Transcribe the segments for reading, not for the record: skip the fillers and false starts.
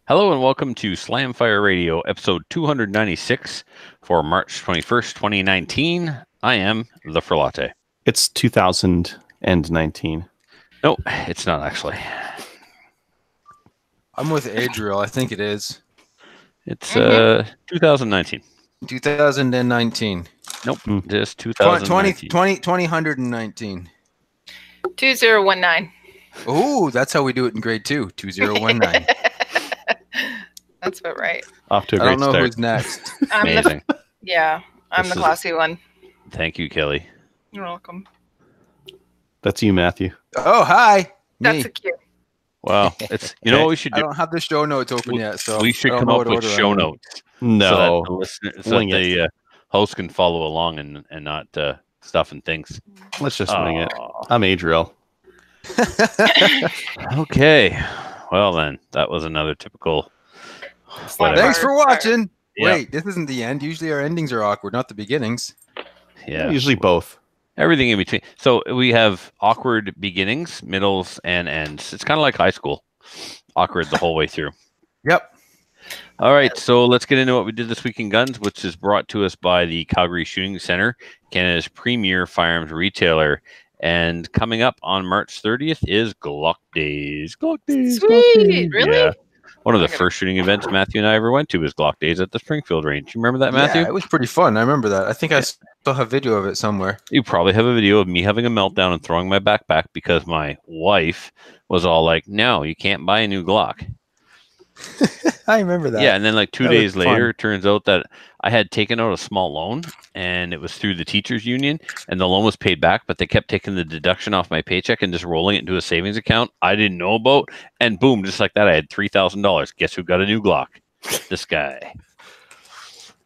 Hello and welcome to Slamfire Radio, episode 296 for March 21st, 2019. I am the Frelate. It's 2019. No, it's not actually. I'm with Adriel. I think it is. It's 2019. 2019. Nope, Hmm. just 2019. 2019. 2019. Oh, that's how we do it in grade 2. 2019. That's about right. Off to a I great don't know start. who's next. Amazing. I'm This the is- classy one. Thank you, Kelly. You're welcome. That's you, Matthew. Oh, hi. That's Me. a cute. Wow, it's you know what we should I do? don't have the show notes open yet, so We should I don't come know up what with order show I'm in. notes No. so that the listener, so that Wing it. the host can follow along and not stuff and things. Let's just wing it. Aw. I'm Adriel. Okay. Well then, that was another typical. Whatever. Thanks for watching. Yeah. Wait, this isn't the end. Usually our endings are awkward, not the beginnings. Yeah. Usually both. Everything in between. So we have awkward beginnings, middles, and ends. It's kind of like high school. Awkward the whole way through. Yep. All right, so let's get into what we did this week in guns, which is brought to us by the Calgary Shooting Center, Canada's premier firearms retailer. And coming up on March 30th is Glock Days. Glock Days. Glock Sweet. Days. Really? Yeah. One of the Okay. first shooting events Matthew and I ever went to was Glock Days at the Springfield range. You remember that, Matthew? Yeah, it was pretty fun. I remember that. I think I still have video of it somewhere. You probably have a video of me having a meltdown and throwing my backpack because my wife was all like, no, you can't buy a new Glock. I remember that. Yeah, and then like 2 That was days later, fun. it turns out that I had taken out a small loan and it was through the teachers union and the loan was paid back, but they kept taking the deduction off my paycheck and just rolling it into a savings account I didn't know about. And boom, just like that, I had $3,000. Guess who got a new Glock? This guy.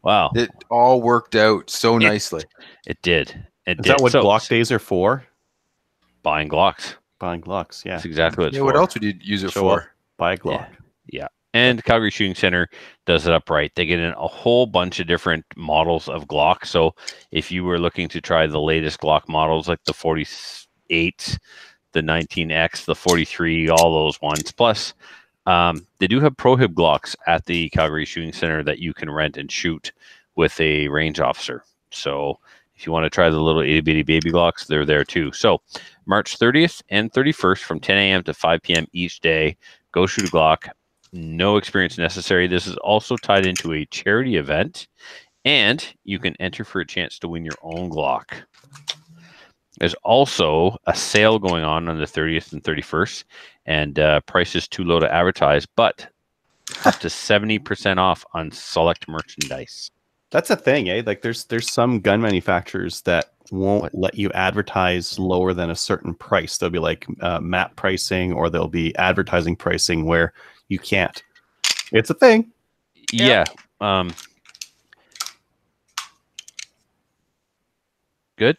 Wow, It all worked out so nicely. it did. It Is did. that what So, Glock days are for? buying Glocks. Buying Glocks, yeah. That's exactly what it's Yeah, for. what else would you use it Show for? Buy a Glock. Yeah. And Calgary Shooting Center does it upright. They get in a whole bunch of different models of Glock. So if you were looking to try the latest Glock models like the 48, the 19X, the 43, all those ones. Plus, they do have Prohib Glocks at the Calgary Shooting Center that you can rent and shoot with a range officer. So if you want to try the little itty bitty baby Glocks, they're there too. So March 30th and 31st from 10 a.m. to 5 p.m. each day, go shoot a Glock. No experience necessary. This is also tied into a charity event, and you can enter for a chance to win your own Glock. There's also a sale going on the 30th and 31st, and price is too low to advertise, but up to 70% off on select merchandise. That's a thing, eh? Like there's some gun manufacturers that won't What? let you advertise lower than a certain price. They'll be like map pricing, or they'll be advertising pricing where you can't. It's a thing. Yeah. Good.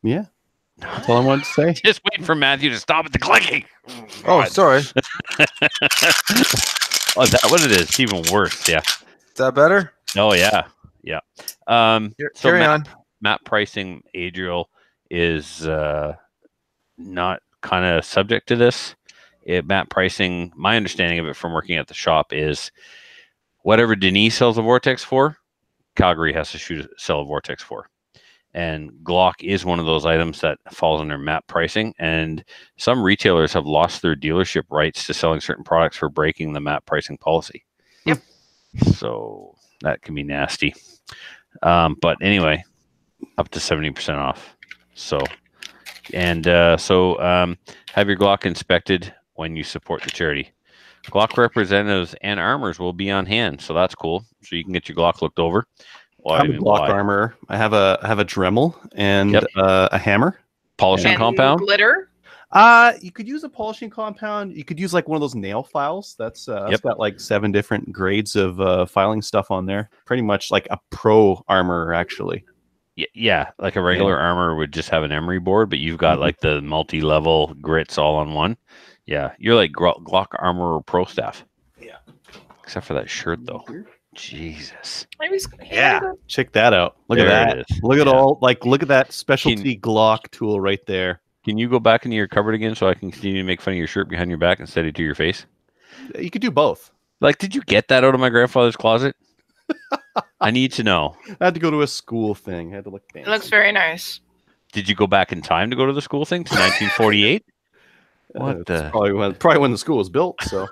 Yeah. That's all I wanted to say. Just wait for Matthew to stop at the clicking. Oh, sorry. Is Oh, is that what it is? It's even worse. Yeah. that better? Oh, yeah. Yeah. So Carry map, on. map pricing, Adriel, is not kind of subject to this. Map pricing, my understanding of it from working at the shop is whatever Denise sells a Vortex for, Calgary has to sell a Vortex for. And Glock is one of those items that falls under map pricing. And some retailers have lost their dealership rights to selling certain products for breaking the map pricing policy. Yep. So that can be nasty. But anyway, up to 70% off. So, and have your Glock inspected when you support the charity. Glock representatives and armors will be on hand, so that's cool. So you can get your Glock looked over. Well, I have a Glock armor. I have a Dremel and Yep. a hammer. polishing And compound. glitter. You could use a polishing compound. You could use like one of those nail files. That's got like 7 different grades of filing stuff on there. Pretty much like a pro armor, actually. Yeah, like a regular armor would just have an emery board, but you've got Mhm. like the multi-level grits all on one. Yeah, you're like Glock Armor Pro staff. Yeah. Except for that shirt, though. Jesus. Yeah, check that out. Look There at it that. is. Look at Yeah. look at that specialty Glock tool right there. Can you go back into your cupboard again so I can continue to make fun of your shirt behind your back instead of to your face? You could do both. Like, did you get that out of my grandfather's closet? I need to know. I had to go to a school thing. I had to look It fancy. looks very nice. Did you go back in time to go to the school thing to 1948? What It's the? probably when the school was built. So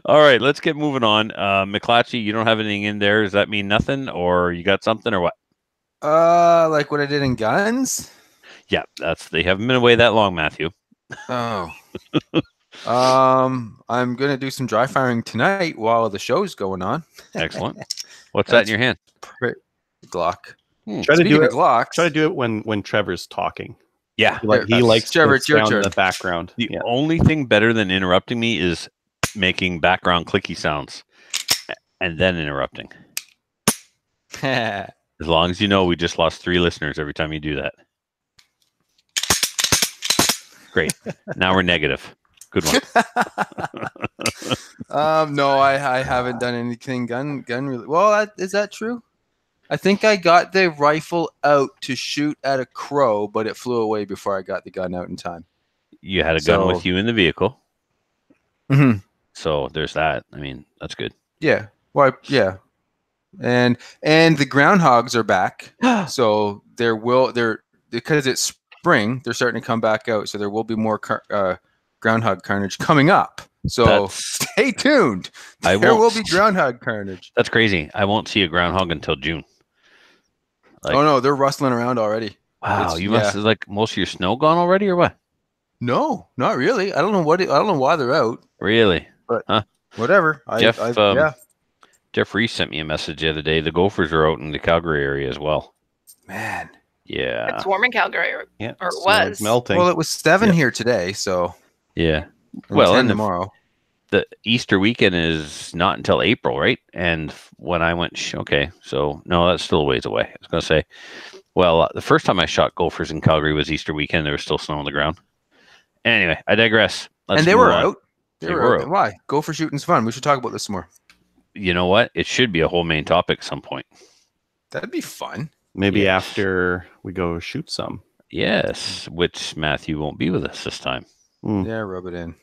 All right, let's get moving on. McClatchy, you don't have anything in there. Does that mean nothing, or you got something, or what? Like what I did in guns. Yeah, they haven't been away that long, Matthew. Oh. I'm gonna do some dry firing tonight while the show's going on. Excellent. What's that in your hand? Glock. try to Speaking do of it. Glocks, Try to do it when Trevor's talking. Yeah. He likes Trevor, the it's your sound in turn. the background. The Yeah. only thing better than interrupting me is making background clicky sounds and then interrupting. As long as you know, we just lost 3 listeners every time you do that. Great. Now we're negative. Good one. No, I haven't done anything gun really. Well, is that true? I think I got the rifle out to shoot at a crow, but it flew away before I got the gun out in time. You had a gun So- with you in the vehicle. Mm-hmm. So there's that. I mean, that's good. Yeah. Well, yeah. And the groundhogs are back, so because it's spring, they're starting to come back out. So there will be more groundhog carnage coming up. So That's- stay tuned. I There won't- will be groundhog carnage. That's crazy. I won't see a groundhog until June. Like- Oh no, they're rustling around already. Wow, It's- you must have like most of your snow gone already, or what? No, not really. I don't know why they're out. Really? Whatever. Jeff, yeah. Jeff Reese sent me a message the other day. The Gophers are out in the Calgary area as well. Man. Yeah, It's warm in Calgary. Yeah. Or so was. it's melting. Well, it was 7 Yeah. here today, so yeah. and Well, 10 and tomorrow. the Easter weekend is not until April, right? And when I went, okay, so no, that's still a ways away. I was going to say, well, the first time I shot gophers in Calgary was Easter weekend. There was still snow on the ground. Anyway, I digress. Let's And they move were on. out. They were out. Why? Gopher shooting's fun. We should talk about this some more. You know what? It should be a whole main topic at some point. That'd be fun. Maybe Yeah. after we go shoot some. Yes, which Matthew won't be with us this time. Yeah, rub it in.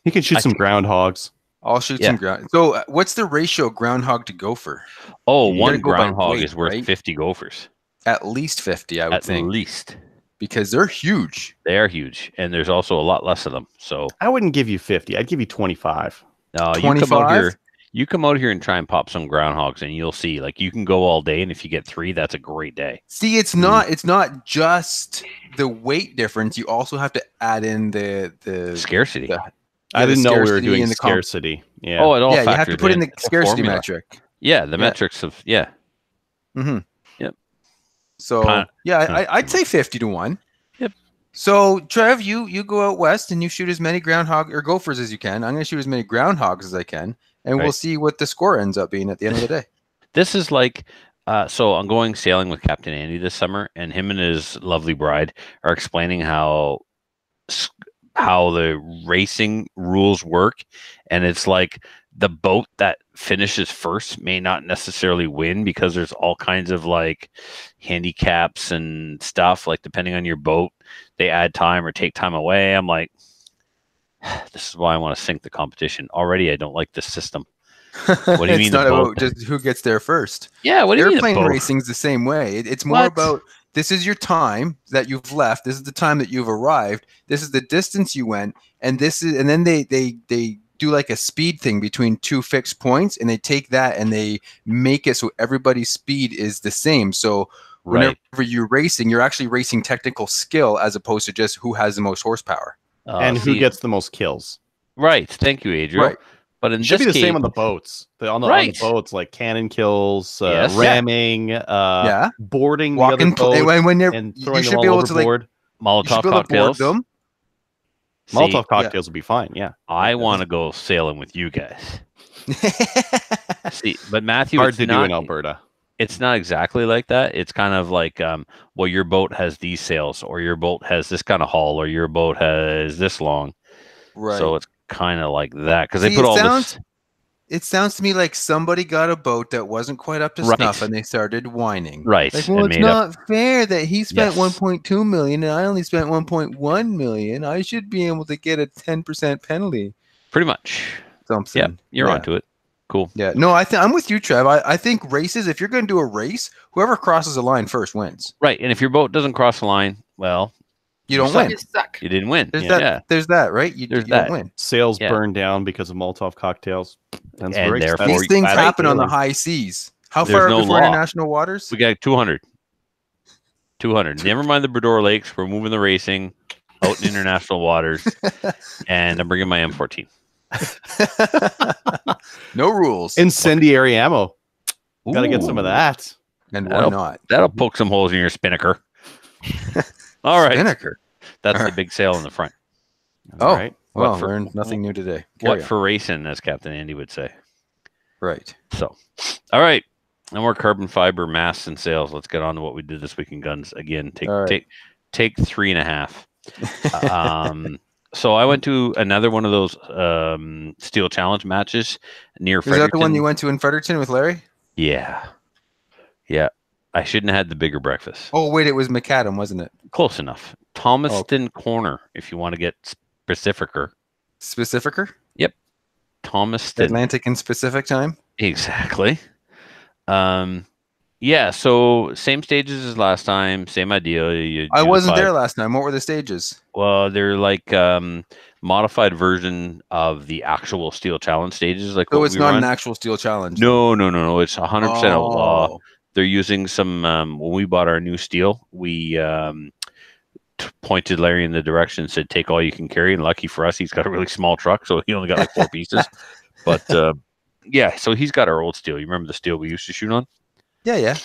You can shoot I some think- groundhogs. I'll shoot Yeah. some ground. So, what's the ratio groundhog to gopher? Oh, You one gotta go by groundhog weight, is worth right? 50 gophers. At least 50, I would At think, least. because they're huge. They are huge. And there's also a lot less of them. So I wouldn't give you 50. I'd give you 25. you come out 25? here. You come out here and try and pop some groundhogs, and you'll see. Like you can go all day, and if you get 3, that's a great day. See, it's not just the weight difference. You also have to add in the Scarcity. the- I the didn't know we were scarcity doing and the scarcity. Yeah. Oh, it all yeah. You have to factors put in the scarcity formula. metric. Yeah, the Yeah. metrics of Mm-hmm. Yep. So Kinda- yeah, I'd say 50 to 1. Yep. So Trev, you go out west and you shoot as many groundhog or gophers as you can. I'm going to shoot as many groundhogs as I can, and we'll Right. see what the score ends up being at the end of the day. This is like, so I'm going sailing with Captain Andy this summer, and him and his lovely bride are explaining how the racing rules work, and it's like the boat that finishes first may not necessarily win because there's all kinds of like handicaps and stuff. Like depending on your boat, they add time or take time away. I'm like, this is why I want to sink the competition. Already, I don't like this system. What do you mean It's the not boat? about just who gets there first. Yeah, what do you mean? Airplane the boat? racing's the same way. It's more What? about this is your time that you've left. This is the time that you've arrived. This is the distance you went, and then they do like a speed thing between 2 fixed points, and they take that and they make it so everybody's speed is the same. So Right. whenever you're racing, you're actually racing technical skill as opposed to just who has the most horsepower. and who See, gets the most kills? right? Thank you, Adriel. Right. But in It should this be the case, same on the boats. On the Right. boats, like cannon kills, Yes. ramming, Yeah. boarding the Walking other boat, when you're, and you throwing should them be all able to like overboard. you Molotov should be able to board cocktails. them. See, Molotov cocktails would be fine. Yeah. I want to go sailing with you guys. See, but Matthew, Hard it's to do not, in Alberta. It's not exactly like that. It's kind of like, well, your boat has these sails, or your boat has this kind of hull, or your boat has this long. Right. So it's kind of like that because they See, put it all sounds- this. It sounds to me like somebody got a boat that wasn't quite up to Right. snuff and they started whining. Right. Like, and well, it's made up. not fair that he spent Yes. 1.2 million and I only spent 1.1 million. I should be able to get a 10% penalty. Pretty much. something. Yeah, you're Yeah. onto it. Cool. Yeah, no, I'm with you, Trev. I think races, if you're going to do a race, whoever crosses the line first wins. Right, and if your boat doesn't cross the line, well, You don't suck. win. You suck. you didn't win. There's Yeah, that. There's that, right? You There's don't that. win. Sails Yeah. burned down because of Molotov cocktails. And race. therefore- These things bad happen on the sailing. high seas. How There's far no before law. international waters? we got 200. 200. Never mind the Bredor Lakes. We're moving the racing out in international waters, and I'm bringing my M14. No rules. Incendiary ammo. Got to get some of Ooh, that. And why That'll- not? That'll poke some holes in your spinnaker. All right, Spinnaker. that's All the right. big sail in the front. Oh, All right. well, What for- learned nothing new today. What Carry on. for racing, as Captain Andy would say. Right. So, all right, no more carbon fiber masts and sails. Let's get on to what we did this week in guns. Again, All right. take 3.5. So I went to another one of those steel challenge matches near Is that the one Fredericton. you went to in Fredericton with Larry? Yeah. I shouldn't have had the bigger breakfast. Oh, wait, it was McAdam, wasn't it? Close enough. Thomaston Corner, if you want to get specificer. Specificer? Thomaston. Atlantic and Pacific time? Exactly. Yeah, so same stages as last time, same idea. You I do the wasn't there five- last time. What were the stages? Well, they're like modified version of the actual steel challenge stages, like So what it's we not run. an actual steel challenge. No. It's 100% outlaw. Oh. They're using some. When we bought our new steel, we pointed Larry in the direction and said, "Take all you can carry." And lucky for us, he's got a really small truck, so he only got like 4 pieces. But yeah, so he's got our old steel. You remember the steel we used to shoot on? Yeah.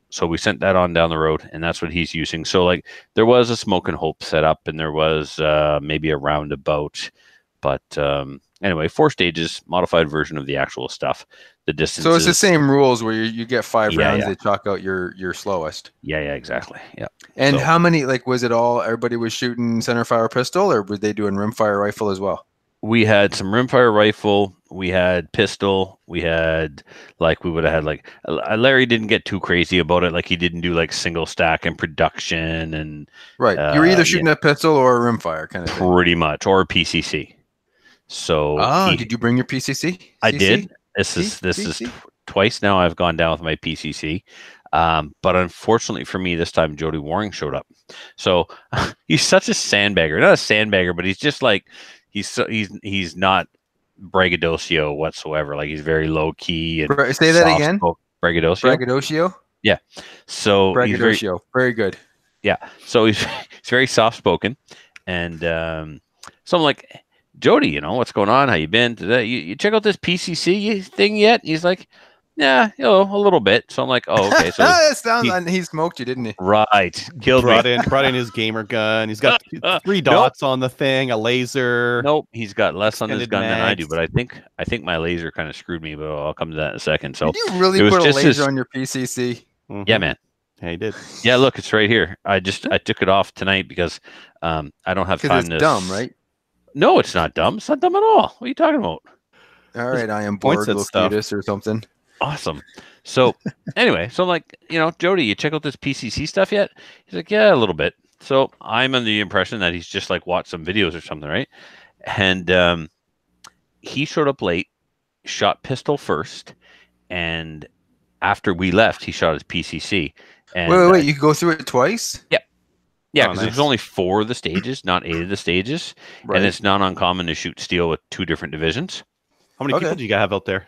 So we sent that on down the road, and that's what he's using. So like there was a Smoke and Hope set up, and there was maybe a roundabout, but anyway, 4 stages, modified version of the actual stuff. The distance. So it's the same rules where you get 5 Yeah, rounds, yeah. they chalk out your slowest. Yeah, exactly. Yeah. And So- how many, like, was it all, everybody was shooting center fire pistol, or were they doing rimfire rifle as well? We had some rimfire rifle. We had pistol. We had we would have had Larry didn't get too crazy about it. Like he didn't do like single stack and production and Right. You were either yeah. shooting a pistol or a rimfire kind of thing. pretty much or PCC. So Did you bring your PCC? I CC? did. This is PCC? twice now I've gone down with my PCC. But unfortunately for me, this time Jody Waring showed up. So he's such a sandbagger. Not a sandbagger, but he's just like he's not braggadocio whatsoever. Like he's very low key and Say that again. Braggadocio. Braggadocio? So he's very Braggadocio. Very good. so he's very soft spoken, and so I'm like, Jody, what's going on? How you been today? You check out this PCC thing yet? He's like, yeah, a little bit. So I'm like, oh, okay. So That sounds he- like he smoked you, didn't he? right, killed me. brought in his gamer gun. He's got 3 dots on the thing, a laser. Nope, he's got less on his Extended gun than I do, mags. but I think my laser kind of screwed me. But I'll come to that in a second. So Did you really it was put a just laser his- on your PCC? Mhm. yeah, man. Yeah, he did. Yeah, look, it's right here. I took it off tonight because I don't have time Because to. it's dumb, right? No, it's not dumb. It's not dumb at all. What are you talking about? All right, I am Points bored, at stuff. Locutus or something. Awesome. So anyway, so I'm like, Jody, you check out this PCC stuff yet? He's like, yeah, a little bit. So I'm under the impression that he's just like watched some videos or something, right? And he showed up late, shot pistol first, and after we left, he shot his PCC. And Wait, you could go through it twice? yeah, Oh, because there's nice. only 4 of the stages, not 8 of the stages, Right. and it's not uncommon to shoot steel with 2 different divisions. How many Okay. people do you have out there?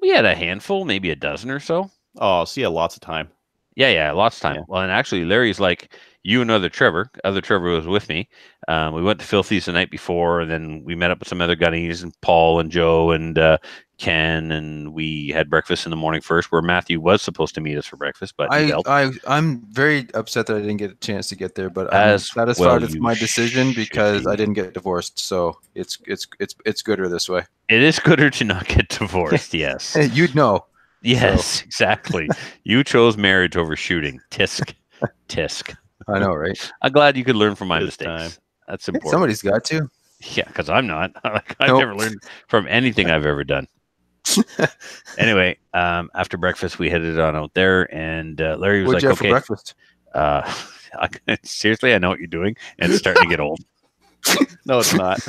We had a handful, maybe a dozen or so. Oh, so you had lots of time. Yeah, lots of time. Yeah. Well, and actually, Larry's like you and other Trevor. Other Trevor was with me. We went to Filthy's the night before, and then we met up with some other gunnies, and Paul and Joe and Ken, and we had breakfast in the morning first, where Matthew was supposed to meet us for breakfast, but he bailed. I'm very upset that I didn't get a chance to get there, but I'm As satisfied well with you my decision should because be. I didn't get divorced, so it's gooder this way. It is gooder to not get divorced. Yes, Hey, you'd know. yes, exactly. You chose marriage over shooting. Tisk, tisk. I know, right? I'm glad you could learn from my This mistakes. time. That's important. Somebody's got to. Yeah, because I'm not. Like, I've Nope. never learned from anything I've ever done. Anyway, after breakfast, we headed on out there, and Larry was What'd you like, have for "Okay, breakfast? seriously, I know what you're doing, and it's starting to get old." No, it's not.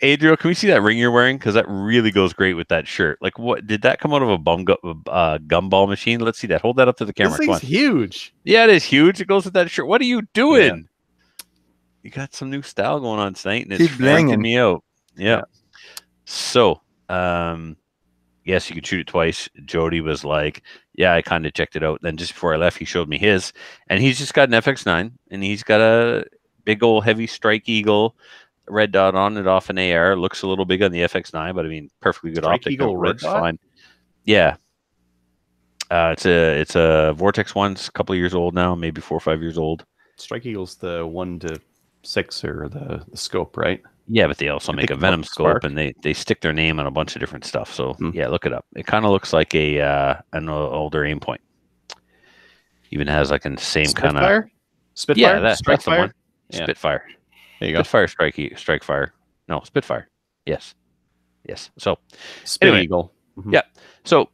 Adriel, can we see that ring you're wearing? Because that really goes great with that shirt. Like, what did that come out of a gumball machine? Let's see that. Hold that up to the camera. This thing's huge. Yeah, it is huge. It goes with that shirt. What are you doing? You got some new style going on tonight, and it's Keep blinging. freaking me out. Yeah. So, yes, you could shoot it twice. Jody was like, yeah, I kind of checked it out. Then just before I left, he showed me his, and he's just got an FX9, and he's got a big old heavy Strike Eagle red dot on it off an AR. Looks a little big on the FX9, but I mean, perfectly good Strike optic. Eagle It red works dot? fine. Yeah. It's a Vortex one. It's a couple of years old now, maybe 4 or 5 years old. Strike Eagle's the 1-6 or the scope, right? Yeah, but they also I make think a Venom Spark. scope, and they stick their name on a bunch of different stuff. So Hmm. yeah, look it up. It kind of looks like an older aim point. Even has like a same kind of Spitfire? Spitfire? yeah, that's the Strikefire? one. Yeah. Spitfire, There you go. Spitfire, Strike Fire. No, Spitfire. Yes. So Spit Anyway. Eagle. Mhm. Yeah. So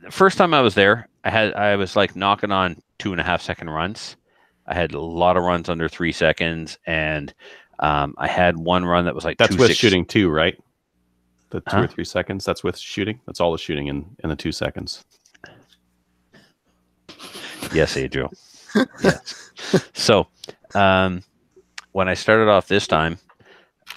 the first time I was there, I was like knocking on 2.5 second runs. I had a lot of runs under 3 seconds, and I had one run that was like That's with 2.6 shooting too, right? The 2 Huh? or 3 seconds. That's with shooting. That's all the shooting in the 2 seconds. Yes, Adriel. Yes. So, when I started off this time,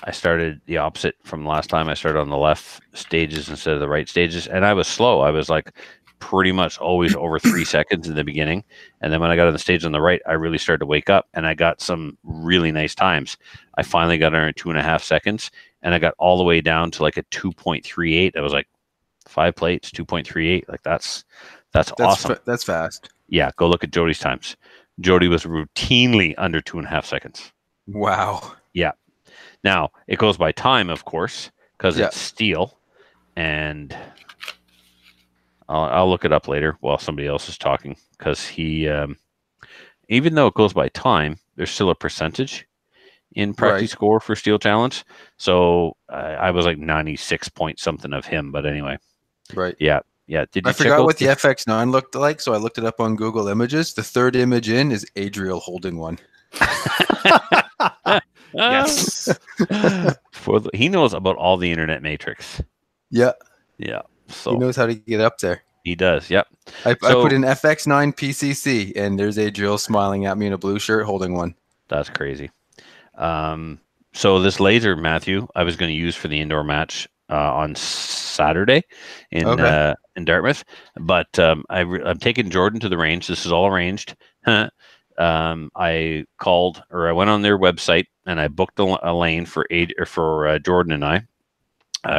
I started the opposite from last time. I started on the left stages instead of the right stages, and I was slow. I was like pretty much always over 3 seconds in the beginning, and then when I got on the stage on the right, I really started to wake up, and I got some really nice times. I finally got under 2.5 seconds, and I got all the way down to like a 2.38. I was like 5 plates, 2.38. Like that's awesome. That's fast. Yeah, go look at Jody's times. Jody was routinely under 2.5 seconds. Wow. Now, it goes by time, of course, because Yeah. it's steel. And I'll look it up later while somebody else is talking. Because he, even though it goes by time, there's still a percentage in practice Right. score for Steel Challenge. So I was like 96 point something of him. But anyway, Right. yeah. Did you I check forgot out what the FX9 looked like, so I looked it up on Google Images. The third image in is Adriel holding one. Yes. He knows about all the internet matrix. Yeah, Yeah. So he knows how to get up there. he does. Yep. I So- put in FX9 PCC, and there's Adriel smiling at me in a blue shirt holding one. That's crazy. So this laser, Matthew, I was going to use for the indoor match on Saturday in Dartmouth, but I'm taking Jordan to the range. This is all arranged. I called, or I went on their website, and I booked a lane for Jordan and I.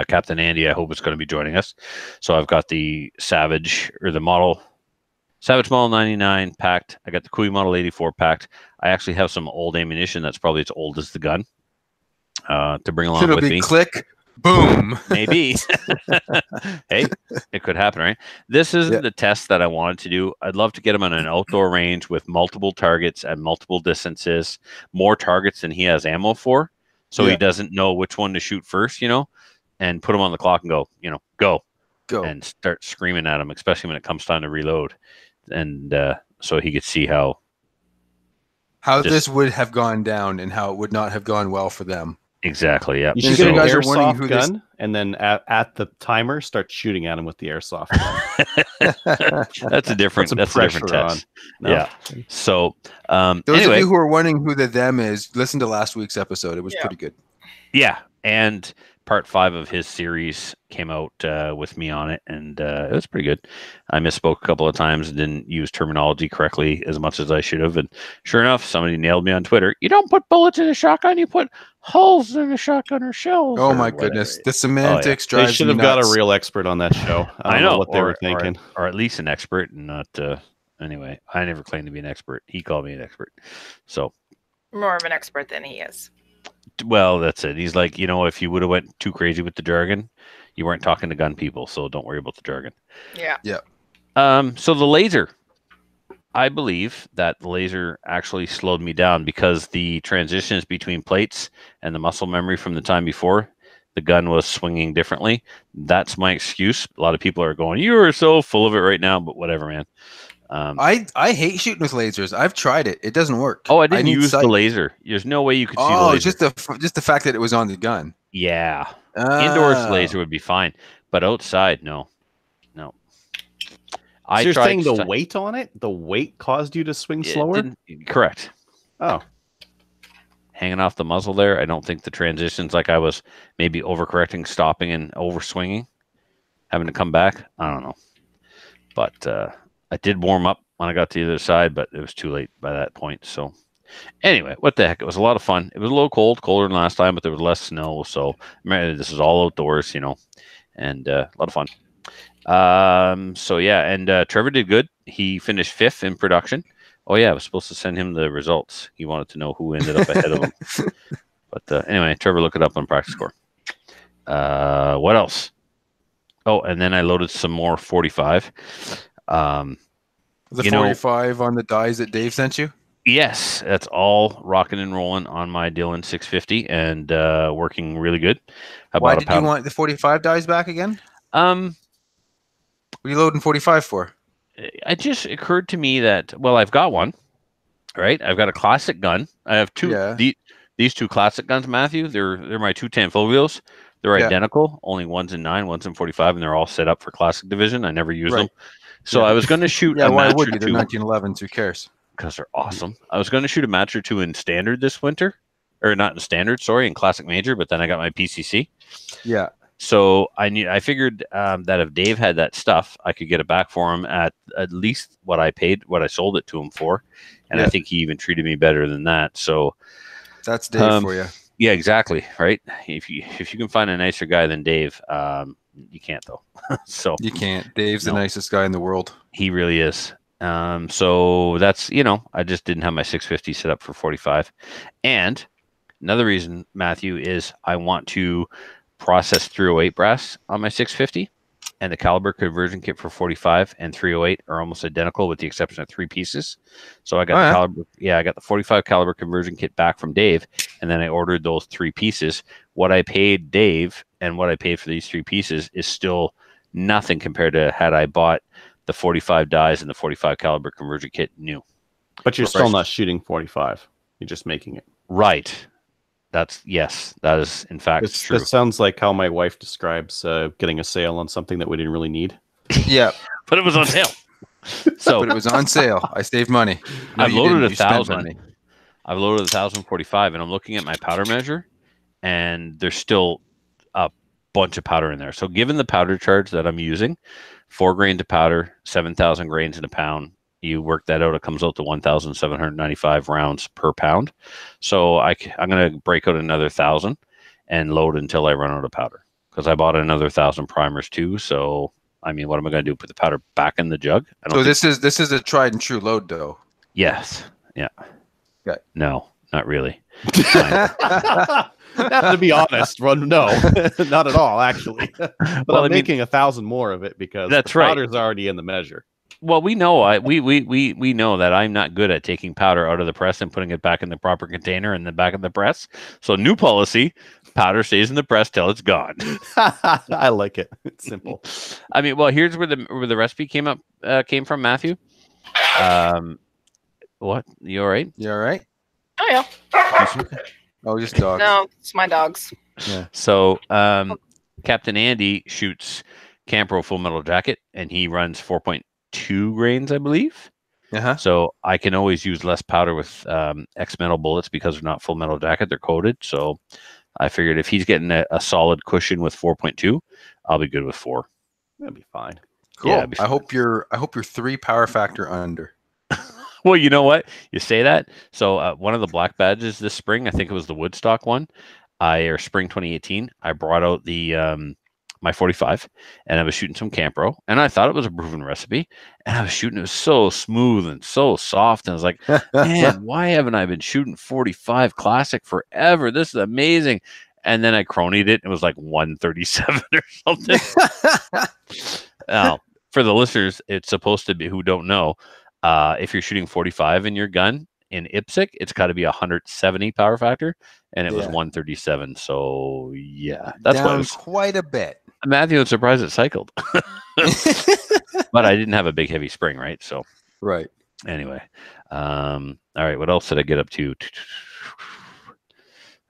Captain Andy, I hope, is going to be joining us. So I've got the Savage Model 99 packed. I got the Kui Model 84 packed. I actually have some old ammunition that's probably as old as the gun to bring along It'll with be me. click, boom. Maybe. Hey, it could happen, right? This isn't Yeah. the test that I wanted to do. I'd love to get him on an outdoor range with multiple targets at multiple distances, more targets than he has ammo for. So Yeah. he doesn't know which one to shoot first, and put him on the clock and go, Go. and start screaming at him, especially when it comes time to reload. And so he could see how This would have gone down and how it would not have gone well for them. exactly. Yeah. You And should so get an you guys are wondering airsoft who this- gun, and then at the timer, start shooting at him with the airsoft gun. That's a different. Put some That's a different pressure test. No. Yeah. So Those anyway, of you who are wondering who the them is, listen to last week's episode. It was Yeah. pretty good. yeah, and part 5 of his series came out with me on it, and it was pretty good. I misspoke a couple of times and didn't use terminology correctly as much as I should have, and sure enough, somebody nailed me on Twitter. You don't put bullets in a shotgun; you put holes in a shotgun or shells. Oh or my whatever. goodness, the semantics They drives should me have got a nuts. real expert on that show. I don't know what they were thinking. or at least an expert, and not. Anyway, I never claimed to be an expert. He called me an expert, so. More of an expert than he is. Well, that's it. He's like, if you would have went too crazy with the jargon, you weren't talking to gun people, so don't worry about the jargon. Yeah. So the laser, I believe that the laser actually slowed me down because the transitions between plates and the muscle memory from the time before, the gun was swinging differently. That's my excuse. A lot of people are going, "You are so full of it right now," but whatever, man. I hate shooting with lasers. I've tried it. It doesn't work. Oh, I didn't need use sight. the laser. There's no way you could see the Oh, laser. just the fact that it was on the gun. Yeah. Indoors Oh. laser would be fine, but outside, no. So you're tried saying the stu- weight on it? The weight caused you to swing it slower? correct. Oh. Hanging off the muzzle there. I don't think the transitions, like I was maybe overcorrecting, stopping, and overswinging, having to come back. I don't know. But I did warm up when I got to the other side, but it was too late by that point. So anyway, what the heck? It was a lot of fun. It was a little cold, colder than last time, but there was less snow. So this is all outdoors, and a lot of fun. So yeah, and Trevor did good. He finished 5th in production. Oh yeah, I was supposed to send him the results. He wanted to know who ended up ahead of him. But anyway, Trevor, look it up on Practice Score. What else? Oh, and then I loaded some more 45. The 45 on the dies that Dave sent you? Yes, that's all rocking and rolling on my Dillon 650 and working really good. Why did you want the 45 dies back again? What are you loading 45 for? It just occurred to me that, well, I've got one, right? I've got a classic gun. I have two. Yeah. These two classic guns, Matthew. They're my 210 full wheels. They're identical. Only one's in 9, one's in 45, and they're all set up for classic division. I never use them. So I was going to shoot a match or two. They're 1911s. Who cares? Because they're awesome. I was going to shoot a match or two in standard this winter, or not in standard, sorry, in classic major. But then I got my PCC. Yeah. So I figured that if Dave had that stuff, I could get it back for him at least what I paid, what I sold it to him for, and I think he even treated me better than that. So that's Dave for you. Yeah, exactly. Right. If you can find a nicer guy than Dave, you can't though. So you can't. Dave's the nicest guy in the world. He really is. So that's I just didn't have my 650 set up for 45, and another reason, Matthew, is I want to process 308 brass on my 650, and the caliber conversion kit for 45 and 308 are almost identical with the exception of 3 pieces. So I got the caliber. Yeah, I got the 45 caliber conversion kit back from Dave, and then I ordered those 3 pieces. What I paid Dave and what I paid for these 3 pieces is still nothing compared to had I bought the 45 dies and the 45 caliber conversion kit new. But you're still not shooting 45. You're just making it. Right. That is in fact true. This sounds like how my wife describes getting a sale on something that we didn't really need. Yeah, but it was on sale. So, but it was on sale. I saved money. No, I've loaded 1,000. I've loaded 1,045, and I'm looking at my powder measure, and there's still a bunch of powder in there. So, given the powder charge that I'm using, 4 grains of powder, 7,000 grains in a pound. You work that out, it comes out to 1,795 rounds per pound. So I'm going to break out another 1,000 and load until I run out of powder, because I bought another 1,000 primers too. So, I mean, what am I going to do? Put the powder back in the jug? So this is a tried and true load, though. Yes. Yeah. Okay. No, not really. To be honest, no, not at all, actually. But I'm making 1,000 more of it because the powder's already in the measure. Well, we know we know that I'm not good at taking powder out of the press and putting it back in the proper container and then back in the press. So new policy, powder stays in the press till it's gone. I like it. It's simple. I mean, well, here's where the recipe came from, Matthew. What? You all right? You all right? Oh yeah. Oh, just dogs. No, it's my dogs. Yeah. So Captain Andy shoots Campro Full Metal Jacket, and he runs 4.2 grains, I believe. So I can always use less powder with X Metal bullets because they're not Full Metal Jacket; they're coated. So I figured if he's getting a solid cushion with 4.2, I'll be good with 4. That'd be fine. Cool. Yeah, I hope you're 3 power factor under. Well, you know what? You say that. So one of the black badges this spring, I think it was the Woodstock one, or spring 2018. I brought out the my 45, and I was shooting some Campro, and I thought it was a proven recipe, and I was shooting. It was so smooth and so soft, and I was like, man, why haven't I been shooting 45 classic forever? This is amazing. And then I cronied it. It was like 137 or something. Now, for the listeners, it's supposed to be who don't know. If you're shooting 45 in your gun in IPSC, it's got to be 170 power factor, and it was 137. So yeah, that's down quite a bit. Matthew, I'm surprised it cycled, but I didn't have a big heavy spring, right? So Right. Anyway, all right. What else did I get up to?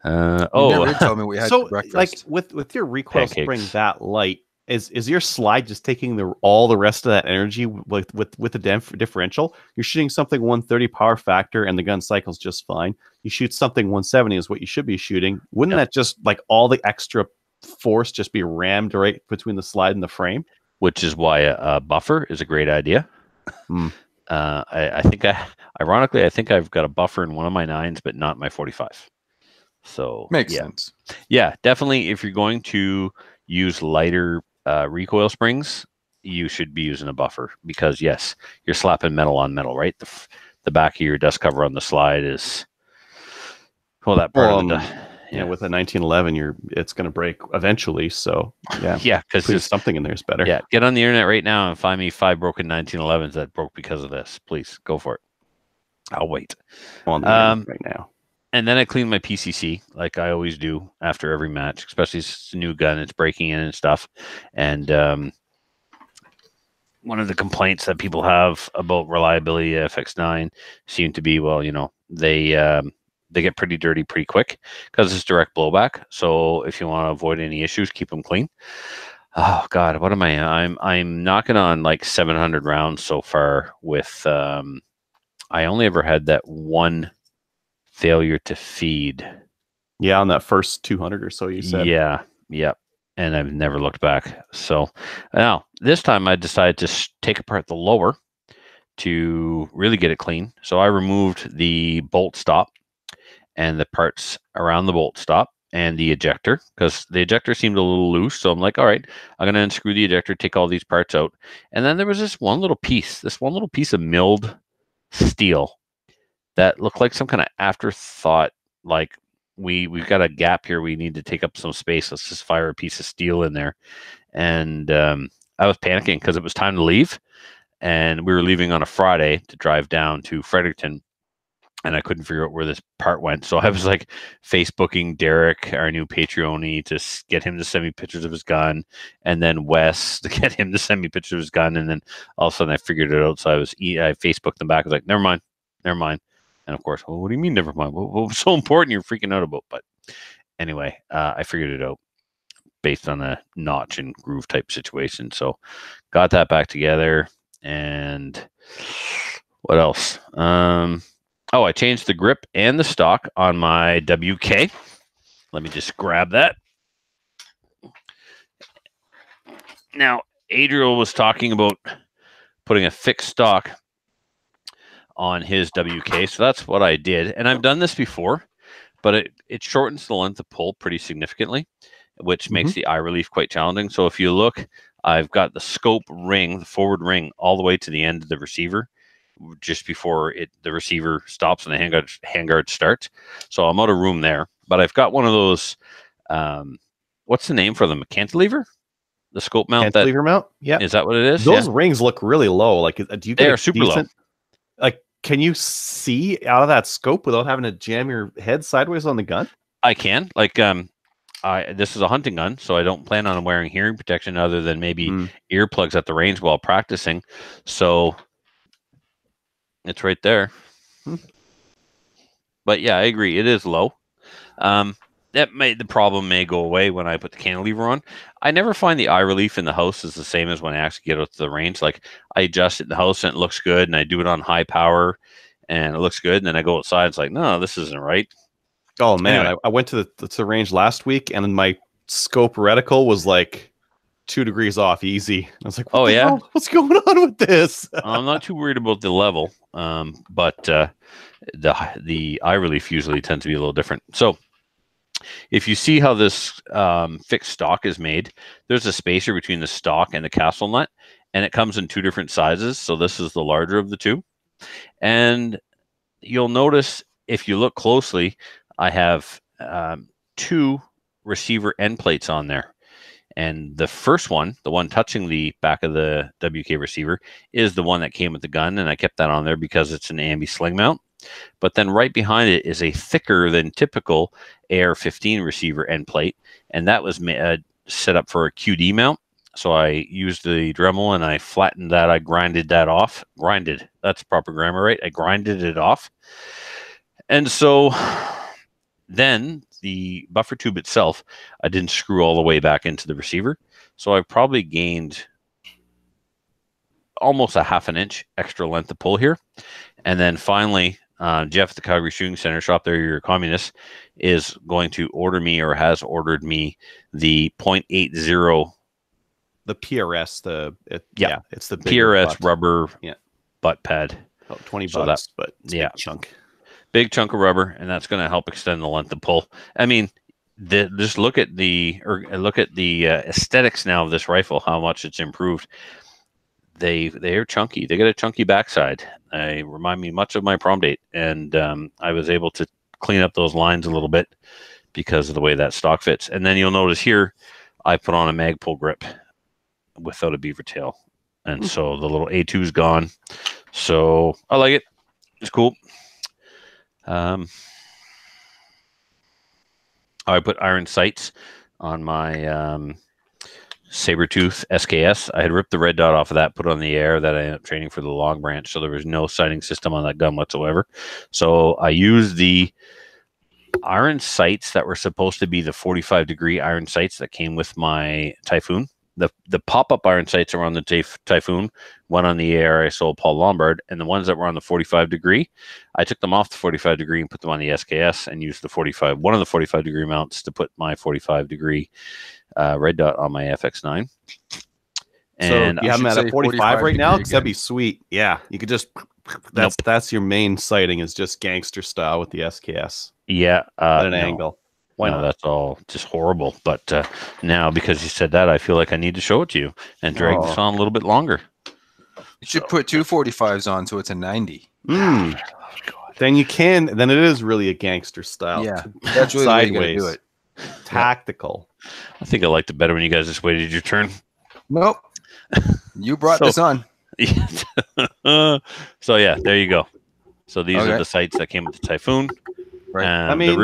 You never told me we had So, for breakfast. like with your recoil Pancakes. spring that light, is your slide just taking all the rest of that energy with the differential? You're shooting something 130 power factor, and the gun cycle's just fine. You shoot something 170 is what you should be shooting. Wouldn't that just like all the extra force just be rammed right between the slide and the frame? Which is why a buffer is a great idea. I think ironically, I think I've got a buffer in one of my 9s, but not my 45. So Makes sense. Yeah, definitely. If you're going to use lighter recoil springs, you should be using a buffer because yes, you're slapping metal on metal, right? The back of your dust cover on the slide is that part of the dust. Yeah, with a 1911, it's going to break eventually. So yeah, because something in there is better. Yeah, get on the internet right now and find me 5 broken 1911s that broke because of this. Please go for it. I'll wait. On the internet right now. And then I clean my PCC like I always do after every match, especially if it's a new gun, it's breaking in and stuff. And one of the complaints that people have about reliability at FX9 seem to be, well, they get pretty dirty pretty quick because it's direct blowback. So if you want to avoid any issues, keep them clean. Oh God, what am I? I'm knocking on like 700 rounds so far with. I only ever had that one failure to feed. Yeah, on that first 200 or so you said. Yeah. And I've never looked back. So now this time I decided to take apart the lower to really get it clean. So I removed the bolt stop and the parts around the bolt stop and the ejector because the ejector seemed a little loose. So I'm like, all right, I'm going to unscrew the ejector, take all these parts out. And then there was this one little piece of milled steel that looked like some kind of afterthought. Like we've got a gap here. We need to take up some space. Let's just fire a piece of steel in there. And I was panicking because it was time to leave. And we were leaving on a Friday to drive down to Fredericton. And I couldn't figure out where this part went. So I was like Facebooking Derek, our new Patreon, to get him to send me pictures of his gun. And then Wes to get him to send me pictures of his gun. And then all of a sudden I figured it out. So I Facebooked them back. I was like, never mind. And of course, well, what do you mean never mind? What was so important you're freaking out about? But anyway, I figured it out based on a notch and groove type situation. So got that back together. And what else? I changed the grip and the stock on my WK. Let me just grab that. Now, Adriel was talking about putting a fixed stock on his WK. So that's what I did. And I've done this before, but it shortens the length of pull pretty significantly, which makes the eye relief quite challenging. So if you look, I've got the scope ring, the forward ring, all the way to the end of the receiver, just before the receiver stops and the handguard starts. So I'm out of room there. But I've got one of those, what's the name for them? A cantilever? The scope mount? Cantilever mount? Yeah. Is that what it is? Those rings look really low. Like, do you get they are super low. Like, can you see out of that scope without having to jam your head sideways on the gun? I can. Like, this is a hunting gun, so I don't plan on wearing hearing protection other than maybe earplugs at the range while practicing. So it's right there. But yeah, I agree. It is low. The problem may go away when I put the cantilever on. I never find the eye relief in the house is the same as when I actually get out to the range. Like I adjust it in the house and it looks good, and I do it on high power and it looks good, and then I go outside. It's like, no, this isn't right. Oh man, anyway. I went to the range last week, and my scope reticle was like 2 degrees off easy. I was like, what's going on with this? I'm not too worried about the level, but the eye relief usually tends to be a little different. So if you see how this fixed stock is made, there's a spacer between the stock and the castle nut, and it comes in 2 different sizes. So this is the larger of the 2. And you'll notice if you look closely, I have 2 receiver end plates on there. And the first one, the one touching the back of the WK receiver, is the one that came with the gun. And I kept that on there because it's an ambi sling mount. But then right behind it is a thicker than typical AR-15 receiver end plate. And that was set up for a QD mount. So I used the Dremel and I flattened that. I grinded that off. Grinded. That's proper grammar, right? I grinded it off. And so then the buffer tube itself, I didn't screw all the way back into the receiver. So I probably gained almost a half an inch extra length of pull here. And then finally, Jeff at the Calgary Shooting Center, shop there, you're a communist, is going to order me or has ordered me the 0.80. The PRS, it's the PRS butt. rubber butt pad. About 20 So bucks, but it's a big chunk. Big chunk of rubber, and that's going to help extend the length of pull. I mean, just look at the aesthetics now of this rifle, how much it's improved. They are chunky. They got a chunky backside. They remind me much of my prom date, and I was able to clean up those lines a little bit because of the way that stock fits. And then you'll notice here, I put on a Magpul grip without a beaver tail, and so the little A2 is gone. So I like it. It's cool. I put iron sights on my Sabertooth SKS. I had ripped the red dot off of that, put it on the air that I ended up training for the long branch, so there was no sighting system on that gun whatsoever. So I used the iron sights that were supposed to be the 45-degree iron sights that came with my Typhoon. The pop-up iron sights are on the Typhoon. One on the AR I sold Paul Lombard, and the ones that were on the 45-degree, I took them off the 45-degree and put them on the SKS and used one of the 45-degree mounts to put my 45-degree red dot on my FX9. And so you have them at a 45 right now? Because that'd be sweet. Yeah, you could just that's your main sighting is just gangster style with the SKS. Yeah, at an angle. Why not? That's all just horrible. But now, because you said that, I feel like I need to show it to you and drag this on a little bit longer. You should put two 45s on so it's a 90. Then you can. Then it is really a gangster style. Yeah, that's really the way you do it. Tactical. I think I liked it better when you guys just waited your turn. Nope. You brought this on. So yeah, there you go. So these are the sights that came with the Typhoon. Right. I mean, the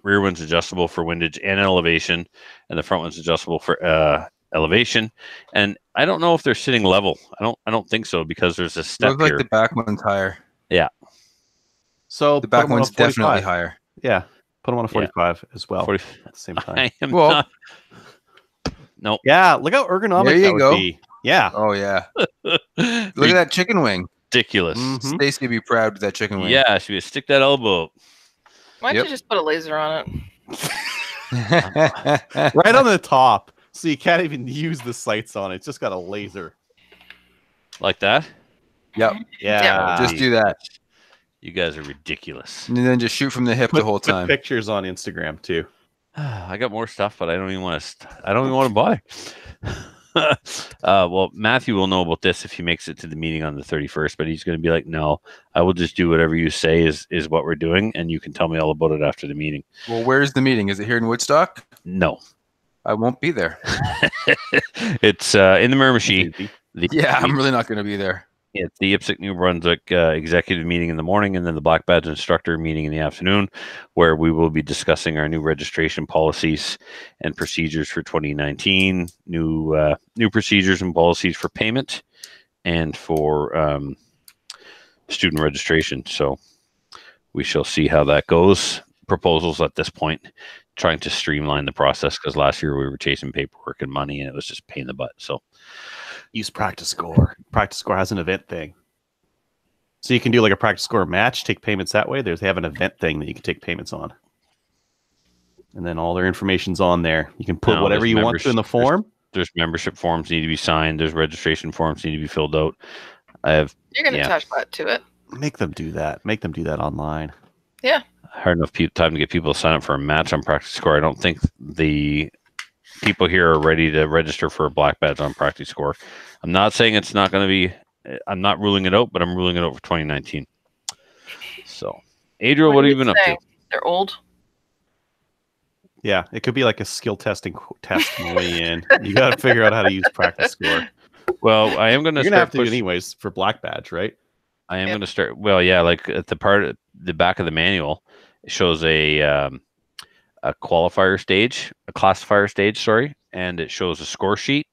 rear one's adjustable for windage and elevation, and the front one's adjustable for elevation. And I don't know if they're sitting level. I don't think so, because there's a step here. Like the back one's higher. Yeah. So the back one's definitely higher. Yeah. Put them on a 45 as well at the same time. I am not. Nope. Yeah, look how ergonomic there you that go. would be. Yeah. Oh, yeah. Look at that chicken wing. Ridiculous. Stacy would be proud of that chicken wing. Yeah, she would stick that elbow. Why don't you just put a laser on it? Right on the top. So you can't even use the sights on it. It's just got a laser. Like that? Yep. Yeah. Just do that. You guys are ridiculous. And then just shoot from the hip the whole time. Put pictures on Instagram too. I got more stuff, but I don't even want to buy. Well, Matthew will know about this if he makes it to the meeting on the 31st, but he's going to be like, no, I will just do whatever you say is what we're doing, and you can tell me all about it after the meeting. Well, where's the meeting? Is it here in Woodstock? No. I won't be there. It's in the Miramichi. I'm really not going to be there. It's the IPSC New Brunswick executive meeting in the morning, and then the Black Badge instructor meeting in the afternoon, where we will be discussing our new registration policies and procedures for 2019, new procedures and policies for payment and for student registration. So we shall see how that goes. Proposals at this point, trying to streamline the process, because last year we were chasing paperwork and money, and it was just a pain in the butt. So use Practice Score. Practice Score has an event thing. So you can do like a Practice Score match, take payments that way. They have an event thing that you can take payments on. And then all their information's on there. You can put whatever you want to in the form. There's membership forms need to be signed. There's registration forms need to be filled out. You're going to attach that to it. Make them do that. Make them do that online. Yeah. Hard enough time to get people to sign up for a match on Practice Score. I don't think the people here are ready to register for a Black Badge on Practice Score. I'm not saying it's not going to be. I'm not ruling it out, but I'm ruling it out for 2019. So, Adriel, what have you been up to? They're old. Yeah, it could be like a skill testing test on the way in. You got to figure out how to use Practice Score. Well, I am going to. You're going to have to do it anyways for Black Badge, right? I am going to start. Well, yeah, like at the back of the manual, it shows a qualifier stage, a classifier stage, sorry, and it shows a score sheet,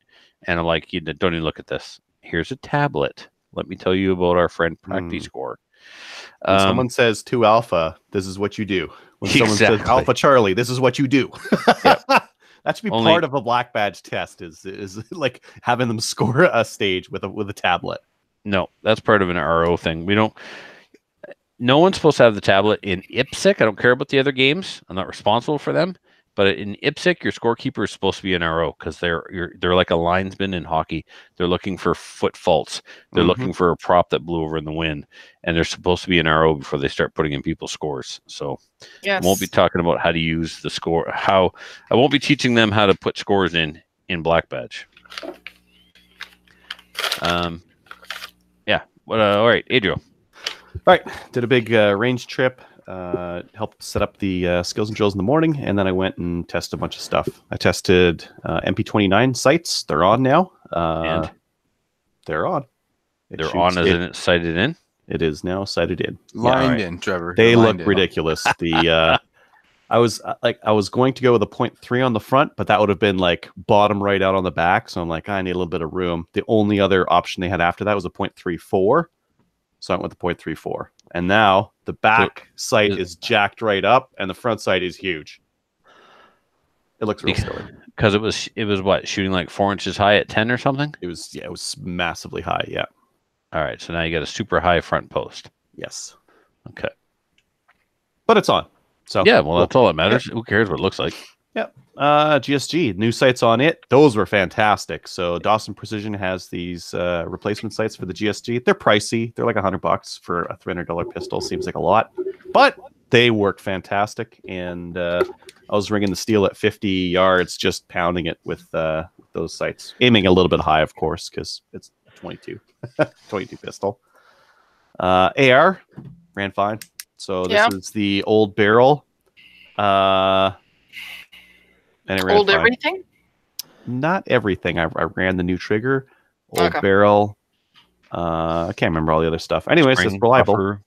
And I'm like, you don't even look at this. Here's a tablet. Let me tell you about our friend PractiScore. When someone says 2 alpha, this is what you do. When someone says Alpha Charlie, this is what you do. Yep. That should be part of a black badge test. Is like having them score a stage with a tablet. No, that's part of an RO thing. We don't. No one's supposed to have the tablet in IPSC. I don't care about the other games. I'm not responsible for them. But in IPSC, your scorekeeper is supposed to be an RO because they're like a linesman in hockey. They're looking for foot faults. They're looking for a prop that blew over in the wind, and they're supposed to be an RO before they start putting in people's scores. So I won't be talking about how to use the score. I won't be teaching them how to put scores in Black Badge. Yeah. All right, Adriel. All right, did a big range trip. Helped set up the skills and drills in the morning, and then I went and tested a bunch of stuff. I tested MP29 sights. They're on now. And they're on. They're on as in it's sighted in? It is now sighted in. Lined in, Trevor. They look ridiculous. The I was going to go with a 0.3 on the front, but that would have been like bottom right out on the back. So I'm like, I need a little bit of room. The only other option they had after that was a 0.34. So I went with the 0.34. And now the back sight is jacked right up, and the front sight is huge. It looks real silly. Because it was what, shooting like 4 inches high at 10 or something? It was massively high. Yeah. All right. So now you got a super high front post. Yes. Okay. But it's on. So yeah. Well, that's all that matters. Who cares what it looks like? Yep. GSG, new sights on it. Those were fantastic. So Dawson Precision has these replacement sights for the GSG. They're pricey. They're like $100 for a $300 pistol. Seems like a lot, but they work fantastic. And I was ringing the steel at 50 yards, just pounding it with those sights. Aiming a little bit high, of course, because it's a 22 pistol. AR ran fine. So this is the old barrel. And it ran fine. Everything? Not everything. I ran the new trigger, old barrel. I can't remember all the other stuff. Anyways, it's reliable.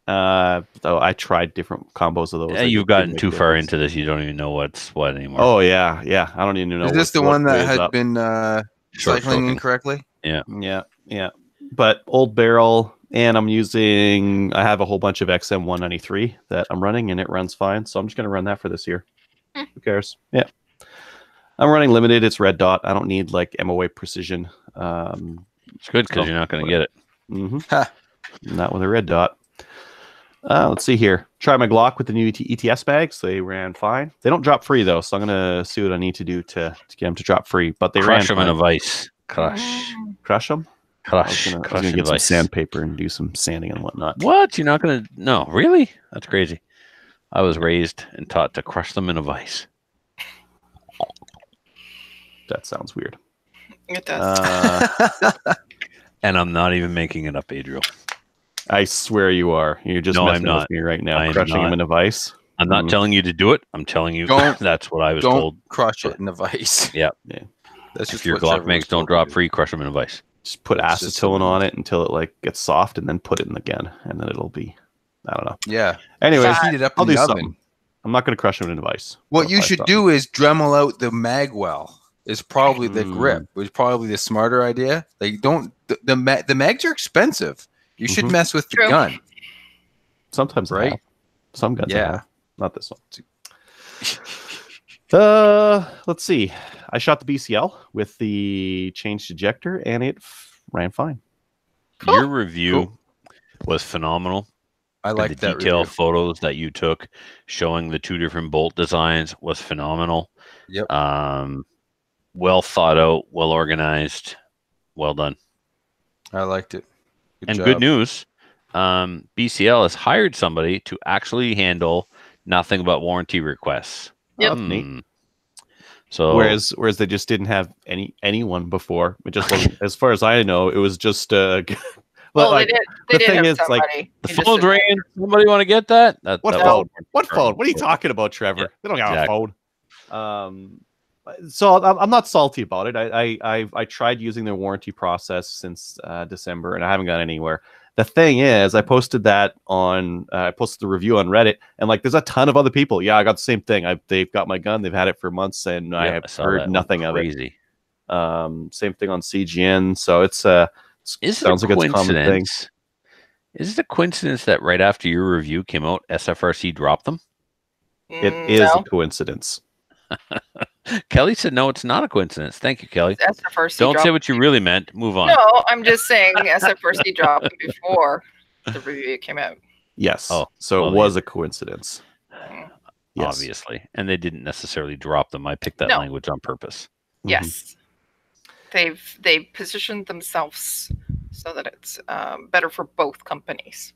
Though I tried different combos of those. Yeah, you've gotten too far into this. You don't even know what's what anymore. Oh yeah. I don't even know. Is this the one that had been cycling incorrectly? Yeah. But old barrel, and I have a whole bunch of XM193 that I'm running, and it runs fine. So I'm just going to run that for this year. Who cares? Yeah. I'm running limited. It's red dot. I don't need like MOA precision. It's good because you're not going to get it. Not with a red dot. Let's see here. Try my Glock with the new ETS bags. They ran fine. They don't drop free though, so I'm going to see what I need to do to get them to drop free. But they crush ran them in a vice. Crush them. Crush. I'm going to get some sandpaper and do some sanding and whatnot. What? You're not going to? No, really? That's crazy. I was raised and taught to crush them in a vice. That sounds weird. It does. And I'm not even making it up, Adriel. I swear you are. You're just messing with me right now. Crushing them in a vice. I'm not telling you to do it. I'm telling you that's what I was told. Don't crush it in a vice. Yeah. That's if your Glock makes don't drop free, crush them in a vice. Just put acetone on it until it like gets soft, and then put it in again, and then it'll be. I don't know. Yeah. Anyways, heat it up I'll in the do oven. something. I'm not going to crush them in a vice. What you should do is Dremel out the mag well. Is probably the grip. Was probably the smarter idea. Like the mags are expensive. You should mess with the gun. Sometimes, right? Some guns, not this one. Let's see. I shot the BCL with the changed ejector, and it ran fine. Cool. Your review was phenomenal. I like the detail photos that you took showing the 2 different bolt designs was phenomenal. Yep. Well thought out, well organized, well done. I liked it. Good news. BCL has hired somebody to actually handle nothing but warranty requests. Yep. Neat. So whereas they just didn't have anyone before. It just wasn't, as far as I know, it was just well, like, they did have is, somebody. like, the phone's ringing. Somebody want to get that? What phone? What phone? What are you talking about, Trevor? Yeah, they don't got a phone. So I'm not salty about it. I tried using their warranty process since December, and I haven't gone anywhere. The thing is, I posted the review on Reddit, and like, there's a ton of other people. Yeah, I got the same thing. They've got my gun. They've had it for months, and I have heard nothing of it. Same thing on CGN. So it's Is it sounds a like it's a common thing. coincidence? Is it a coincidence that right after your review came out, SFRC dropped them? It is No. a coincidence. Kelly said, no, it's not a coincidence. Thank you, Kelly. SFRC Don't say dropped. what you really meant. Move on. No, I'm just saying SFRC dropped them before the review came out. Yes. Oh, so well, it was a coincidence. Yes. Obviously. And they didn't necessarily drop them. I picked that No. language on purpose. Mhm. Yes, they positioned themselves so that it's better for both companies.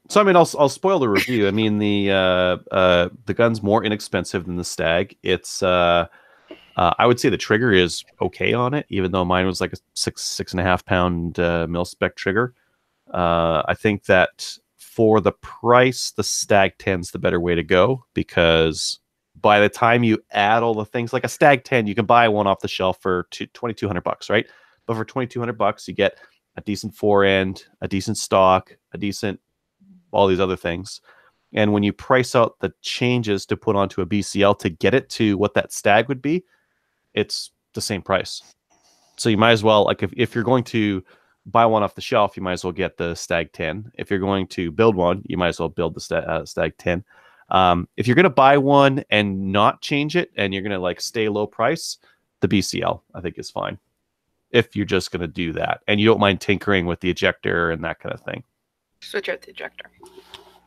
So I mean, I'll spoil the review. I mean, the gun's more inexpensive than the Stag. It's I would say the trigger is okay on it, even though mine was like a 6.5 pound mil spec trigger. I think that for the price, the Stag 10's the better way to go, because by the time you add all the things, like a Stag 10, you can buy one off the shelf for $2,200, right? But for $2,200, you get a decent forend, a decent stock, a decent all these other things. And when you price out the changes to put onto a BCL to get it to what that Stag would be, it's the same price. So you might as well, like if you're going to buy one off the shelf, you might as well get the Stag 10. If you're going to build one, you might as well build the Stag 10. If you're going to buy one and not change it, and you're going to like stay low price, the BCL I think is fine. If you're just going to do that and you don't mind tinkering with the ejector and that kind of thing. Switch out the ejector.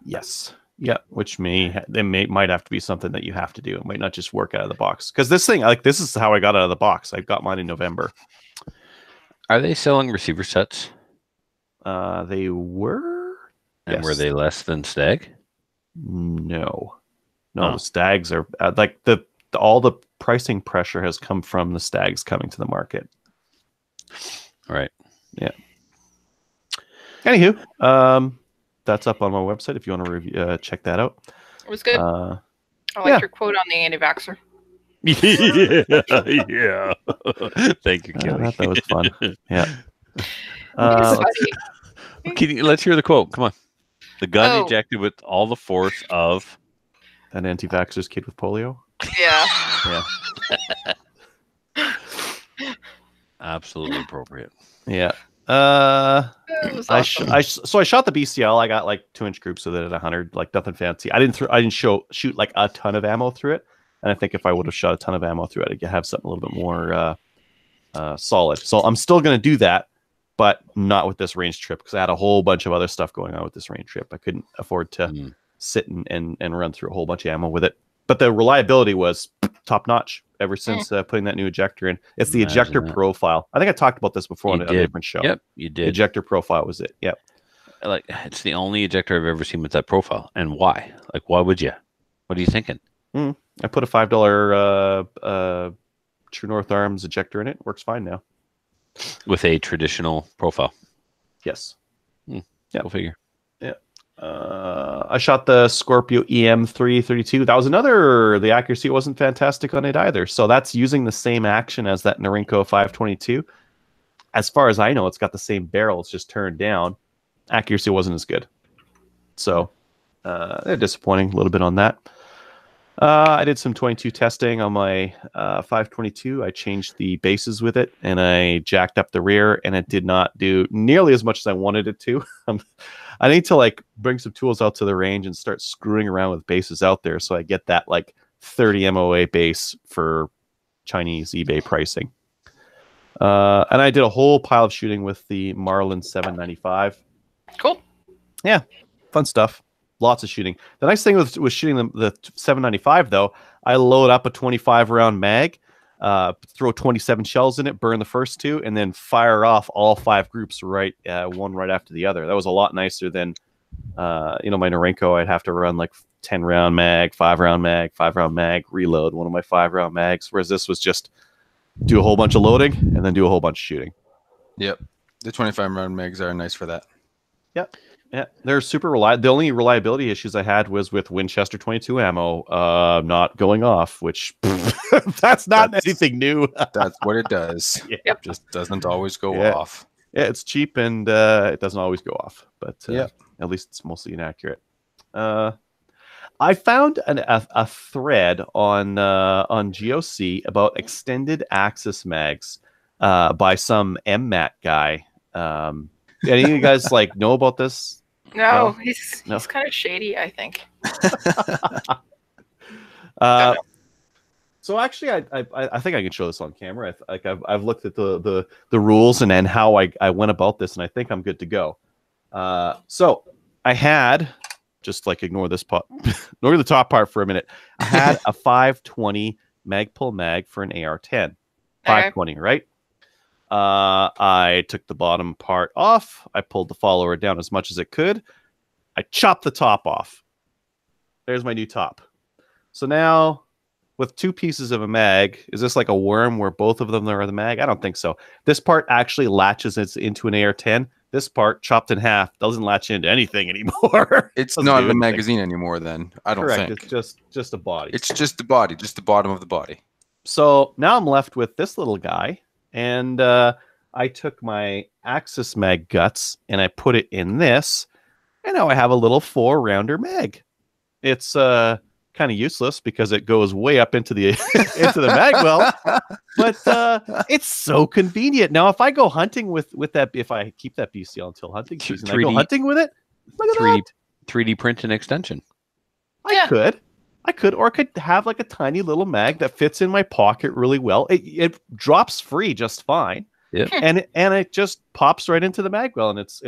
Yes. Yeah, which might have to be something that you have to do. It might not just work out of the box. Because this thing, like, this is how I got out of the box. I got mine in November. Are they selling receiver sets? They were. And Yes. were they less than Stag? No. Oh. The Stags are like all the pricing pressure has come from the Stags coming to the market. Right. Yeah. Anywho, that's up on my website if you want to review, check that out. It was good. Uh, I liked yeah. your quote on the anti-vaxxer. Yeah. Thank you, I Kelly. thought that was fun. Yeah. It's funny. Let's hear the quote. Come on. The gun Oh. ejected with all the force of. An anti-vaxxer's kid with polio. Yeah. Yeah. Absolutely appropriate. Yeah. It was I awesome. shot the BCL. I got like 2-inch groups with it at 100, like nothing fancy. I didn't shoot like a ton of ammo through it, and I think if I would have shot a ton of ammo through it, I'd have something a little bit more solid. So I'm still going to do that, but not with this range trip, because I had a whole bunch of other stuff going on with this range trip. I couldn't afford to sit and run through a whole bunch of ammo with it. But the reliability was top notch ever since putting that new ejector in. It's the Imagine ejector that. profile. I think I talked about this before You on a did. different show. Yep, you did. Ejector profile was it. Yep. Like, it's the only ejector I've ever seen with that profile. And why? Like, why would you? What are you thinking? I put a $5 True North Arms ejector in it. Works fine now. With a traditional profile. Yes. Yeah. Yeah. Go figure. I shot the Scorpio EM332. That was another. The accuracy wasn't fantastic on it either. So that's using the same action as that Norinco 522. As far as I know, it's got the same barrel. It's just turned down. Accuracy wasn't as good. So they're disappointing a little bit on that. I did some 22 testing on my 522. I changed the bases with it, and I jacked up the rear, and it did not do nearly as much as I wanted it to. I need to like bring some tools out to the range and start screwing around with bases out there, so I get that like 30 MOA base for Chinese eBay pricing. And I did a whole pile of shooting with the Marlin 795. Cool. Yeah, fun stuff. Lots of shooting. The nice thing with shooting the 795, though, I load up a 25 round mag, throw 27 shells in it, burn the first 2, and then fire off all 5 groups one right after the other. That was a lot nicer than my Norinco. I'd have to run like 10 round mag, 5 round mag, 5 round mag, reload one of my 5 round mags. Whereas this was just do a whole bunch of loading and then do a whole bunch of shooting. Yep. The 25 round mags are nice for that. Yep. Yeah, they're super reliable. The only reliability issues I had was with Winchester 22 ammo not going off, which that's anything new. That's what it does. Yeah. It just doesn't always go Yeah. off. Yeah, it's cheap and it doesn't always go off, but Yep. at least it's mostly inaccurate. I found a thread on GOC about extended axis mags by some MMAT guy. Any of you guys like know about this? No, No? he's No. kind of shady, I think. So actually, I think I can show this on camera. I've looked at the rules and how I went about this, and I think I'm good to go. So I had, just like ignore this part, ignore the top part for a minute. I had a 520 Magpul mag for an AR-10. 520, right? I took the bottom part off. I pulled the follower down as much as it could. I chopped the top off. There's my new top. So now, with two pieces of a mag, is this like a worm where both of them are the mag? I don't think so. This part actually latches into an AR-10. This part, chopped in half, doesn't latch into anything anymore. It's not a magazine anymore then, I don't Correct. think. It's just a body. It's just the body, just the bottom of the body. So now I'm left with this little guy, and I took my Axis mag guts and I put it in this, and now I have a little 4-rounder mag. It's kind of useless because it goes way up into the into the mag well, but it's so convenient. Now, if I go hunting with that, if I keep that BCL until hunting season, I go hunting with it. Look at that. 3D print an extension. I could, or I could have like a tiny little mag that fits in my pocket really well. It drops free just fine. Yeah, and it just pops right into the mag well, and it's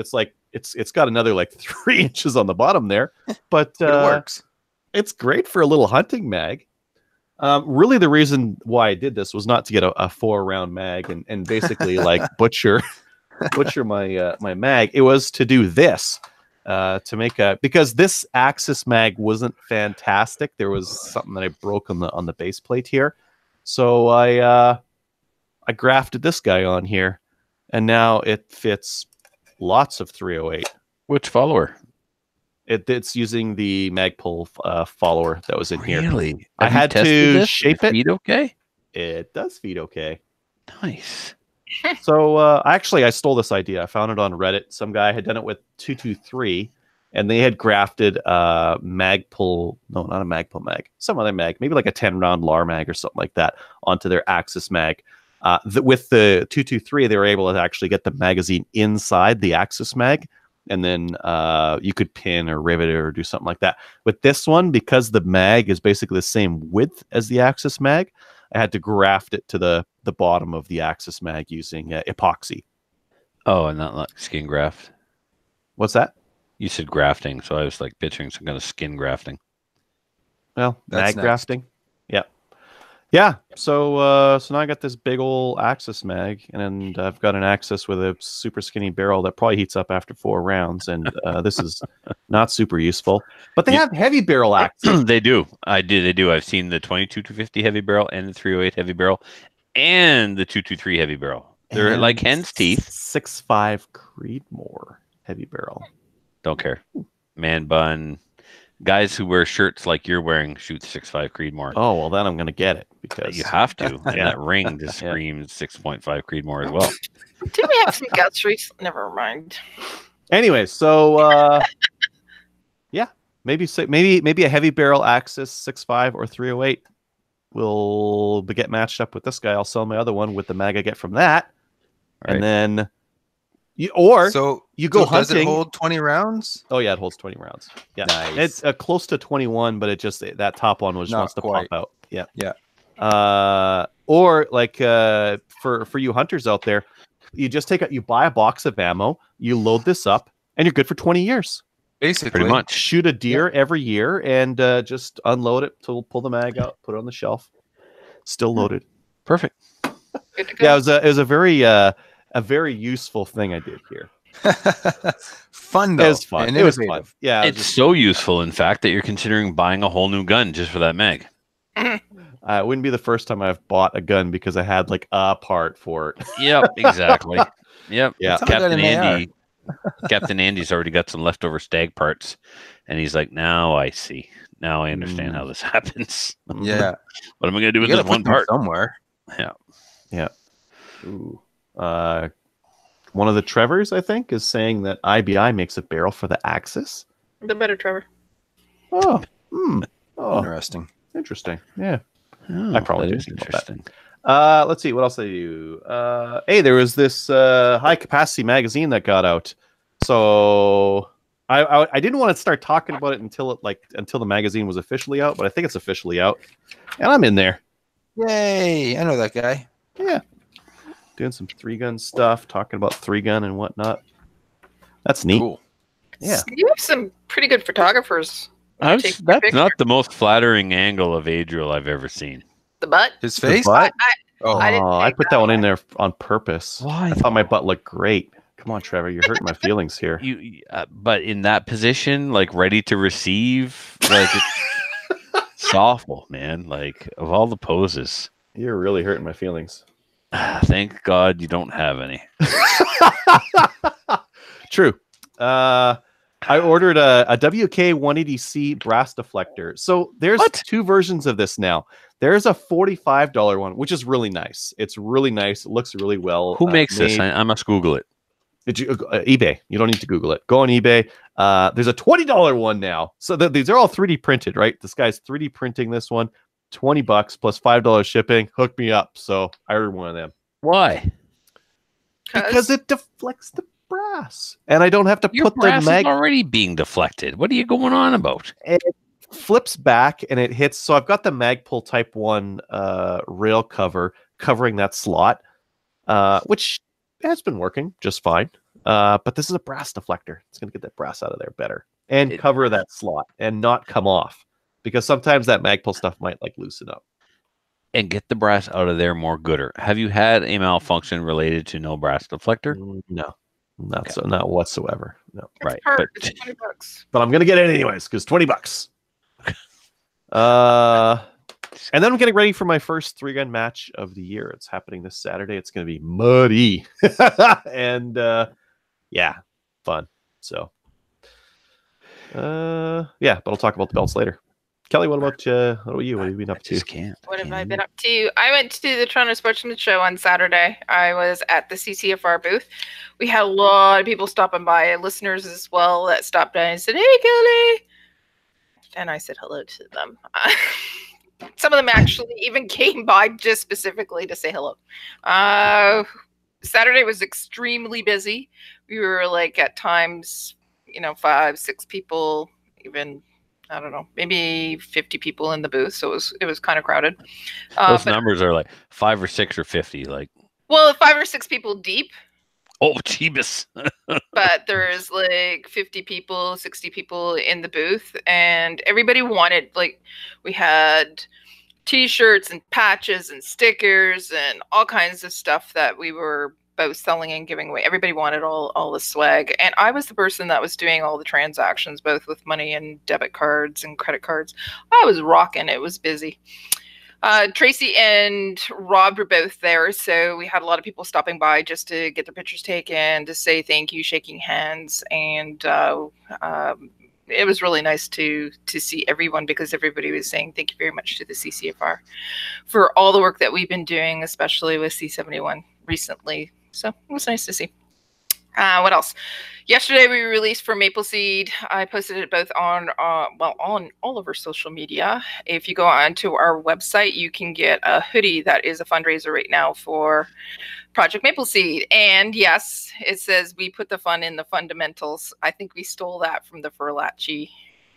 got another like 3 inches on the bottom there, but it works. It's great for a little hunting mag. Really, the reason why I did this was not to get a 4-round mag and basically like butcher my mag. It was to do this. To make because this Axis mag wasn't fantastic. There was something that I broke on the base plate here, so I grafted this guy on here, and now it fits lots of 308. Which follower? It's using the Magpul follower that was in here. Really? I had to shape it. Feed okay? It does feed okay. Nice. So actually, I stole this idea. I found it on Reddit. Some guy had done it with 223, and they had grafted Magpul. No, not a Magpul mag. Some other mag, maybe like a 10-round LAR mag or something like that, onto their Axis mag. With the 223, they were able to actually get the magazine inside the Axis mag, and then you could pin or rivet it or do something like that. With this one, because the mag is basically the same width as the Axis mag, I had to graft it to the bottom of the Axis mag using epoxy. Oh, and not like skin graft. What's that? You said grafting, so I was like picturing some kind of skin grafting. Well, That's mag grafting. Yeah. So now I got this big old Axis mag, and I've got an Axis with a super skinny barrel that probably heats up after 4 rounds, and this is not super useful. But they have heavy barrel Axis. They do. They do. I've seen the 22-250 heavy barrel and the 308 heavy barrel and the 223 heavy barrel. They're and like hen's teeth. 6.5 Creedmoor heavy barrel. Don't care. Man bun. Guys who wear shirts like you're wearing shoot 6.5 Creedmoor. Oh, well, then I'm going to get it because You have to. And Yeah. that ring just screams 6.5 Creedmoor as well. Did we have some guts recently? Never mind. Anyway, so yeah, maybe a heavy barrel Axis 6.5 or 308 will get matched up with this guy. I'll sell my other one with the mag I get from that, Right. and then you go So hunting. Does it hold 20 rounds? Oh yeah, it holds 20 rounds. Yeah, Nice. it's close to 21, but it just that top one just Not wants to quite. pop out. Yeah, Yeah. Or like for you hunters out there, you just you buy a box of ammo, you load this up, and you're good for 20 years. Basically. Pretty much. Shoot a deer every year and just unload it, pull the mag out, put it on the shelf, still loaded. Perfect. Good to go. Yeah, it was a very useful thing I did here. Fun though. It was fun. And It was innovative. fun. Yeah, It's so useful, in fact, that you're considering buying a whole new gun just for that mag. it wouldn't be the first time I've bought a gun because I had like a part for it. Yep, exactly. Yep. Yeah. That's how I got Captain an AR. Andy. Captain Andy's already got some leftover stag parts, and he's like, "Now I see. Now I understand how this happens. Yeah. What am I going to do You with gotta this put one them part?" somewhere. Ooh. One of the Trevors, I think, is saying that IBI makes a barrel for the Axis. The better, Trevor. Oh, Oh, Interesting. interesting. Yeah. Oh, I probably that do is think about that. interesting. Let's see what else I do. Hey, there was this high capacity magazine that got out. So I didn't want to start talking about it until the magazine was officially out, but I think it's officially out, and I'm in there. Yay! I know that guy. Yeah, doing some 3-gun stuff, talking about 3-gun and whatnot. That's neat. Cool. Yeah. You have some pretty good photographers. Take your That's picture. not the most flattering angle of Adriel I've ever seen. The butt. His The face. butt? Oh, I didn't I take put that that one in one. there on purpose. Why? I thought my butt looked great. Come on, Trevor, you're hurting my feelings here. But in that position, like ready to receive, like it's awful, man. Like of all the poses, You're really hurting my feelings. thank God you don't have any. True. I ordered a WK-180C brass deflector. So there's What? 2 versions of this now. There's a $45 one, which is really nice. It's really nice. It looks really well. Who makes this? made. I must Google it. eBay. You don't need to Google it. Go on eBay. There's a $20 one now. So these are all 3D printed, right? This guy's 3D printing this one. $20 plus $5 shipping. Hook me up. So I ordered one of them Why? because it deflects the brass, and I don't have to Your put the brass mag. is already being deflected. What are you going on about? It flips back and it hits. So I've got the Magpul Type 1 rail cover covering that slot, which has been working just fine. But this is a brass deflector. It's going to get that brass out of there better and cover that slot and not come off, because sometimes that Magpul stuff might like loosen up. And get the brass out of there more gooder. Have you had a malfunction related to no brass deflector? No, not whatsoever. No. It's Right, part. but- It's $20. But I'm gonna get it anyways because $20. And then I'm getting ready for my first 3-gun match of the year. It's happening this Saturday. It's gonna be muddy and yeah, fun. So yeah, but I'll talk about the belts later. Kelly, what about you? What have you been up I to? just can't. What have can't I do been it. up to? I went to the Toronto Sportsman Show on Saturday. I was at the CCFR booth. We had a lot of people stopping by, listeners as well, that stopped by and said, "Hey, Kelly," and I said hello to them. Some of them actually even came by just specifically to say hello. Saturday was extremely busy. We were like at times, 5, 6 people, even. I don't know, maybe 50 people in the booth, so it was kind of crowded. Those But, numbers are like 5 or 6 or 50. Like, well, 5 or 6 people deep, oh, Jeebus. but there's like 50 people, 60 people in the booth, and everybody wanted, like, we had t-shirts and patches and stickers and all kinds of stuff that we were both selling and giving away. Everybody wanted all the swag, and I was the person that was doing all the transactions, both with money and debit cards and credit cards. I was rocking. It was busy. Tracy and Rob were both there, so we had a lot of people stopping by just to get their pictures taken, to say thank you, shaking hands, and it was really nice to see everyone, because everybody was saying thank you very much to the CCFR for all the work that we've been doing, especially with C71 recently. So it was nice to see. What else? Yesterday we released for Maple Seed. I posted it both on on all of our social media. If you go onto our website, you can get a hoodie that is a fundraiser right now for Project Maple Seed. And yes, it says we put the fun in the fundamentals. I think we stole that from the Furlacci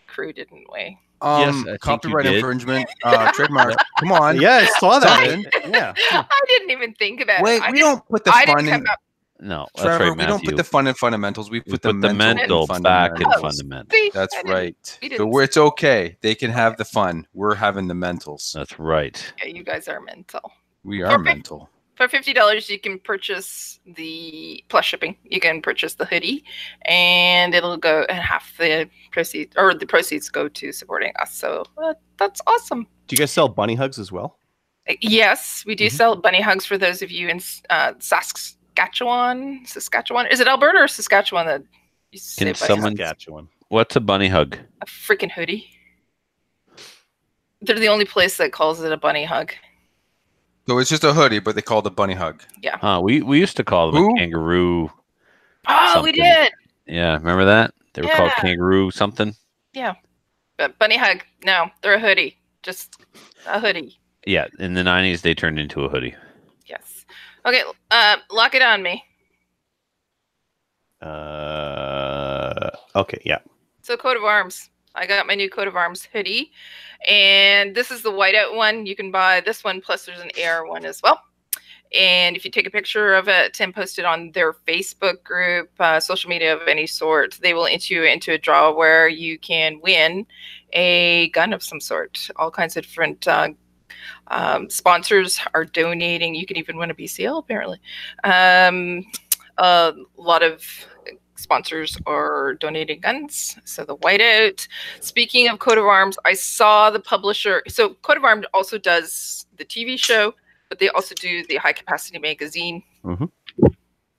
crew, didn't we? Yes, I think Copyright you did. infringement, trademark. Come on. Yeah, I saw that. Something. Yeah. I didn't even think about Wait, it. we don't put the I fun didn't in. come up. No, that's Trevor, right, we don't Matthew. put the fun in fundamentals. We We put the mental, mental in back in fundamentals. fundamental. See, That's I didn't- right. we So didn't- it's okay. They can have the fun. We're having the mentals. That's right. Yeah, you guys are mental. We are Perfect. mental. For $50, you can purchase the plus shipping. You can purchase the hoodie, and it'll go, and half the proceeds go to supporting us. So that's awesome. Do you guys sell bunny hugs as well? Yes, we do Mhm. sell bunny hugs for those of you in Saskatchewan. Is it Alberta or Saskatchewan that you say Can bunny someone- hug? Saskatchewan. What's a bunny hug? A freaking hoodie? They're the only place that calls it a bunny hug. So it's just a hoodie, but they call it a bunny hug. Huh, we used to call them Who? a kangaroo. Oh, Something. we did. Yeah, remember that? They were called Yeah. kangaroo something. Yeah. But bunny hug, no, they're a hoodie. Just a hoodie. Yeah, in the 90s, they turned into a hoodie. Yes. Okay, lock it on me. Okay, yeah. So coat of arms. I got my new coat of arms hoodie, and this is the whiteout one. You can buy this one, plus there's an AR one as well. And if you take a picture of it and post it on their Facebook group, social media of any sort, they will enter you into a draw where you can win a gun of some sort. All kinds of different sponsors are donating. You can even win a BCL, apparently. A lot of sponsors are donating guns. So the whiteout. Speaking of coat of arms, I saw the publisher. So coat of arms also does the TV show, but they also do the high capacity magazine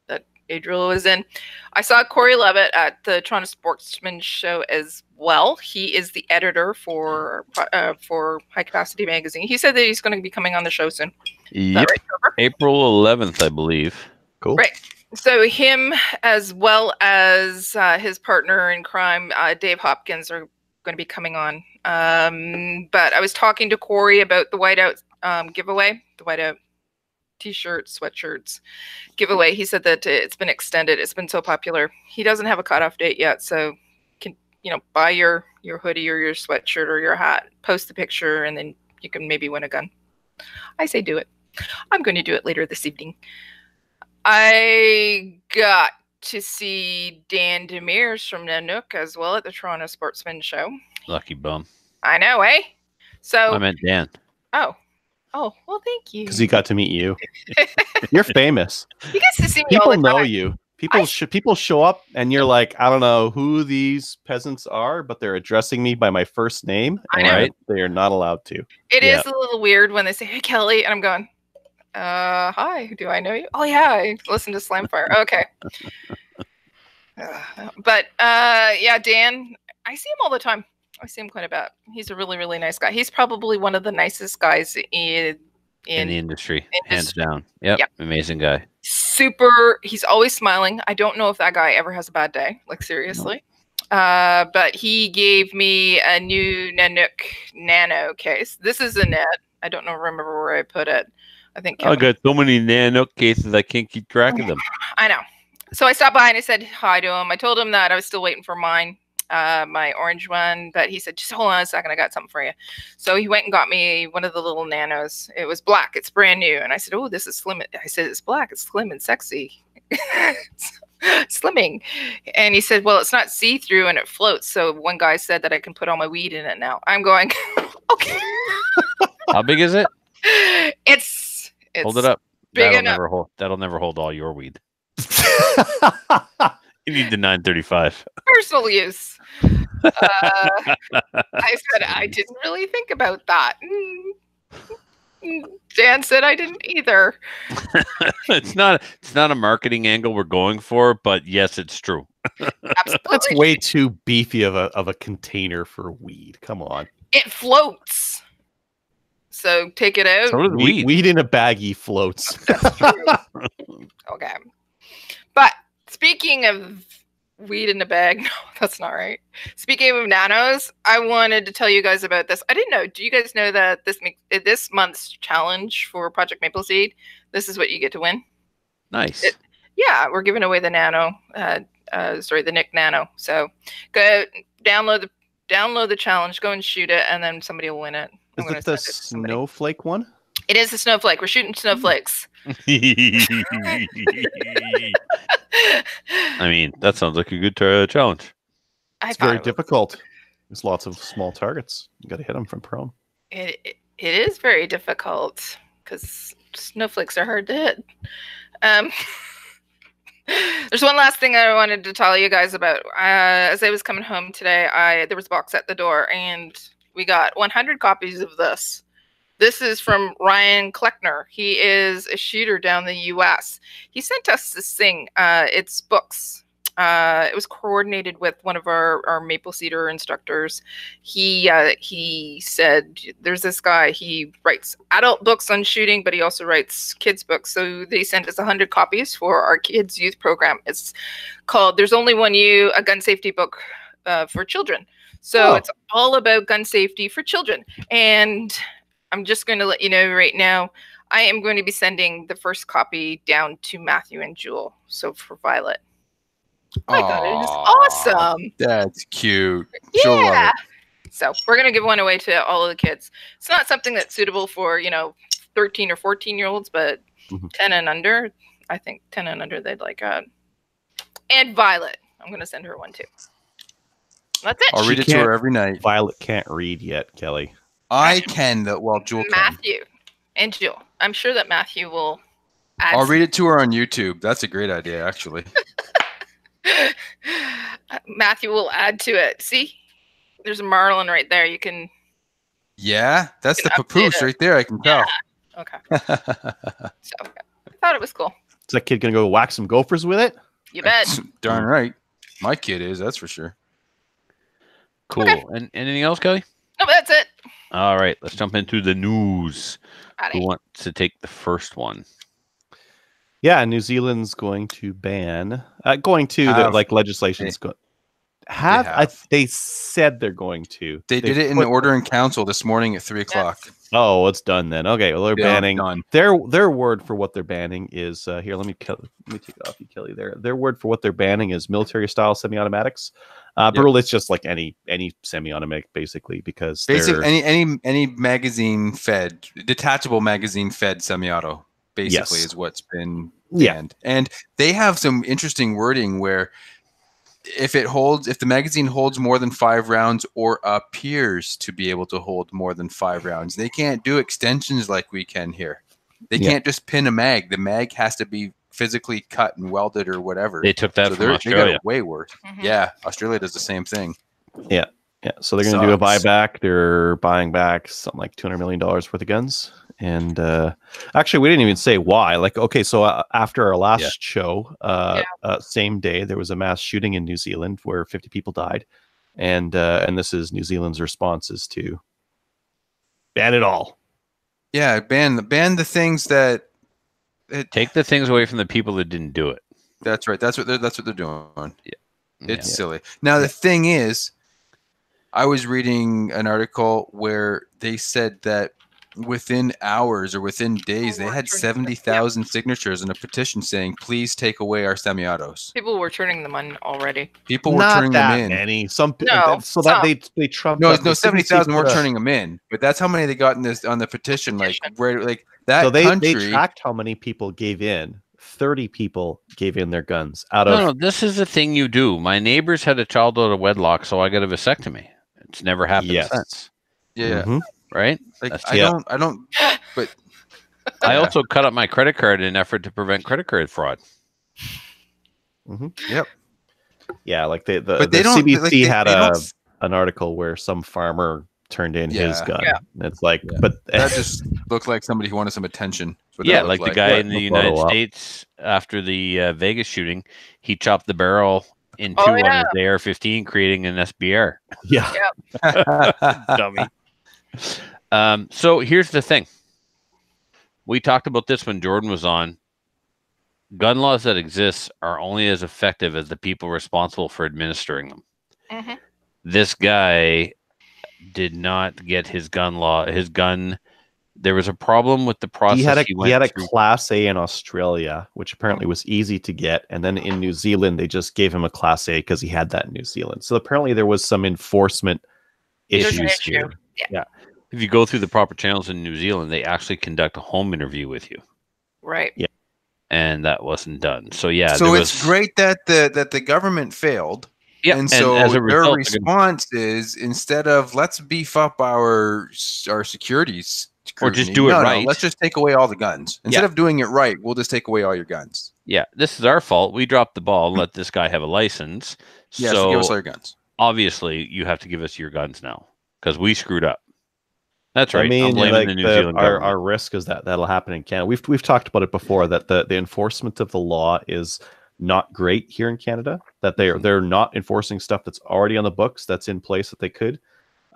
that Adriel was in. I saw Corey Levitt at the Toronto Sportsman show as well. He is the editor for high capacity magazine. He said that he's going to be coming on the show soon. Yep. Right, Trevor? April 11th, I believe. Cool. Right. So him, as well as his partner in crime, Dave Hopkins, are going to be coming on. But I was talking to Corey about the whiteout giveaway, the whiteout t-shirts, sweatshirts giveaway. He said that it's been extended. It's been so popular. He doesn't have a cutoff date yet, so can buy your hoodie or your sweatshirt or your hat, post the picture, and then you can maybe win a gun. I say do it. I'm going to do it later this evening. I got to see Dan Demers from Nanook as well at the Toronto Sportsman show. Lucky bum. I know, eh? So I meant Dan. Oh, well, thank you. Because he got to meet you. You're famous. He gets to see me all People the know time. you. People show up and you're like, I don't know who these peasants are, but they're addressing me by my first name. I know. And they are not allowed to. It is a little weird when they say, "Hey, Kelly," and I'm going, hi, do I know you? Oh, yeah, I listen to Slamfire. Okay. But, yeah, Dan, I see him all the time. I see him quite a bit. He's a really, really nice guy. He's probably one of the nicest guys in the industry, hands down. Yep. Amazing guy. He's always smiling. I don't know if that guy ever has a bad day, like seriously. But he gave me a new Nanook Nano case. This is a net. I don't remember where I put it. I think I got so many Nanook cases I can't keep track of them. I know. So I stopped by and I said hi to him. I told him that I was still waiting for mine, my orange one, but he said, just hold on a second, I got something for you. So he went and got me one of the little nanos. It was black. It's brand new. And I said, oh, this is slim. I said, it's black. It's slim and sexy. Slimming. And he said, well, it's not see-through and it floats. So one guy said that I can put all my weed in it now. I'm going, okay. How big is it? It's hold it up. Big That'll never hold all your weed. You need the 935. Personal use. I said I didn't really think about that. Dan said I didn't either. It's not a marketing angle we're going for, but yes, it's true. Absolutely. That's way too beefy of a container for weed. Come on. It floats. So take it out. So does weed. Weed in a baggie floats. That's true. Okay. But speaking of weed in a bag, no, that's not right. Speaking of nanos, I wanted to tell you guys about this. I didn't know. Do you guys know that this month's challenge for Project Maple Seed, this is what you get to win? Nice. Yeah, we're giving away the Nano. The Nick Nano. So go download the challenge, go and shoot it, and then somebody will win it. Is it the snowflake one? It is a snowflake. We're shooting snowflakes. I mean, that sounds like a good challenge. It's very difficult. There's lots of small targets. You got to hit them from prone. It is very difficult because snowflakes are hard to hit. There's one last thing I wanted to tell you guys about. As I was coming home today, there was a box at the door, and we got 100 copies of this. This is from Ryan Kleckner. He is a shooter down the U.S. He sent us this thing. It's books. It was coordinated with one of our Maple Cedar instructors. He said, there's this guy, he writes adult books on shooting, but he also writes kids books. So they sent us 100 copies for our kids youth program. It's called There's Only One You, a gun safety book for children. So Oh. it's all about gun safety for children. And I'm just going to let you know right now, I am going to be sending the first copy down to Matthew and Jewel. So for Violet. I thought it was Aw, awesome. That's cute. She'll love Yeah. it. So we're going to give one away to all of the kids. It's not something that's suitable for, 13 or 14-year-olds, but Mhm. 10 and under, I think 10 and under, they'd like it. And Violet. I'm going to send her one too. That's it. I'll She read it to can't- her every night. Violet can't read yet, Kelly. I can, well, Jewel can. Matthew and Jewel. I'm sure that Matthew will add I'll read it to her on YouTube. That's a great idea, actually. Matthew will add to it. See? There's a Marlin right there. You can Yeah, that's the You can update papoose it. right there. I can tell. okay. So I thought it was cool. Is that kid gonna go whack some gophers with it? You bet. Darn right. My kid is, that's for sure. Cool. Okay. And anything else, Kelly? No, that's it. All right, let's jump into the news. Who Howdy. wants to take the first one? Yeah, New Zealand's going to ban. Legislation's going. They said they're going to. They did it in the order in council this morning at 3:00. Oh, it's done then. Okay, well they're Yeah, banning. done. Their word for what they're banning is here. Let me take it off you, Kelly. Their word for what they're banning is military style semi-automatics. But it's just like any semi-automatic basically because Basically, any magazine fed, detachable magazine fed semi-auto, basically Yes. is what's been Yeah. banned. And they have some interesting wording where if the magazine holds more than 5 rounds or appears to be able to hold more than 5 rounds, they can't do extensions like we can here. They Yeah. can't just pin a mag. The mag has to be physically cut and welded or whatever. They took that So from they got Australia. it way worse. Mhm. Yeah, Australia does the same thing. Yeah, so they're going to do a Sucks. buyback. They're buying back something like $200 million worth of guns. And actually, we didn't even say why. Like, okay, so after our last show, same day, there was a mass shooting in New Zealand where 50 people died. And this is New Zealand's response is to ban it all. Yeah, ban the things that. Take the things away from the people that didn't do it. That's right. That's what they're doing. It's Yeah. silly. Now the thing is, I was reading an article where they said that within hours or within days, they had 70,000 signatures in a petition saying, "Please take away our semi-autos." People were turning them on already. People were Not turning that them in. many. Some No, so that some. they trumped. No, up the 70,000 weren't put a- turning them in, but that's how many they got in this on the petition. Like Petition. where, like that So they country. tracked how many people gave in. 30 people gave in their guns out of. No, this is the thing you do. My neighbors had a child out of wedlock, so I got a vasectomy. It's never happened Yes. since, yeah, Mhm. right? like That's- I yeah. don't. But I Yeah. also cut up my credit card in an effort to prevent credit card fraud. Yep. Yeah, like the But they don't. CBC Like, they had don't an article where some farmer turned in his Yeah. gun. Yeah. And it's like, Yeah. but that just looked like somebody who wanted some attention. That's what that Yeah, looked like the guy Yeah, in the no United follow-up. States after the Vegas shooting, he chopped the barrel in two Oh, on yeah. his AR-15, creating an SBR. yeah, Dummy. So here's the thing. We talked about this when Jordan was on. Gun laws that exist are only as effective as the people responsible for administering them. Mhm. This guy did not get his gun. There was a problem with the process. he had a through. class A in Australia, which apparently was easy to get, and then in New Zealand they just gave him a class A because he had that in New Zealand. So apparently there was some enforcement There's an issues issue. here. If you go through the proper channels in New Zealand, they actually conduct a home interview with you, Right. and that wasn't done. So yeah, so there it's was, great that the government failed. Yeah, and so as a their result, they're gonna- response is instead of let's beef up our securities, Or just scrutiny, do it no, right. let's just take away all the guns. Instead Yeah. of doing it right, we'll just take away all your guns. yeah, this is our fault. We dropped the ball and let this guy have a license. Yeah, so give us all your guns. obviously, you have to give us your guns now because we screwed up. That's right. I mean, I'm blaming like the New Zealand our government. risk is that'll happen in Canada. We've talked about it before that the enforcement of the law is not great here in Canada. That they're not enforcing stuff that's already on the books that's in place that they could,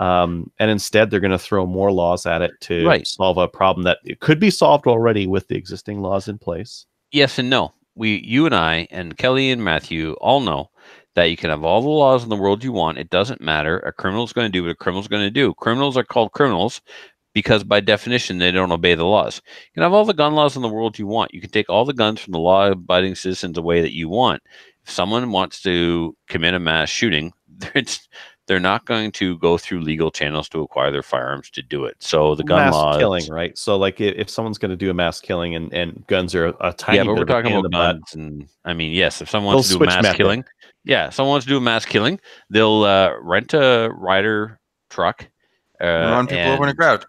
and instead they're going to throw more laws at it to Right. solve a problem that it could be solved already with the existing laws in place. Yes and no. You and I and Kelly and Matthew all know that you can have all the laws in the world you want. It doesn't matter. A criminal's going to do what a criminal's going to do. Criminals are called criminals because by definition, they don't obey the laws. You can have all the gun laws in the world you want. You can take all the guns from the law-abiding citizens away that you want. If someone wants to commit a mass shooting, they're not going to go through legal channels to acquire their firearms to do it. So the gun laws, killing, right? So like if someone's going to do a mass killing and guns are a tiny yeah, but bit we're of a talking pain in about the butt, guns, and I mean, yes, if someone wants They'll to do a switch mass method. killing, yeah, if someone wants to do a mass killing, they'll rent a Ryder truck, Run people over in a crowd.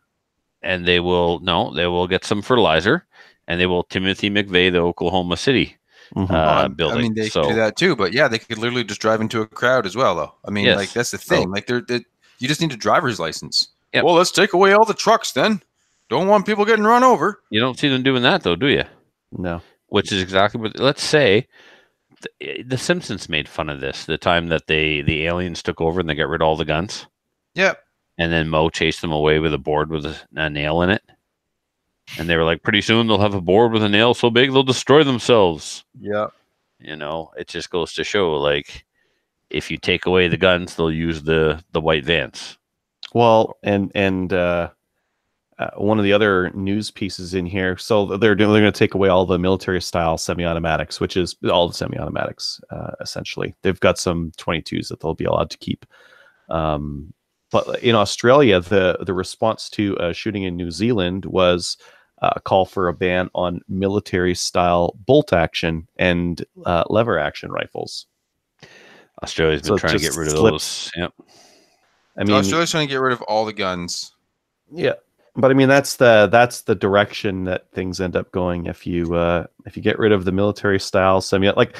and they will get some fertilizer, and they will Timothy McVeigh the Oklahoma City building. I mean, they could do that too, but yeah, they could literally just drive into a crowd as well, though. I mean, Yes. like that's the thing. Like, you just need a driver's license. Yep. Well, let's take away all the trucks then. Don't want people getting run over. You don't see them doing that, though, do you? no. Which is exactly what. Let's say the Simpsons made fun of this the time that the aliens took over and they got rid of all the guns, Yep. and then Mo chased them away with a board with a nail in it, and they were like, pretty soon they'll have a board with a nail so big they'll destroy themselves. Yeah. You know, it just goes to show, like, if you take away the guns, they'll use the white vans. Well, and one of the other news pieces in here, so they're going to take away all the military style semi-automatics, which is all the semi-automatics. Essentially, they've got some 22s that they'll be allowed to keep. But in Australia, the response to shooting in New Zealand was a call for a ban on military style bolt action and lever action rifles. Australia's been So trying to just get rid of slips. those. Yep. I mean, Australia's trying to get rid of all the guns. yeah, but I mean that's the direction that things end up going if you get rid of the military style semi. Like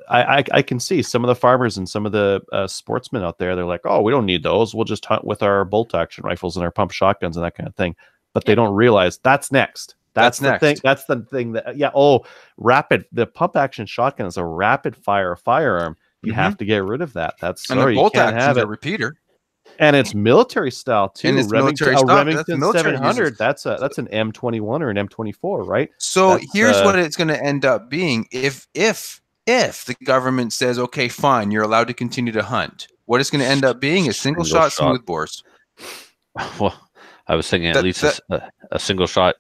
I can see some of the farmers and some of the sportsmen out there. They're like, oh, we don't need those. We'll just hunt with our bolt action rifles and our pump shotguns and that kind of thing. But they don't realize that's next. That's the next. thing. That's the thing that the pump action shotgun is a rapid fire firearm. You have to get rid of that. That's And sorry, the bolt you can't have action's a it. repeater. And it's military style too. And it's Remington, military a style. That's Remington military 700. uses. That's an M21 or an M24, right? So That's, here's what it's going to end up being. If the government says, okay, fine, you're allowed to continue to hunt, what it's going to end up being is single shot smoothbores. Well, I was thinking at least a single shot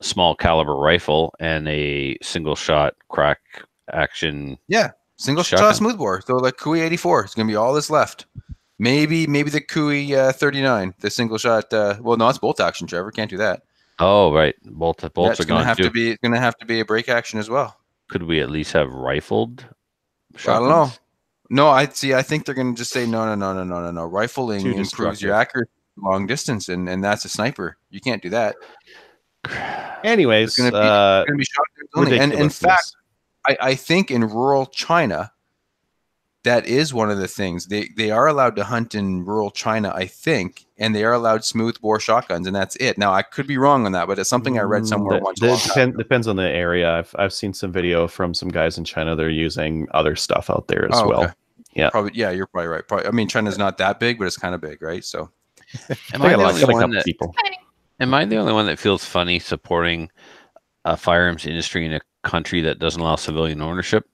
small caliber rifle and a single shot crack action. Yeah, single shotgun. shot smoothbore. So like Kui 84 is going to be all that's left. Maybe the Kui 39, the single shot. Well, no, it's bolt action, Trevor. Can't do that. Oh, right. Bolts are It's gone have too. to be. It's going to have to be a break action as well. Could we at least have rifled shotguns? I don't know. No, I think they're going to just say no. Rifling Too improves destructive. your accuracy long distance, and that's a sniper. You can't do that. Anyways, It's going to be shotguns only. And in fact, I think in rural China, that is one of the things. They are allowed to hunt in rural China, I think, and they are allowed smoothbore shotguns, and that's it. Now, I could be wrong on that, but it's something I read somewhere once. Depends on the area. I've seen some video from some guys in China. They're using other stuff out there as well. Okay. Yeah. Probably. Yeah, you're probably right. I mean, China's not that big, but it's kind of big, right? So, Am They I got the a only couple one that people. Am I the only one that feels funny supporting a firearms industry in a country that doesn't allow civilian ownership?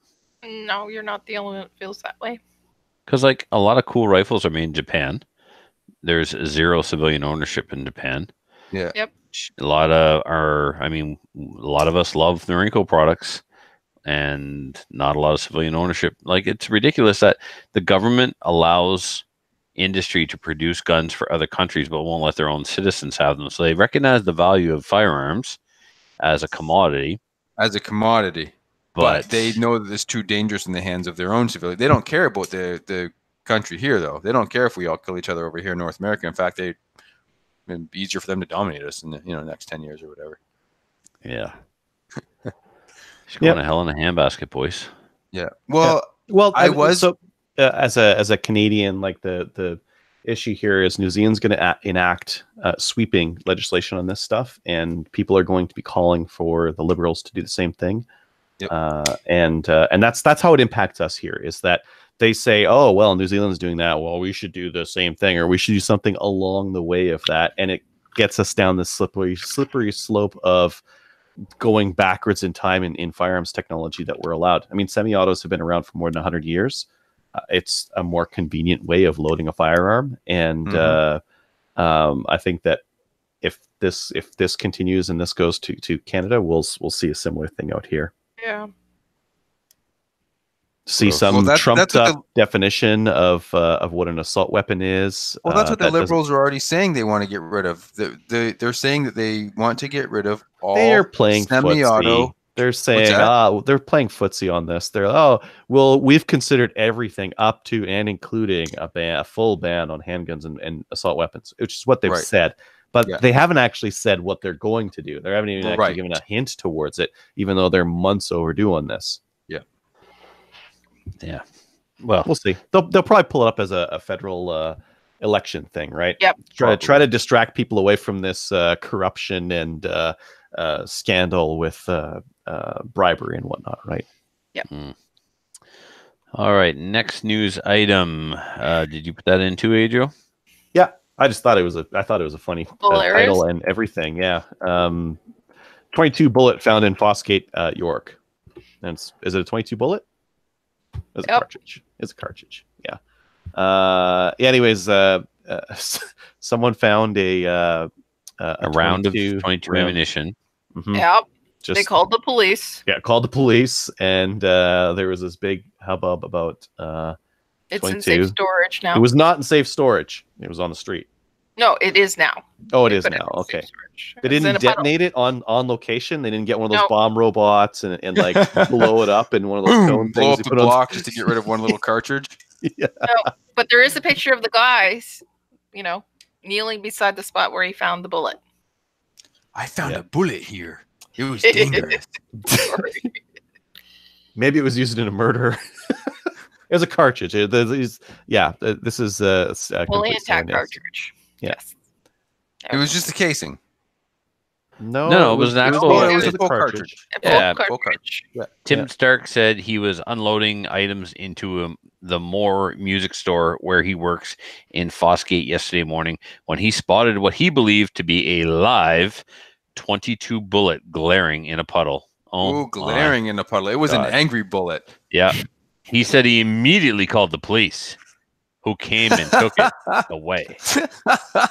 No, you're not the only one that feels that way. Because like a lot of cool rifles are made in Japan. There's zero civilian ownership in Japan. yeah. Yep. A lot of us love Norinco products and not a lot of civilian ownership. Like, it's ridiculous that the government allows industry to produce guns for other countries but won't let their own citizens have them. So they recognize the value of firearms as a commodity. But they know that it's too dangerous in the hands of their own civilians. They don't care about the country here, though. They don't care if we all kill each other over here in North America. In fact, it'd be easier for them to dominate us in the next 10 years or whatever. Yeah. She's going to hell in a handbasket, boys. Yeah. Well, as a Canadian, like the issue here is New Zealand's going to enact sweeping legislation on this stuff, and people are going to be calling for the Liberals to do the same thing. Yep. And that's how it impacts us here, is that they say, oh, well, New Zealand's doing that. Well, we should do the same thing, or we should do something along the way of that. And it gets us down this slippery slope of going backwards in time in firearms technology that we're allowed. I mean, semi-autos have been around for more than 100 years. It's a more convenient way of loading a firearm, and I think that if this continues and this goes to Canada, we'll see a similar thing out here. Yeah. See some trumped up definition of what an assault weapon is. Well, that's what the Liberals are already saying they want to get rid of. They're saying that they want to get rid of all they're playing semi-auto. Footsie. They're saying, they're playing footsie on this. They're, we've considered everything up to and including a full ban on handguns and assault weapons, which is what they've said. But they haven't actually said what they're going to do. They haven't even actually given a hint towards it, even though they're months overdue on this. Yeah. Well, we'll see. They'll probably pull it up as a federal election thing, right? Yep. Try to distract people away from this corruption and scandal with bribery and whatnot, right? Yep. All right. Next news item. Did you put that in too, Adriel? Yeah. I just thought it was a funny title and everything. Yeah. 22 bullet found in Fossgate, York. And is it a 22 bullet? It's a cartridge. It's a cartridge. Yeah. Anyways, someone found a round of 22 ammunition. Mm-hmm. Yep. They called the police. Yeah, called the police, and there was this big hubbub about it's 22. in safe storage now. It was not in safe storage. It was on the street. No, it is now. Oh, it is now. Okay. They didn't detonate it on location. They didn't get one of those bomb robots and like blow it up in one of those cone blow things. Up the block just to get rid of one little cartridge. Yeah. No, but there is a picture of the guys, kneeling beside the spot where he found the bullet. I found a bullet here. It was dangerous. Maybe it was used in a murder. It was a cartridge. This is a fully intact cartridge. Yes. It was just a casing. No, it was an actual. It was a full cartridge. Full cartridge. Yeah. Tim Stark said he was unloading items into the Moore music store where he works in Fossgate yesterday morning when he spotted what he believed to be a live 22 bullet glaring in a puddle. Oh, glaring in a puddle. It was an angry bullet. Yeah. He said he immediately called the police, who came and took it away. I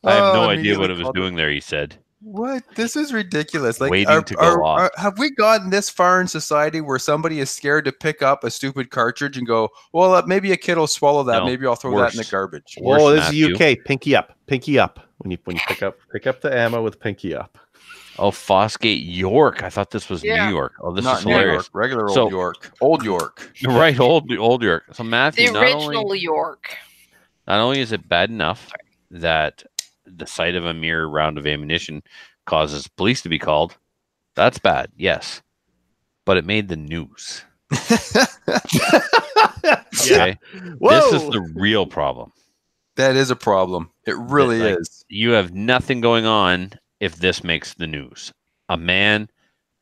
have no idea what it was doing there, he said. What? This is ridiculous. Like, waiting to go off. Have we gotten this far in society where somebody is scared to pick up a stupid cartridge and go, well, maybe a kid will swallow that. Maybe I'll throw that in the garbage. Oh, this is UK. Pinky up. Pinky up. When you pick up the ammo with pinky up. Oh, Fossgate, York. I thought this was New York. Oh, this is hilarious. York, regular old York. Old York. Right, old York. So Matthew, the original York. Not only is it bad enough that the sight of a mere round of ammunition causes police to be called, that's bad, yes. But it made the news. Okay? This is the real problem. That is a problem. It really is. You have nothing going on if this makes the news. A man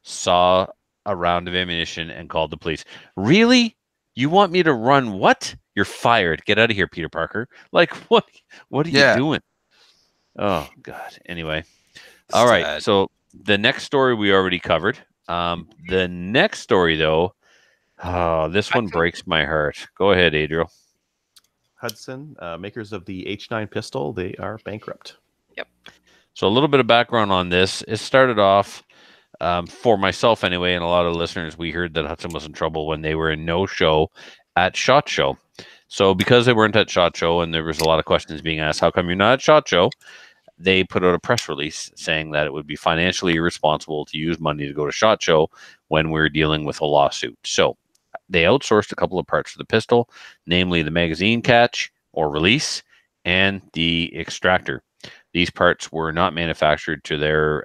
saw a round of ammunition and called the police. Really? You want me to run what? You're fired. Get out of here, Peter Parker. Like, what are you doing? Oh, God. Anyway. All right. So the next story we already covered. The next story, though, this one breaks my heart. Go ahead, Adriel. Hudson, makers of the H9 pistol, they are bankrupt. Yep. So a little bit of background on this. It started off, for myself anyway, and a lot of listeners, we heard that Hudson was in trouble when they were in no show at SHOT Show. So because they weren't at SHOT Show and there was a lot of questions being asked, how come you're not at SHOT Show? They put out a press release saying that it would be financially irresponsible to use money to go to SHOT Show when we're dealing with a lawsuit. So they outsourced a couple of parts of the pistol, namely the magazine catch or release and the extractor. These parts were not manufactured to their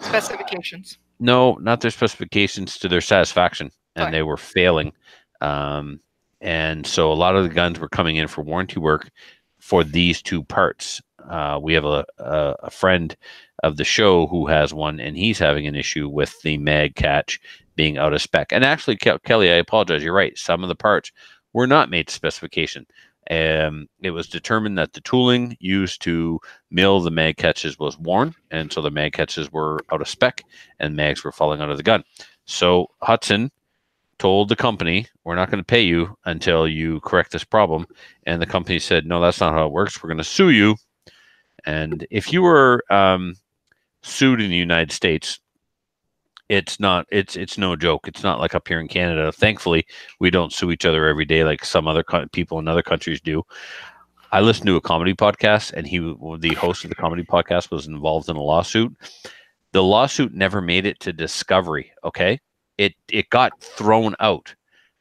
specifications. No, not their specifications, to their satisfaction, and they were failing. And so a lot of the guns were coming in for warranty work for these two parts. We have a friend of the show who has one, and he's having an issue with the mag catch being out of spec. And actually, Kelly, I apologize. You're right. Some of the parts were not made to specification. It was determined that the tooling used to mill the mag catches was worn, and so the mag catches were out of spec, and mags were falling out of the gun. So Hudson told the company, "We're not going to pay you until you correct this problem." And the company said, "No, that's not how it works. We're going to sue you." And if you were sued in the United States, it's no joke. It's not like up here in Canada. Thankfully, we don't sue each other every day like some other people in other countries do. I listened to a comedy podcast, and the host of the comedy podcast was involved in a lawsuit. The lawsuit never made it to discovery. Okay, it got thrown out,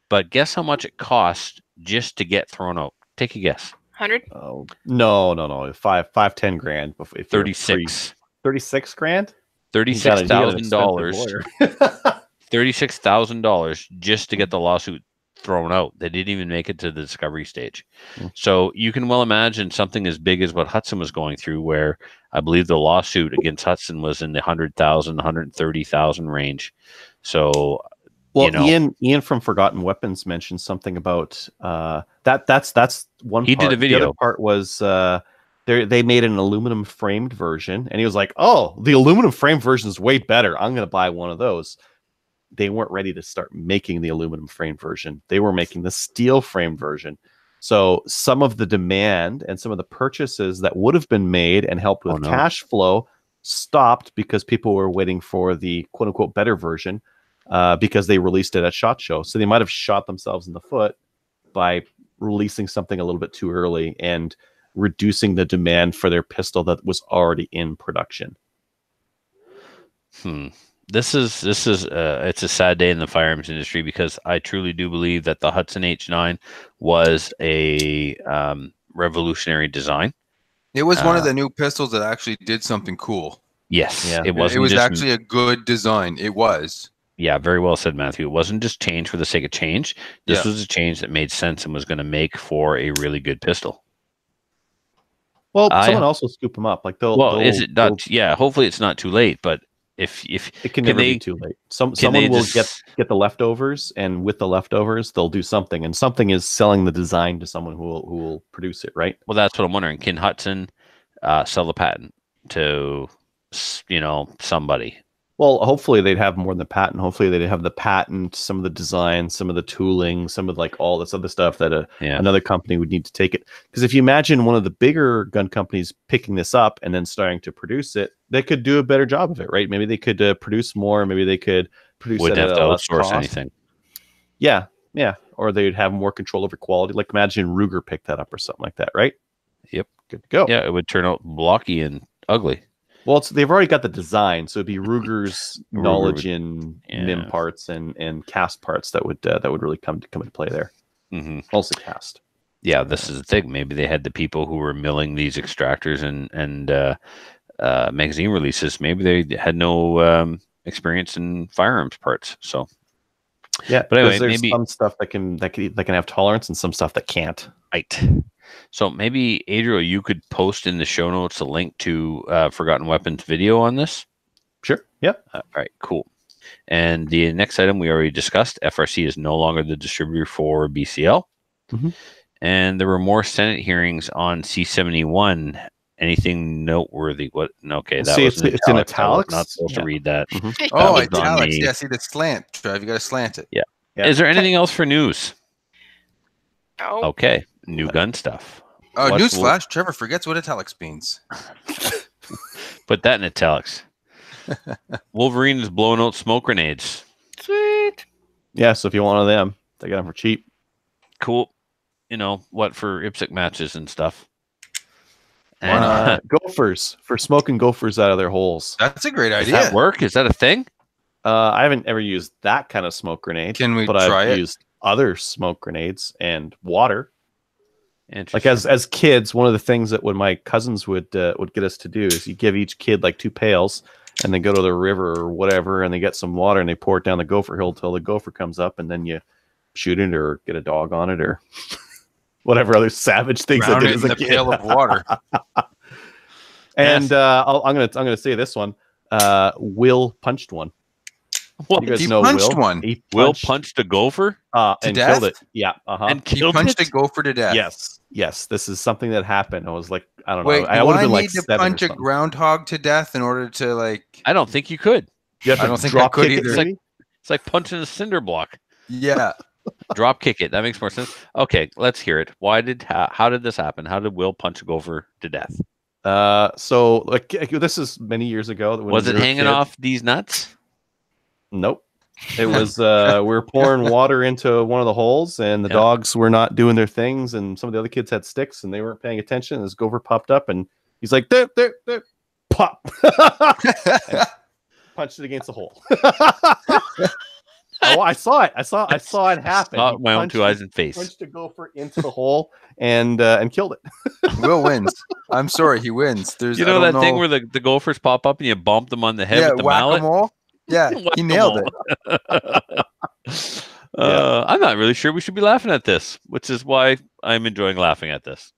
but guess how much it cost just to get thrown out? Take a guess. 100? Oh no, 10 grand. If you're 36. 36 grand. $36,000. $36,000 just to get the lawsuit thrown out. They didn't even make it to the discovery stage. So you can well imagine something as big as what Hudson was going through, where I believe the lawsuit against Hudson was in the 100,000, 130,000 range. So, well, Ian from Forgotten Weapons mentioned something about that's one. He part. did a video. The other part was they made an aluminum framed version, and he was like, "Oh, the aluminum framed version is way better. I'm going to buy one of those." They weren't ready to start making the aluminum frame version. They were making the steel frame version. So some of the demand and some of the purchases that would have been made and helped with cash flow stopped because people were waiting for the quote unquote better version because they released it at SHOT Show. So they might have shot themselves in the foot by releasing something a little bit too early and reducing the demand for their pistol that was already in production. This is it's a sad day in the firearms industry, because I truly do believe that the Hudson H9 was a revolutionary design. It was one of the new pistols that actually did something cool. Yes, yeah. It was actually a good design. It was. Yeah, very well said, Matthew. It wasn't just change for the sake of change. This was a change that made sense and was going to make for a really good pistol. Well, someone else will scoop them up. Like is it not? Yeah, hopefully it's not too late, but. If it can never be too late. Someone will get the leftovers, and with the leftovers, they'll do something. And something is selling the design to someone who will produce it, right? Well, that's what I'm wondering. Can Hudson sell the patent to somebody? Well, hopefully they'd have more than the patent. Hopefully they'd have the patent, some of the design, some of the tooling, some of like all this other stuff that another company would need to take it. Because if you imagine one of the bigger gun companies picking this up and then starting to produce it, they could do a better job of it, right? Maybe they could produce more. Maybe they could produce Wouldn't it have at to a less outsource cost. anything. Yeah. Or they'd have more control over quality. Like imagine Ruger picked that up or something like that, right? Yep. Good to go. Yeah, it would turn out blocky and ugly. Well, they've already got the design, so it'd be Ruger's knowledge in NIM parts and cast parts that would really come into play there. Mostly cast. Yeah, this is the thing. Maybe they had the people who were milling these extractors and magazine releases. Maybe they had no experience in firearms parts. So yeah, but anyway, there's maybe some stuff that can have tolerance and some stuff that can't. Right. So maybe, Adriel, you could post in the show notes a link to Forgotten Weapons video on this. Sure. Yeah. All right, cool. And the next item we already discussed, FRC is no longer the distributor for BCL. And there were more Senate hearings on C71. Anything noteworthy? What? Okay, that was it's in italics. Not supposed to read that. Oh, italics. Yeah, see the slant, Trev. You got to slant it. Yeah. Is there anything else for news? No. Okay. New gun stuff. Oh, newsflash! Trevor forgets what italics means. Put that in italics. Wolverine is blowing out smoke grenades. Sweet. Yeah, so if you want one of them, they got them for cheap. Cool. For IPSC matches and stuff. And gophers, for smoking gophers out of their holes. That's a great idea. Does that work? Is that a thing? I haven't ever used that kind of smoke grenade. Can we but try I've it? used other smoke grenades and water. Like as kids, one of the things that when my cousins would get us to do is you give each kid like 2 pails and then go to the river or whatever and they get some water and they pour it down the gopher hill till the gopher comes up and then you shoot it or get a dog on it or whatever other savage things I did as a kid. Pail of water. And I'm gonna say this one. Will punched one. What? You guys He know punched Will? one. He Will punched a gopher and death? killed it. Yeah. and He killed punched it. a gopher to death. Yes. Yes, this is something that happened. I was like, I don't Wait, know. do I would have I been need like to 7 or punch a something. groundhog to death in order to like? I don't think you could. You have I to don't think I drop could kick it, either. maybe? It's like punching a cinder block. Yeah. Drop kick it. That makes more sense. Okay, let's hear it. How did this happen? How did Will punch a gopher to death? So like this is many years ago. When Was we it were a hanging kid. off these nuts? Nope. It was we were pouring water into one of the holes, and the Yeah. dogs were not doing their things, and some of the other kids had sticks, and they weren't paying attention. And this gopher popped up, and he's like, there, pop, punched it against the hole. Oh, I saw it. I saw it happen. Saw it He with my own punched 2 eyes it- and face. Punched a gopher into the hole and killed it. Will wins. I'm sorry, he wins. There's You I know don't that thing where the gophers pop up and you bump them on the head with the mallet? whack-a-mole. Yeah, he nailed it. I'm not really sure we should be laughing at this, which is why I'm enjoying laughing at this.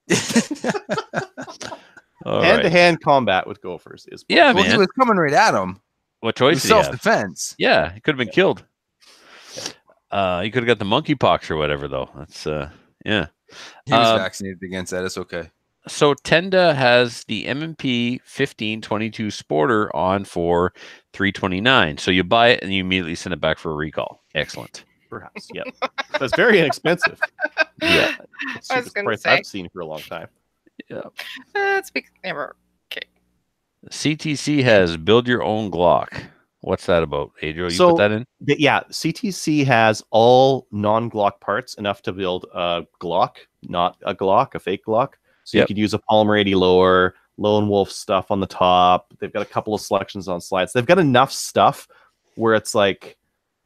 All right. Hand-to-hand combat with gophers is Yeah, Well, he man. was coming right at him. What It choice was did he have? self-defense. Yeah, he could have been killed. He could have got the monkeypox or whatever, though. That's yeah. He was Um, vaccinated against that. It's okay. So Tenda has the M&P 1522 Sporter on for $329. So you buy it and you immediately send it back for a recall. Excellent. perhaps. Yep. But it's very inexpensive. Yeah. It's I the was cheapest gonna price say. I've seen for a long time. Speak never. CTC has build your own Glock. What's that about? Adriel, you So- put that in? Yeah, CTC has all non-Glock parts enough to build a Glock, not a Glock, a fake Glock. So Yep. you could use a Polymer 80 lower, Lone Wolf stuff on the top. They've got a couple of selections on slides. They've got enough stuff where it's like,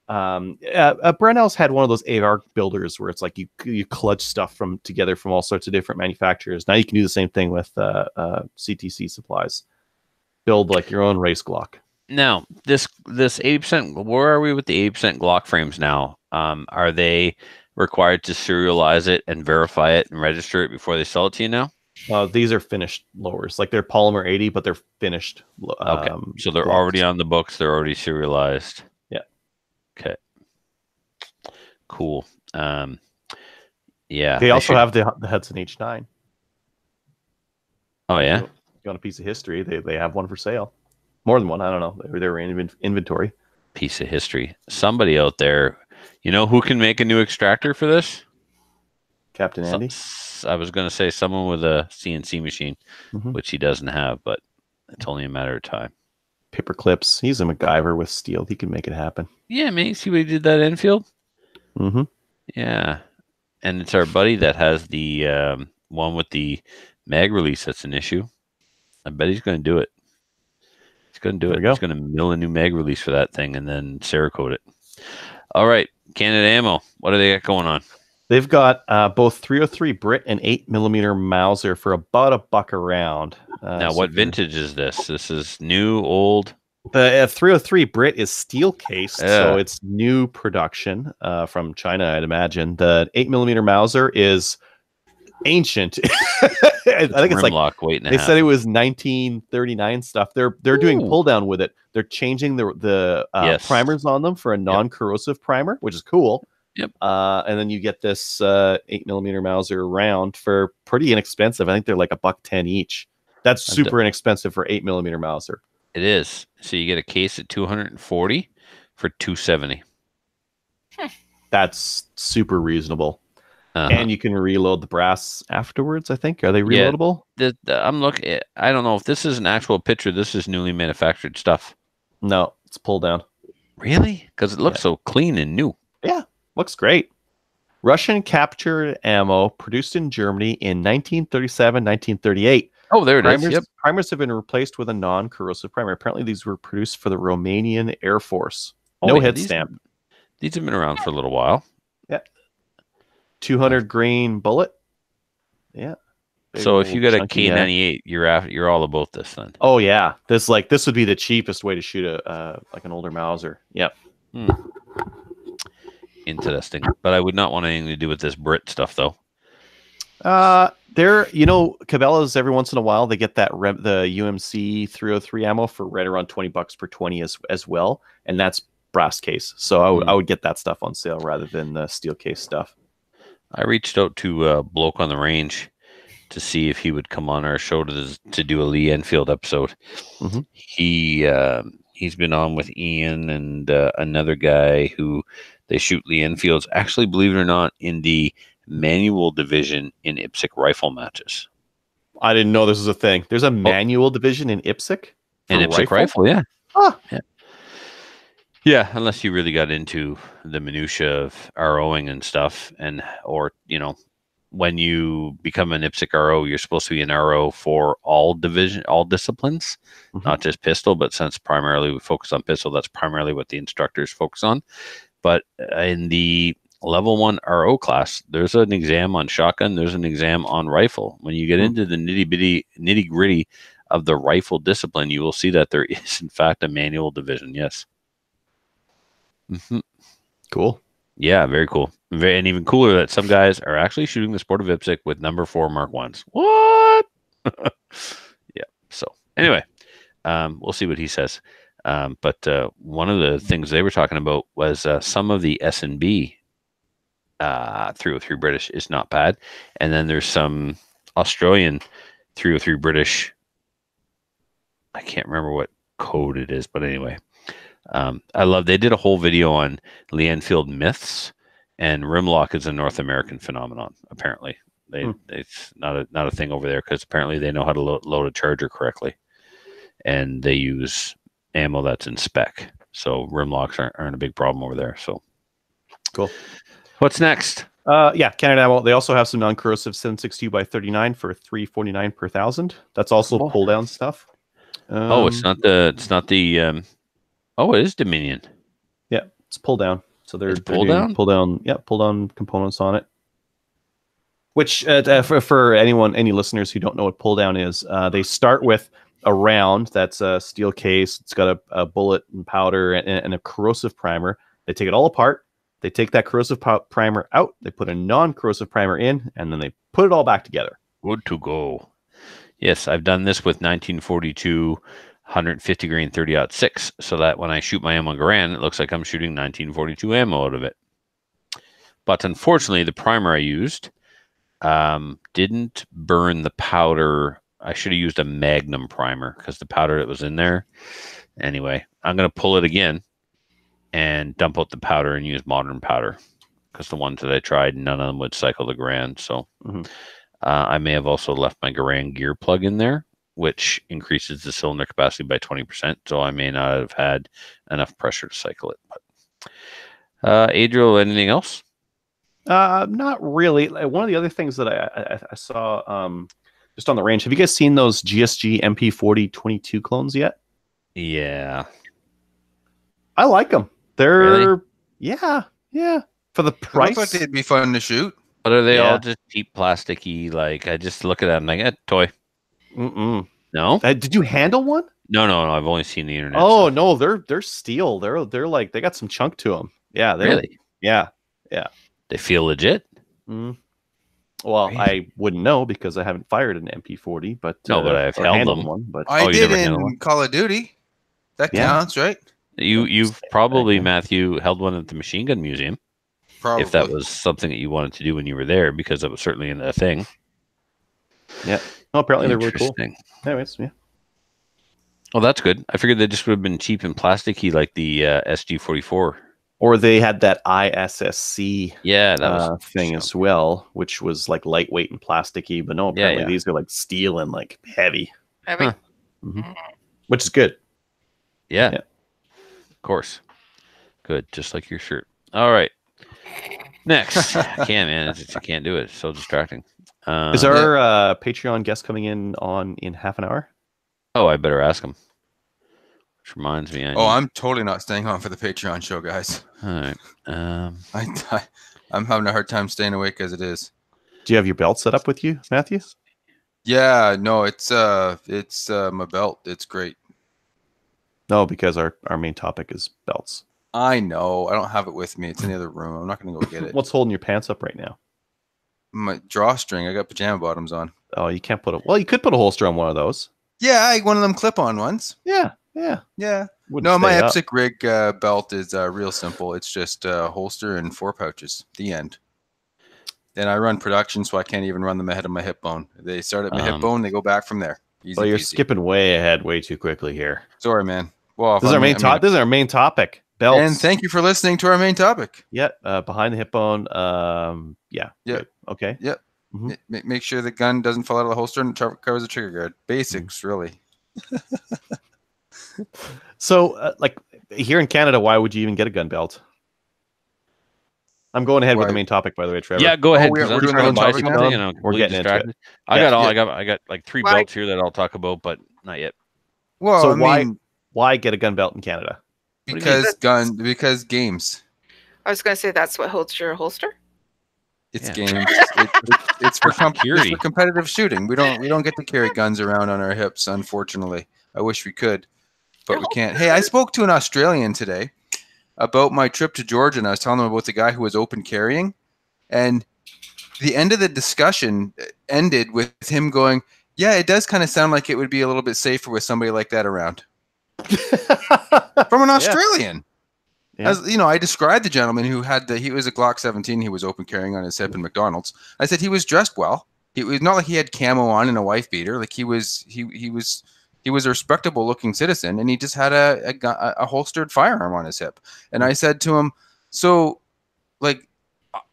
Brunel's had one of those AR builders where it's like you clutch stuff together from all sorts of different manufacturers. Now you can do the same thing with CTC supplies. Build like your own race Glock. Now, this 80%, where are we with the 80% Glock frames now? Are they required to serialize it and verify it and register it before they sell it to you now? These are finished lowers, like they're Polymer 80, but they're finished. Okay. So they're Glocks. already on the books. They're already serialized. Yeah. Okay. Cool. Yeah. They also should- have the Hudson H9. Oh, yeah. If you want a piece of history, they have one for sale. More than one, I don't know. They were in inventory. Piece of history. Somebody out there, you know who can make a new extractor for this? Captain Andy. I was going to say someone with a CNC machine, Mhm. which he doesn't have, but it's only a matter of time. Paper clips. He's a MacGyver with steel. He can make it happen. Yeah, man. You see what he did that Enfield? Mm-hmm. Yeah. And it's our buddy that has the one with the mag release that's an issue. I bet he's going to do it. He's going to do There it. we go. He's going to mill a new mag release for that thing and then Cerakote it. All right. Canada Ammo. What do they got going on? They've got both 303 Brit and 8mm Mauser for about $1 a round. Now, so what for- vintage is this? This is new, old? The 303 Brit is steel cased, Yeah. so it's new production from China, I'd imagine. The 8mm Mauser is ancient. I think it's like Rimlock weight and a they half. said it was 1939 stuff. They're doing Ooh. pull down with it. They're changing the Yes. primers on them for a non-corrosive primer, which is cool. Yep. And then you get this 8mm Mauser round for pretty inexpensive. I think they're like $1.10 each. That's I'm super inexpensive for 8mm Mauser. It is. So you get a case at 240 for 270. That's super reasonable. Uh-huh. And you can reload the brass afterwards, I think. Are they Yeah. reloadable? I'm looking. I don't know if this is an actual picture. This is newly manufactured stuff. No, it's pull down. Really? Because it looks Yeah. so clean and new. Looks great. Russian captured ammo produced in Germany in 1937, 1938. Oh, there it is. Primers, Yep. primers have been replaced with a non-corrosive primer. Apparently, these were produced for the Romanian Air Force. Oh, No yeah, head these- stamp. These have been around for a little while. 200 grain bullet. Yeah. Big So if old you got a chunky guy. K98, you're all about this then. Oh yeah, this would be the cheapest way to shoot a like an older Mauser. Yep. Interesting. But I would not want anything to do with this Brit stuff though. Cabela's every once in a while they get that the UMC 303 ammo for right around $20 per 20 as well, and that's brass case. So I would get that stuff on sale rather than the steel case stuff. I reached out to a bloke on the range to see if he would come on our show to do a Lee Enfield episode. Mhm. He's been on with Ian and another guy who they shoot Lee Enfields. Actually, believe it or not, in the manual division in IPSC rifle matches. I didn't know this was a thing. There's a manual division in IPSC? In IPSC rifle, yeah. Huh. Yeah, unless you really got into the minutia of ROing and stuff, or when you become an IPSC RO, you're supposed to be an RO for all disciplines, not just pistol. But since primarily we focus on pistol, that's primarily what the instructors focus on. But in the level 1 RO class, there's an exam on shotgun. There's an exam on rifle. When you get into the nitty gritty of the rifle discipline, you will see that there is in fact a manual division. Yes. Cool. Yeah, very cool. And even cooler that some guys are actually shooting the sport of IPSC with number 4 Mark 1s. What? Yeah. So anyway, we'll see what he says. But one of the things they were talking about was some of the S&B 303 British is not bad. And then there's some Australian 303 British. I can't remember what code it is, but anyway. They did a whole video on Lee Enfield myths, and rimlock is a North American phenomenon. Apparently, it's not a thing over there because apparently they know how to load a charger correctly, and they use ammo that's in spec. So rimlocks aren't a big problem over there. So cool. What's next? Canada Ammo. They also have some non-corrosive 7.62 by 39 for $3.49 per 1,000. That's also pull down stuff. It's not the. Oh, it is Dominion. Yeah, it's pull down. So they're pull down. Pull down components on it. Which for any listeners who don't know what pull down is, they start with a round that's a steel case. It's got a bullet and powder and a corrosive primer. They take it all apart. They take that corrosive primer out. They put a non-corrosive primer in, and then they put it all back together. Good to go. Yes, I've done this with 1942 150 grain 30-06, so that when I shoot my M1 Garand, it looks like I'm shooting 1942 ammo out of it. But unfortunately, the primer I used didn't burn the powder. I should have used a Magnum primer because the powder that was in there. Anyway, I'm going to pull it again and dump out the powder and use modern powder because the ones that I tried, none of them would cycle the Garand. So I may have also left my Garand gear plug in there, which increases the cylinder capacity by 20%. So I may not have had enough pressure to cycle it. But Adriel, anything else? Not really. One of the other things that I saw just on the range, have you guys seen those GSG MP40 22 clones yet? Yeah. I like them. They're, really? Yeah. For the price. Looks like they'd be fun to shoot. But are they all just cheap plasticky? Like, I just look at them like, toy. No? Did you handle one? No. I've only seen the internet. Oh, stuff. No, they're steel. They're like, they got some chunk to them. Yeah. Really? Yeah. They feel legit? Well, really? I wouldn't know because I haven't fired an MP40, but but I've held them. One. But I did in Call of Duty. That counts, right? You've probably, Matthew, held one at the Machine Gun Museum. Probably. If that was something that you wanted to do when you were there, because it was certainly a thing. Yeah. Oh, apparently they're really cool. Anyways, yeah. Well, that's good. I figured they just would have been cheap and plasticky like the SG-44. Or they had that ISSC that was thing as well, which was like lightweight and plasticky. But no, apparently these are like steel and like heavy. Heavy. Huh. Which is good. Yeah. Of course. Good. Just like your shirt. All right. Next. I can't do it. It's so distracting. Is our Patreon guest coming in half an hour? Oh, I better ask him. Which reminds me. I'm totally not staying on for the Patreon show, guys. All right. I'm having a hard time staying awake as it is. Do you have your belt set up with you, Matthew? Yeah, no, it's my belt. It's great. No, because our main topic is belts. I know. I don't have it with me. It's in the other room. I'm not going to go get it. What's holding your pants up right now? My drawstring. I got pajama bottoms on. Oh, you can't put you could put a holster on one of those. Yeah, one of them clip-on ones. Yeah. No, my EPSC rig belt is real simple. It's just a holster and 4 pouches. The end. and I run production, so I can't even run them ahead of my hip bone. They start at my hip bone, they go back from there. Easy Well, you're peasy. skipping way ahead, way too quickly here. Sorry, man. Well, This is our main topic. This is our main topic. Belts. And thank you for listening to our main topic. Yeah, behind the hip bone. Yeah. Yep. Good. Okay. Yep. Mhm. Make sure the gun doesn't fall out of the holster and covers the trigger guard. Basics, really. So, like here in Canada, why would you even get a gun belt? I'm going ahead with the Why? main topic, by the way, Trevor. Yeah, go ahead. we're 'cause I'm doing trying the to buy topic now? something and I'm We're completely getting into distracted. it. I got like 3 Why- belts here that I'll talk about, but not yet. Well, So I mean, why get a gun belt in Canada? do you mean? because games. I was going to say that's what holds your holster. It's Yeah. games. It's for Security. competitive shooting. We don't get to carry guns around on our hips, unfortunately. I wish we could, but we can't. Hey, I spoke to an Australian today about my trip to Georgia, and I was telling him about the guy who was open carrying, and the end of the discussion ended with him going, "Yeah, it does kind of sound like it would be a little bit safer with somebody like that around." From an Australian. Yeah. As you know, I described the gentleman who he was a Glock 17. He was open carrying on his hip in McDonald's. I said he was dressed well. It was not like he had camo on and a wife beater. Like he was a respectable looking citizen, and he just had a holstered firearm on his hip. And I said to him, so like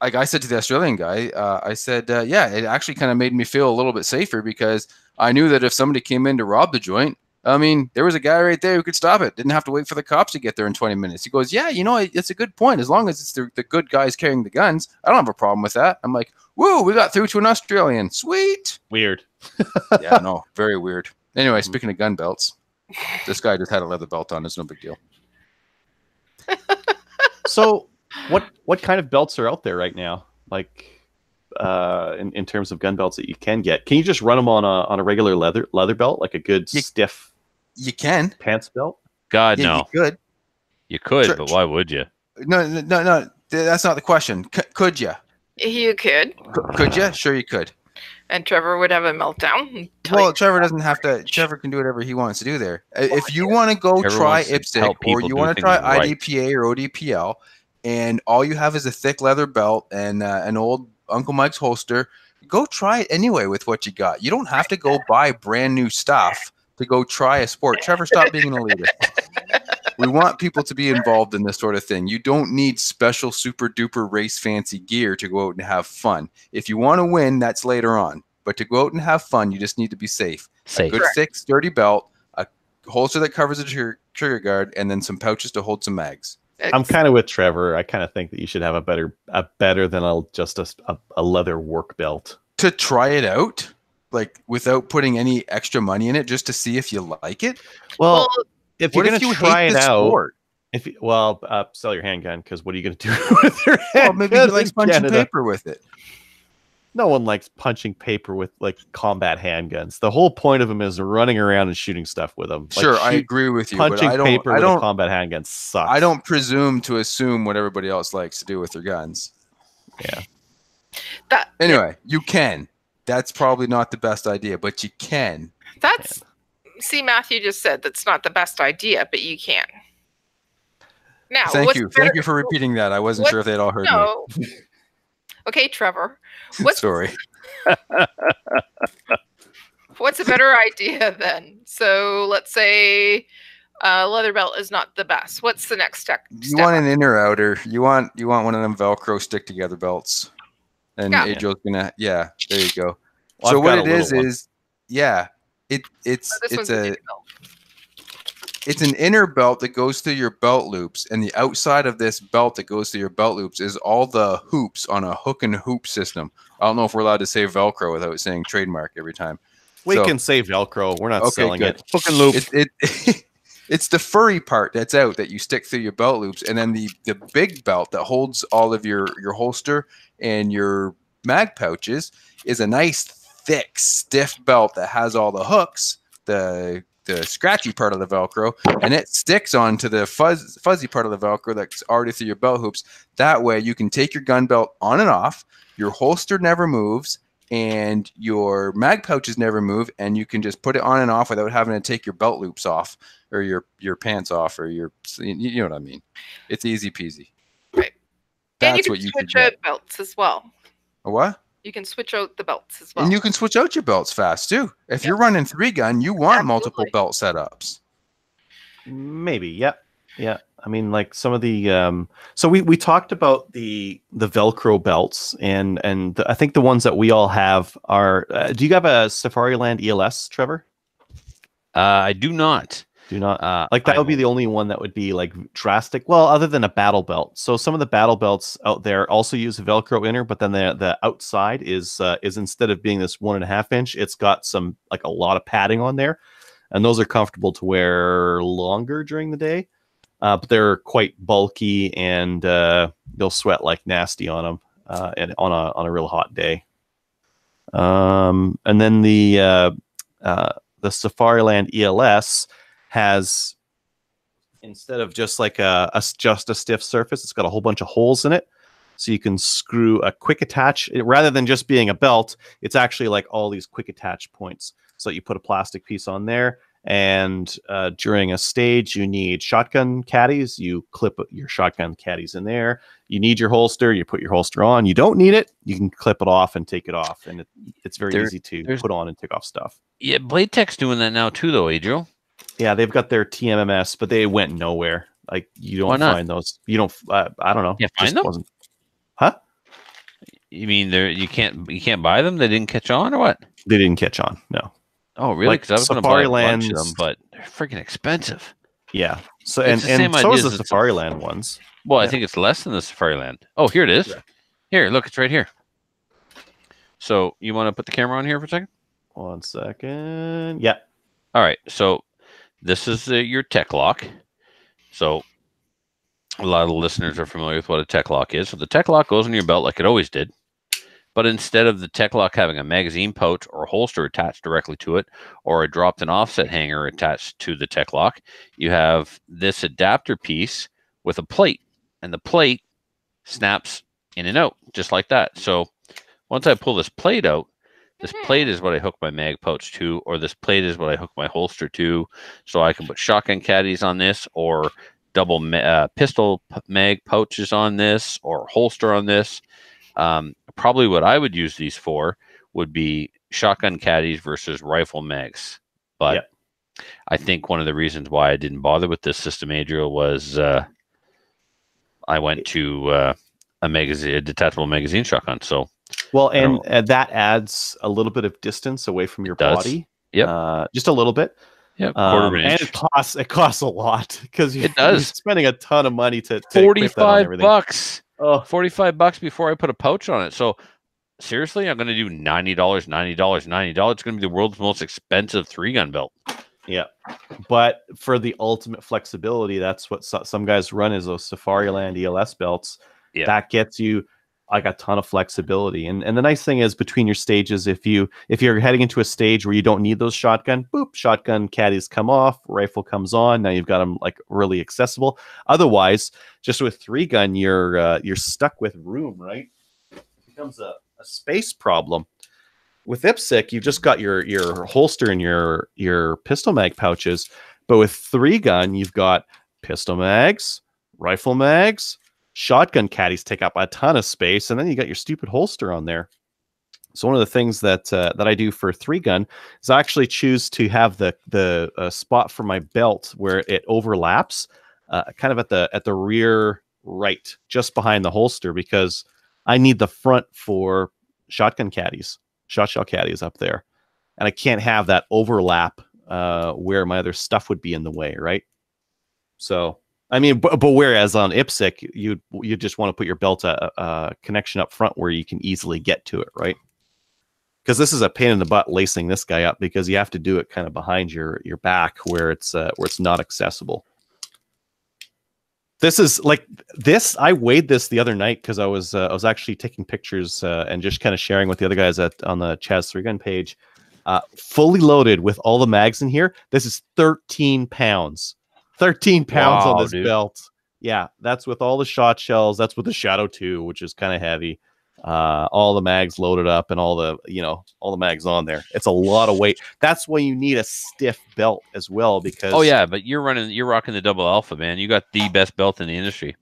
I said to the Australian guy, I said, yeah, it actually kind of made me feel a little bit safer because I knew that if somebody came in to rob the joint, I mean, there was a guy right there who could stop it. Didn't have to wait for the cops to get there in 20 minutes. He goes, yeah, it's a good point. As long as it's the good guys carrying the guns, I don't have a problem with that. I'm like, whoa, we got through to an Australian. Sweet. Weird. Yeah, no, very weird. Anyway, speaking of gun belts, this guy just had a leather belt on. It's no big deal. So, what kind of belts are out there right now? Like, in terms of gun belts that you can get, can you just run them on a regular leather belt, like a good stiff You can. pants belt? God, Yeah, no. you could. You could, Sure. but why would you? No. That's not the question. Could you? You could. Could you? Sure, you could. And Trevor would have a meltdown. Well, Trevor doesn't have to. Trevor can do whatever he wants to do there. If you want to go Trevor try wants to IPSC help or people you do want to things try right. IDPA or ODPL, and all you have is a thick leather belt and an old Uncle Mike's holster, go try it anyway with what you got. You don't have to go buy brand new stuff to go try a sport. Trevor, stop being an elitist. We want people to be involved in this sort of thing. You don't need special super duper race fancy gear to go out and have fun. If you want to win, that's later on. But to go out and have fun, you just need to be safe. Safe. Good, thick, sturdy belt, a holster that covers the trigger guard, and then some pouches to hold some mags. I'm kind of with Trevor. I kind of think that you should have a better than just a leather work belt. To try it out, like without putting any extra money in it, just to see if you like it. Well, if you're What going if you to try hate it the out, sport? sell your handgun, because what are you going to do with your Well, handgun? maybe you like in punching Canada? paper with it. No one likes punching paper with like combat handguns. The whole point of them is running around and shooting stuff with them. Like, Sure, I agree with you. But punching I paper with a don't. combat handgun sucks. I don't presume to assume what everybody else likes to do with their guns. Yeah. That Anyway, you can. That's probably not the best idea, but you can. that's see, Matthew just said that's not the best idea, but you can. Now, Thank what's you. better- Thank you for repeating that. I wasn't what- sure if they'd all heard No. Okay, Trevor. me. What's Sorry. what's a better idea then? So let's say leather belt is not the best. What's the next step? You want an inner outer. You want one of them Velcro stick together belts. And Yeah. Adriel's gonna there you go. Well, So I've what got it a is little one. is it's Oh, this one's a a big belt. it's an inner belt that goes through your belt loops, and the outside of this belt that goes through your belt loops is all the hoops on a hook and hoop system. I don't know if we're allowed to say Velcro without saying trademark every time. We So- can say Velcro. We're not Okay, selling good. it. Hook and loop. It's the furry part that's out that you stick through your belt loops, and then the big belt that holds all of your holster and your mag pouches is a nice thick stiff belt that has all the hooks, the scratchy part of the Velcro, and it sticks onto the fuzzy part of the Velcro that's already through your belt hoops. That way you can take your gun belt on and off, your holster never moves, and your mag pouches never move, and you can just put it on and off without having to take your belt loops off or your pants off or you know what I mean. It's easy peasy. Right. And That's you can what you could switch out get. belts as well. A what? You can switch out the belts as well. And you can switch out your belts fast too. If you're running 3-gun, you want multiple Absolutely. belt setups. Maybe, yeah. I mean, like some of the so we talked about the Velcro belts, and I think the ones that we all have are. Do you have a Safariland ELS, Trevor? I do not. Do not like that would be the only one that would be like drastic. Well, other than a battle belt. So some of the battle belts out there also use a Velcro inner, but then the outside is instead of being this 1.5 inch, it's got some like a lot of padding on there, and those are comfortable to wear longer during the day. But they're quite bulky, and they'll sweat like nasty on them, and on a real hot day. And then the Safariland ELS has, instead of just like just a stiff surface, it's got a whole bunch of holes in it, so you can screw a quick attach. Rather than just being a belt, it's actually like all these quick attach points. So you put a plastic piece on there. And during a stage, you need shotgun caddies. You clip your shotgun caddies in there. You need your holster. You put your holster on. You don't need it. You can clip it off and take it off. And it's very easy to put on and take off stuff. Yeah, Blade Tech's doing that now too, though, Adriel. Yeah, they've got their TMMS, but they went nowhere. Like, you don't find those. You don't. I don't know. You find them? Wasn't... Huh? You mean you can't buy them? They didn't catch on, or what? They didn't catch on. No. Oh, really? Like Because I was going to buy a bunch of them, but they're freaking expensive. Yeah. So It's and the same so idea is the as Safariland ones. Well, Yeah. I think it's less than the Safariland. Oh, here it is. Yeah. Here, look, it's right here. So you want to put the camera on here for a second? 1 second. Yeah. All right. So this is your tech lock. So a lot of the listeners are familiar with what a tech lock is. So the tech lock goes in your belt like it always did. But instead of the tech lock having a magazine pouch or holster attached directly to it, or a dropped and offset hanger attached to the tech lock, you have this adapter piece with a plate, and the plate snaps in and out just like that. So once I pull this plate out, this plate is what I hook my mag pouch to, or this plate is what I hook my holster to, so I can put shotgun caddies on this, or double pistol mag pouches on this, or holster on this. Probably what I would use these for would be shotgun caddies versus rifle mags. But I think one of the reasons why I didn't bother with this system, Adriel, was I went to a detachable magazine shotgun. So well, and that adds a little bit of distance away from your body. Yep. Just a little bit. Yeah, quarter of an inch. And it costs a lot because it does. You're spending a ton of money to $45. Oh, $45 before I put a pouch on it. So seriously, I'm going to do $90. It's going to be the world's most expensive 3-gun belt. Yeah, but for the ultimate flexibility, that's what some guys run, is those Safariland ELS belts. Yeah. That gets you like a ton of flexibility. And the nice thing is, between your stages, if you're heading into a stage where you don't need those shotgun caddies come off, rifle comes on. Now you've got them like really accessible. Otherwise, just with 3-gun, you're stuck with room, right? It becomes a space problem. With IPSC, you've just got your holster and your pistol mag pouches, but with 3-gun, you've got pistol mags, rifle mags, shotgun caddies take up a ton of space, and then you got your stupid holster on there. So one of the things that I do for 3-gun is I actually choose to have the spot for my belt where it overlaps, kind of at the rear right, just behind the holster, because I need the front for shotgun caddies, shot shell caddies up there, and I can't have that overlap where my other stuff would be in the way, right? So. I mean, but whereas on IPSC, you just want to put your belt connection up front where you can easily get to it, right? Because this is a pain in the butt lacing this guy up, because you have to do it kind of behind your back where it's not accessible. This is like this. I weighed this the other night because I was actually taking pictures and just kind of sharing with the other guys on the Chaz 3-gun page. Fully loaded with all the mags in here. This is 13 pounds. 13 pounds on this belt. Yeah, that's with all the shot shells. That's with the Shadow 2, which is kind of heavy. All the mags loaded up and all the mags on there. It's a lot of weight. That's why you need a stiff belt as well, because but you're rocking the double alpha, man. You got the best belt in the industry.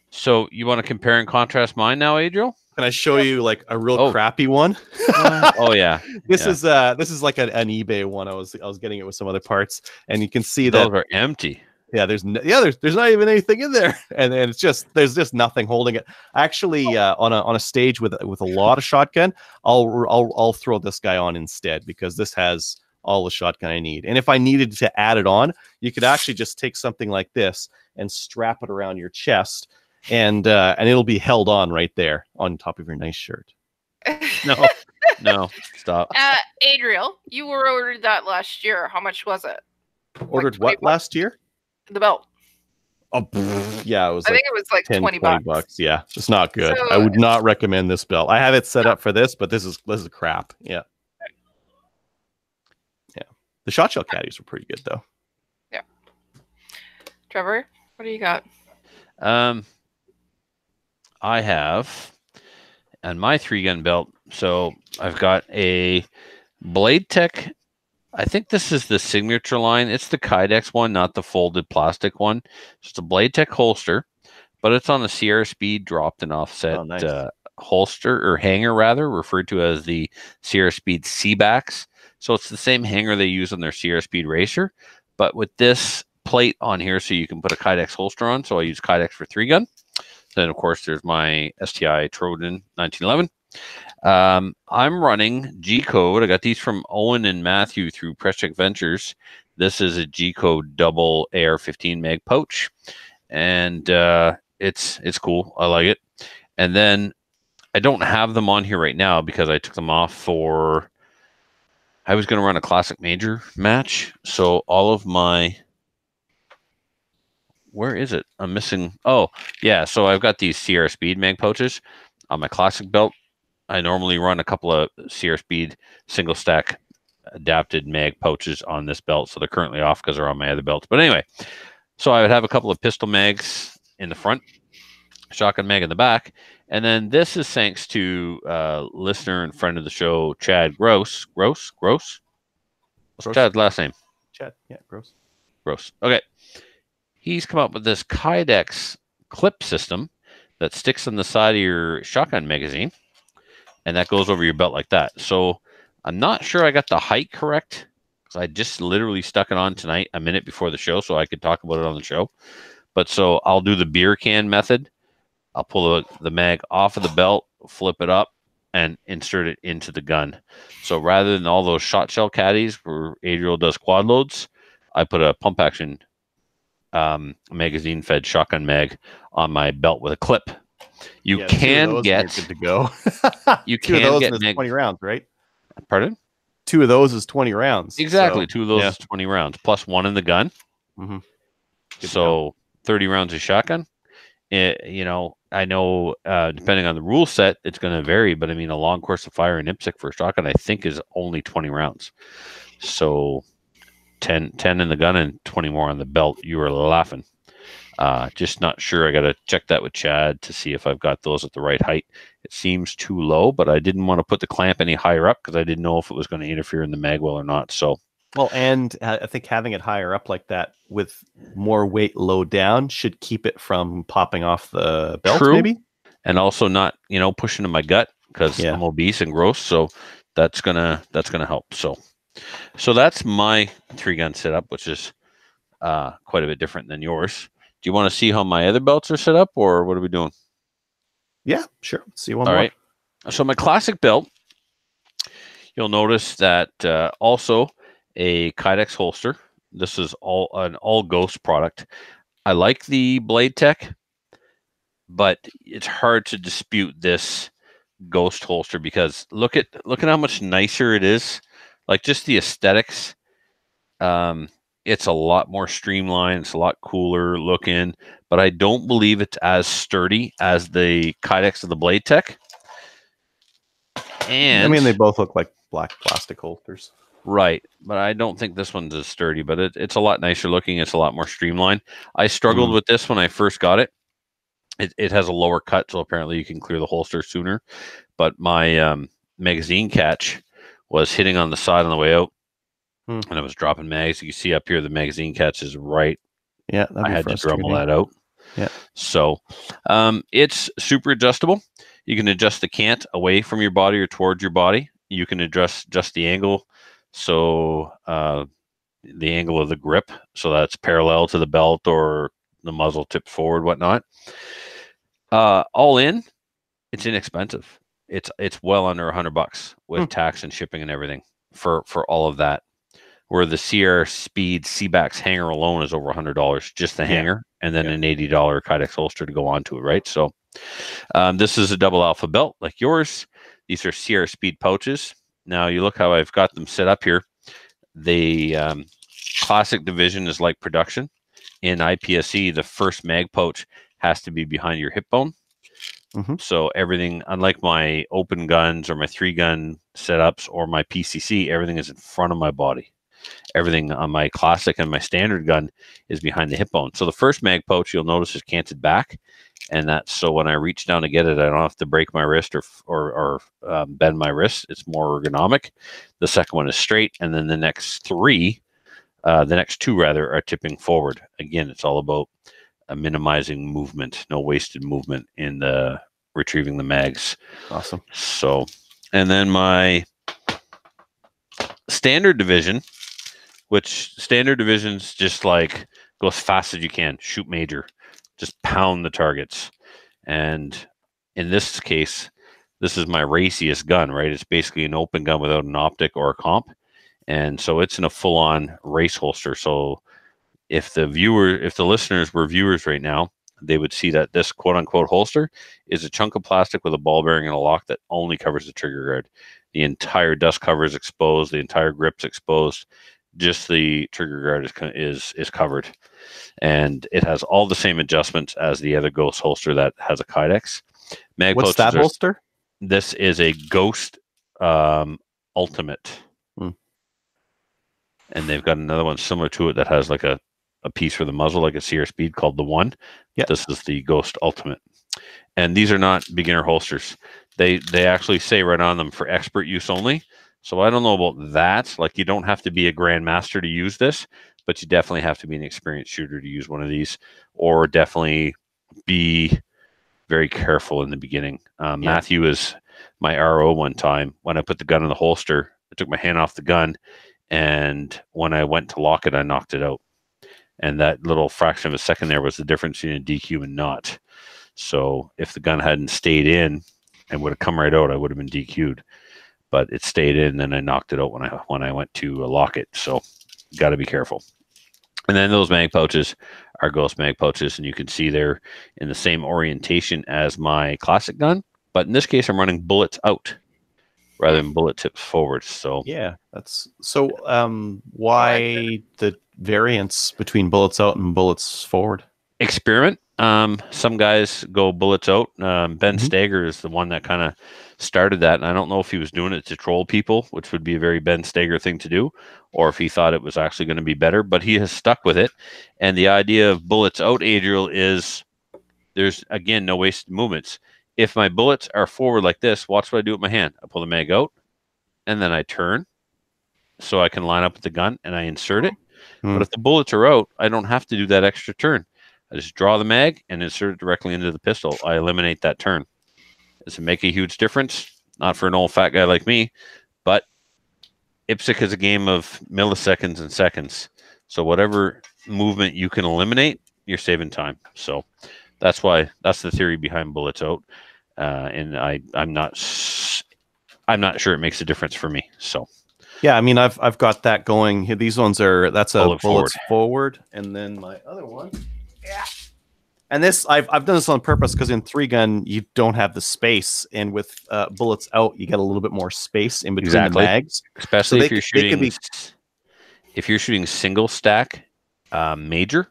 So you want to compare and contrast mine now, Adriel? Can I show you like a real Oh. crappy one? Oh yeah, This Yeah. is like an eBay one. I was getting it with some other parts, and you can see those that are empty. there's not even anything in there, and it's just there's just nothing holding it. Actually, on a stage with a lot of shotgun, I'll throw this guy on instead because this has all the shotgun I need. And if I needed to add it on, you could actually just take something like this and strap it around your chest, and it'll be held on right there on top of your nice shirt. No, stop. Adriel, you were ordered that last year. How much was it? Ordered 20 what last year? The belt. Oh, yeah, it was I like think it was like 10, 20 20 bucks. Yeah, it's not good. So- I would not recommend this belt. I have it set up for this, but this is crap. Yeah. The shot shell caddies were pretty good though. Trevor, what do you got? I have on my 3-gun belt. So I've got a Blade Tech. I think this is the signature line. It's the Kydex one, not the folded plastic one. It's a Blade Tech holster, but it's on a Sierra Speed dropped and offset Oh, nice. holster or hanger, rather, referred to as the Sierra Speed C-backs. So it's the same hanger they use on their Sierra Speed Racer, but with this plate on here, so you can put a Kydex holster on. So I use Kydex for 3-gun. Then, of course, there's my STI Trojan 1911. I'm running G-Code. I got these from Owen and Matthew through Press Check Ventures. This is a G-Code double AR-15 mag pouch, and it's cool. I like it. And then I don't have them on here right now because I took them off for. I was going to run a Classic Major match, so all of my. Where is it? I'm missing. Oh, yeah. So I've got these Sierra Speed mag pouches on my Classic belt. I normally run a couple of Sierra Speed single stack adapted mag pouches on this belt. So they're currently off because they're on my other belts. But anyway, so I would have a couple of pistol mags in the front, shotgun mag in the back. And then this is thanks to listener and friend of the show, Chad Gross. What's Gross? Chad's last name? Chad, yeah, gross. Okay. He's come up with this Kydex clip system that sticks on the side of your shotgun magazine, and that goes over your belt like that. So I'm not sure I got the height correct because I just literally stuck it on tonight, a minute before the show, so I could talk about it on the show. But so I'll do the beer can method. I'll pull the mag off of the belt, flip it up, and insert it into the gun. So rather than all those shot shell caddies where Adriel does quad loads, I put a pump action magazine fed shotgun mag on my belt with a clip. You can get good to go. You Two of can those get is 20 rounds, right? Pardon? 2 of those is 20 rounds. Exactly. So, 2 of those yeah. is 20 rounds plus 1 in the gun. Mhm. Good to So 30 rounds of shotgun. I know depending on the rule set, it's going to vary, but I mean, a long course of fire in IPSC for a shotgun, I think, is only 20 rounds. So 10 in the gun and 20 more on the belt. You were laughing. Just not sure. I got to check that with Chad to see if I've got those at the right height. It seems too low, but I didn't want to put the clamp any higher up because I didn't know if it was going to interfere in the mag well or not. So, Well, and I think having it higher up like that with more weight low down should keep it from popping off the belt, True. maybe? and also not, pushing in my gut because Yeah. I'm obese and gross. So that's gonna help. So that's my 3-gun setup, which is quite a bit different than yours. Do you want to see how my other belts are set up, or what are we doing? Yeah, sure. Let's see one All more. right. So my classic belt, you'll notice that also a Kydex holster. This is an all Ghost product. I like the Blade Tech, but it's hard to dispute this Ghost holster because look at how much nicer it is. Like just the aesthetics. It's a lot more streamlined. It's a lot cooler looking, but I don't believe it's as sturdy as the Kydex of the Blade Tech. And I mean, they both look like black plastic holsters. right, but I don't think this one's as sturdy, but it's a lot nicer looking. It's a lot more streamlined. I struggled with this when I first got it. It has a lower cut, so apparently you can clear the holster sooner. But my magazine catch was hitting on the side on the way out, and I was dropping mags. You can see up here the magazine catch is right. Yeah, I had to dremel that out. Yeah. So it's super adjustable. You can adjust the cant away from your body or towards your body. You can adjust just the angle, so the angle of the grip, so that's parallel to the belt or the muzzle tipped forward, whatnot. All in, it's inexpensive. It's well under $100 with tax and shipping and everything for all of that. Where the Sierra Speed CBAX hanger alone is over $100, just the hanger, and then an $80 Kydex holster to go onto it, right? So this is a double alpha belt like yours. These are Sierra Speed pouches. Now you look how I've got them set up here. The classic division is like production. In IPSC, the first mag pouch has to be behind your hip bone. So everything, unlike my open guns or my 3-gun setups or my PCC, everything is in front of my body. Everything on my classic and my standard gun is behind the hip bone. So the first mag pouch, you'll notice, is canted back, and that's so when I reach down to get it, I don't have to break my wrist or bend my wrist. It's more ergonomic. The second one is straight, and then the next two rather, are tipping forward. Again, it's all about minimizing movement, no wasted movement in the retrieving the mags. Awesome. So, and then my standard division, which standard division's just like go as fast as you can, shoot major, just pound the targets. And in this case, this is my raciest gun, right? It's basically an open gun without an optic or a comp. And so it's in a full-on race holster. So if the listeners were viewers right now, they would see that this quote-unquote holster is a chunk of plastic with a ball bearing and a lock that only covers the trigger guard. The entire dust cover is exposed. The entire grip's exposed. Just the trigger guard is covered. And it has all the same adjustments as the other Ghost holster that has a Kydex. What's that holster? This is a Ghost Ultimate. And they've got another one similar to it that has like a piece for the muzzle, like a Sierra Speed called the One. Yeah. This is the Ghost Ultimate. And these are not beginner holsters. They actually say right on them for expert use only. So I don't know about that. Like, you don't have to be a grandmaster to use this, but you definitely have to be an experienced shooter to use one of these, or definitely be very careful in the beginning. Matthew is my RO one time. When I put the gun in the holster, I took my hand off the gun, and when I went to lock it, I knocked it out. And that little fraction of a second there was the difference between a DQ and not. So if the gun hadn't stayed in and would have come right out, I would have been DQ'd. But it stayed in, and then I knocked it out when I went to lock it. So got to be careful. And then those mag pouches are Ghost mag pouches, and you can see they're in the same orientation as my classic gun. But in this case, I'm running bullets out rather than bullet tips forward. So yeah, that's so. Why the variance between bullets out and bullets forward? Experiment. Some guys go bullets out. Ben Stager is the one that kind of started that, and I don't know if he was doing it to troll people, which would be a very Ben Stager thing to do, or if he thought it was actually going to be better, but he has stuck with it. And the idea of bullets out, Adriel, is there's, again, no wasted movements. If my bullets are forward like this, watch what I do with my hand. I pull the mag out, and then I turn so I can line up with the gun, and I insert it. But if the bullets are out, I don't have to do that extra turn. I just draw the mag and insert it directly into the pistol. I eliminate that turn. Does it make a huge difference? Not for an old fat guy like me, but IPSC is a game of milliseconds and seconds. So whatever movement you can eliminate, you're saving time. So that's the theory behind bullets out. And I'm not sure it makes a difference for me. So yeah, I mean, I've got that going. These ones that's a bullets forward, and then my other one. Yeah. And this, I've done this on purpose because in 3-gun you don't have the space, and with bullets out you get a little bit more space in between the mags. Especially so if you're shooting single stack major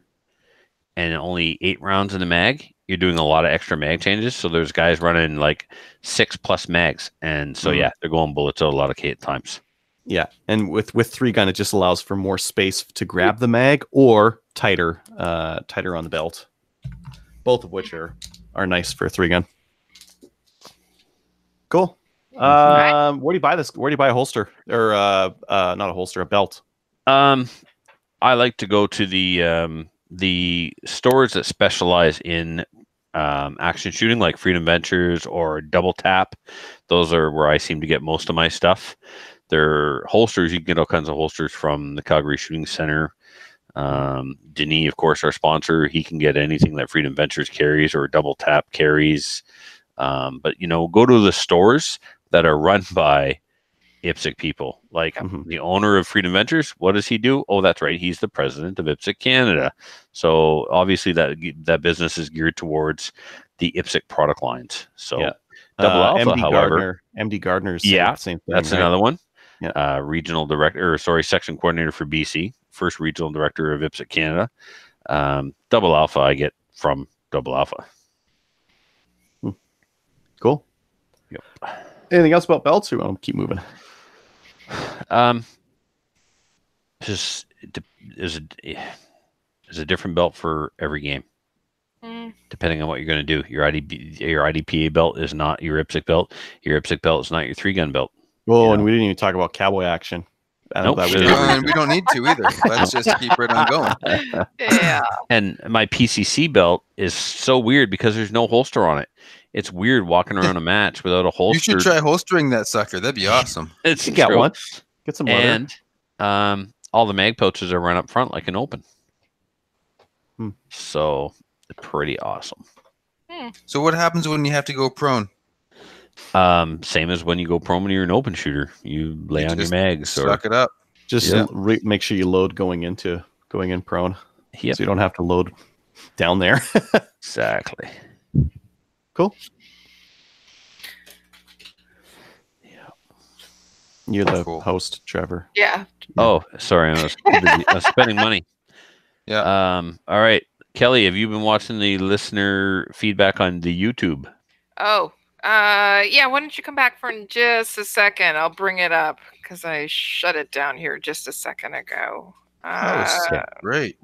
and only 8 rounds in the mag, you're doing a lot of extra mag changes. So there's guys running like 6+ mags, and so yeah, they're going bullets out a lot of times. Yeah, and with 3-gun it just allows for more space to grab the mag, or tighter on the belt. Both of which are nice for a 3-gun. Cool. Where do you buy this? Where do you buy a holster, or not a holster, a belt? I like to go to the stores that specialize in action shooting like Freedom Ventures or Double Tap. Those are where I seem to get most of my stuff. They're holsters. You can get all kinds of holsters from the Calgary Shooting Center. Denis, of course, our sponsor, he can get anything that Freedom Ventures carries or Double Tap carries. But, go to the stores that are run by IPSC people. Like the owner of Freedom Ventures, what does he do? Oh, that's right. He's the president of IPSC Canada. So obviously that business is geared towards the IPSC product lines. So Double Alpha, MD however, MD Gardner's same thing. That's right? another one. Yeah. Regional director, section coordinator for BC, first regional director of IPSC Canada. Double Alpha, I get from Double Alpha. Cool. Yep. Anything else about belts, or want to keep moving? Just is a different belt for every game, depending on what you're going to do. Your IDPA belt is not your IPSC belt. Your IPSC belt is not your 3-gun belt. Well, and we didn't even talk about cowboy action. Nope. We don't need to either. Let's just keep right on going. Yeah. And my PCC belt is so weird because there's no holster on it. It's weird walking around a match without a holster. You should try holstering that sucker. That'd be awesome. It's you got one. Get some leather. And all the mag pouches are run up front like an open. So pretty awesome. So what happens when you have to go prone? Same as when you go prone when you're an open shooter. You lay on your mags. Suck it up. Just make sure you load going in prone. Yep. So you don't have to load down there. Exactly. Cool. Yeah. You're the host, Trevor. Yeah. Oh, sorry. I was busy. I was spending money. Yeah. All right. Kelly, have you been watching the listener feedback on the YouTube? Oh, yeah. Why don't you come back for just a second? I'll bring it up because I shut it down here just a second ago. Great.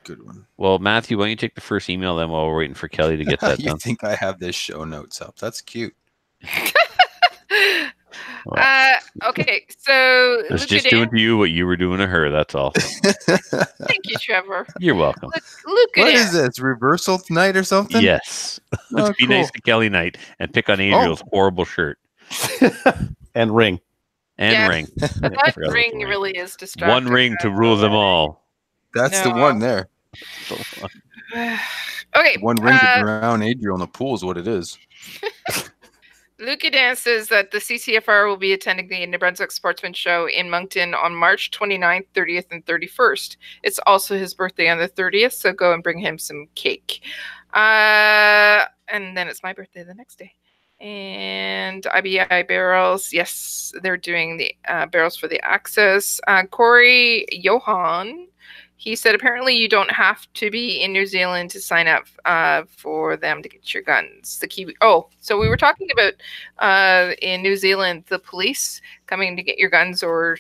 Good one. Well, Matthew, why don't you take the first email then while we're waiting for Kelly to get that done? You think I have this show notes up? That's cute. Okay, so I was just doing to you what you were doing to her. That's all. Thank you, Trevor. You're welcome. What is this? Reversal night or something? Yes. Let's be nice to Kelly night and pick on Adriel's horrible shirt. And ring. And ring. That ring really is distracting. One ring to rule them all. That's the one there. Okay. One ring to drown Adriel in the pool is what it is. Luca Dan says that the CCFR will be attending the New Brunswick Sportsman Show in Moncton on March 29th, 30th, and 31st. It's also his birthday on the 30th, so go and bring him some cake. And then it's my birthday the next day. And IBI barrels, yes, they're doing the barrels for the Axis. Corey Johan, he said apparently you don't have to be in New Zealand to sign up for them to get your guns. The Kiwi. Oh, so we were talking about in New Zealand the police coming to get your guns or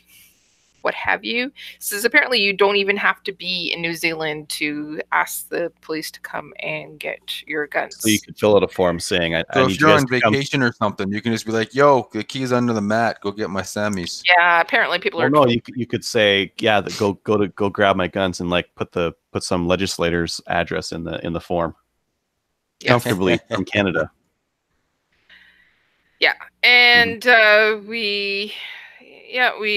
what have you. Says apparently you don't even have to be in New Zealand to ask the police to come and get your guns. So you could fill out a form saying, I so need if you're you guys on vacation or something, you can just be like, yo, the key's under the mat. Go get my semis. Yeah, apparently people are. No, you could say, yeah, go grab my guns and like put some legislator's address in the form. Yeah. Comfortably from Canada. Yeah, and we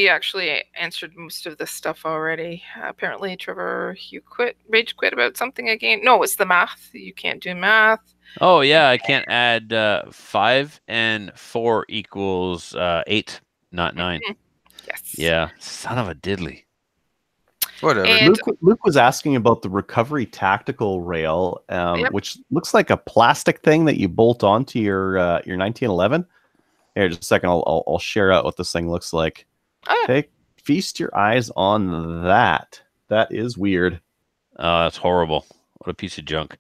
actually answered most of this stuff already. Apparently, Trevor, you rage quit about something again. No, it's the math. You can't do math. Oh yeah, I can't add 5 and 4 equals 8, not 9. Yes. Yeah, son of a diddly. Whatever. And Luke was asking about the recovery tactical rail, which looks like a plastic thing that you bolt onto your 1911. Here, just a second. I'll share out what this thing looks like. Feast your eyes on that. That is weird. That's horrible. What a piece of junk.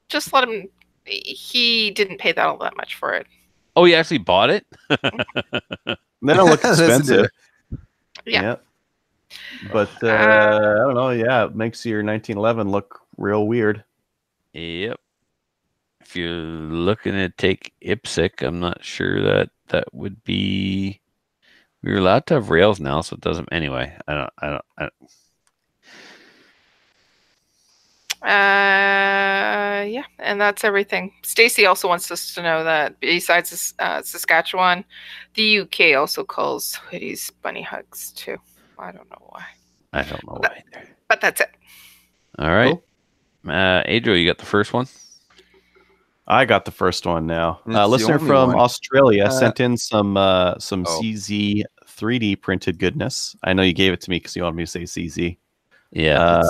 Just let him. He didn't pay that all that much for it. Oh, you actually bought it? Then it'll look expensive. Yeah. But I don't know. Yeah, it makes your 1911 look real weird. Yep. If you're looking to take IPSC, I'm not sure that would be. We're allowed to have rails now, so it doesn't. Anyway, I don't. and that's everything. Stacy also wants us to know that besides Saskatchewan, the UK also calls hoodies bunny hugs too. I don't know why. I don't know why. But that's it. All right. Cool. Adriel, you got the first one? I got the first one now. It's the Listener only from one. Australia sent in some Oh. CZ 3D printed goodness. I know you gave it to me because you wanted me to say CZ. Yeah.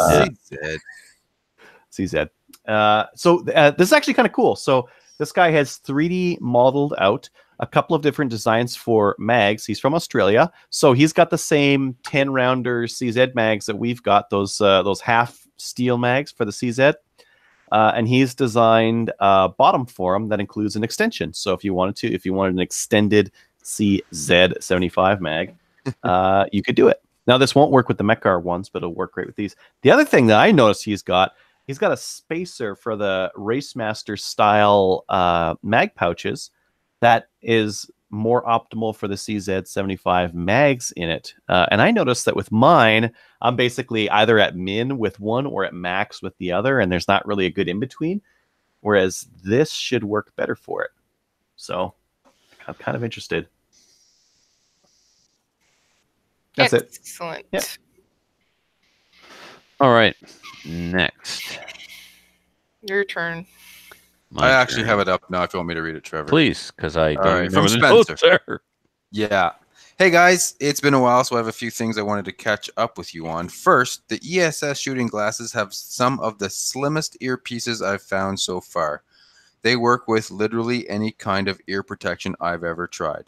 CZ. So this is actually kind of cool. So this guy has 3D modeled out a couple of different designs for mags. He's from Australia, so he's got the same 10 rounder CZ mags that we've got. Those half steel mags for the CZ, and he's designed a bottom for them that includes an extension. So if you wanted an extended CZ75 mag, you could do it. Now this won't work with the Mekar ones, but it'll work great with these. The other thing that I noticed he's got a spacer for the Racemaster style mag pouches that is more optimal for the CZ75 mags in it. And I noticed that with mine, I'm basically either at min with one or at max with the other, and there's not really a good in-between, whereas this should work better for it. So I'm kind of interested. That's it. Excellent. Yeah. All right. Next. Your turn. My I actually turn. have it up now if you want me to read it, Trevor. Please, because I don't right, remember from the notes Spencer. there. Yeah. Hey guys, it's been a while, so I have a few things I wanted to catch up with you on. First, the ESS shooting glasses have some of the slimmest earpieces I've found so far. They work with literally any kind of ear protection I've ever tried.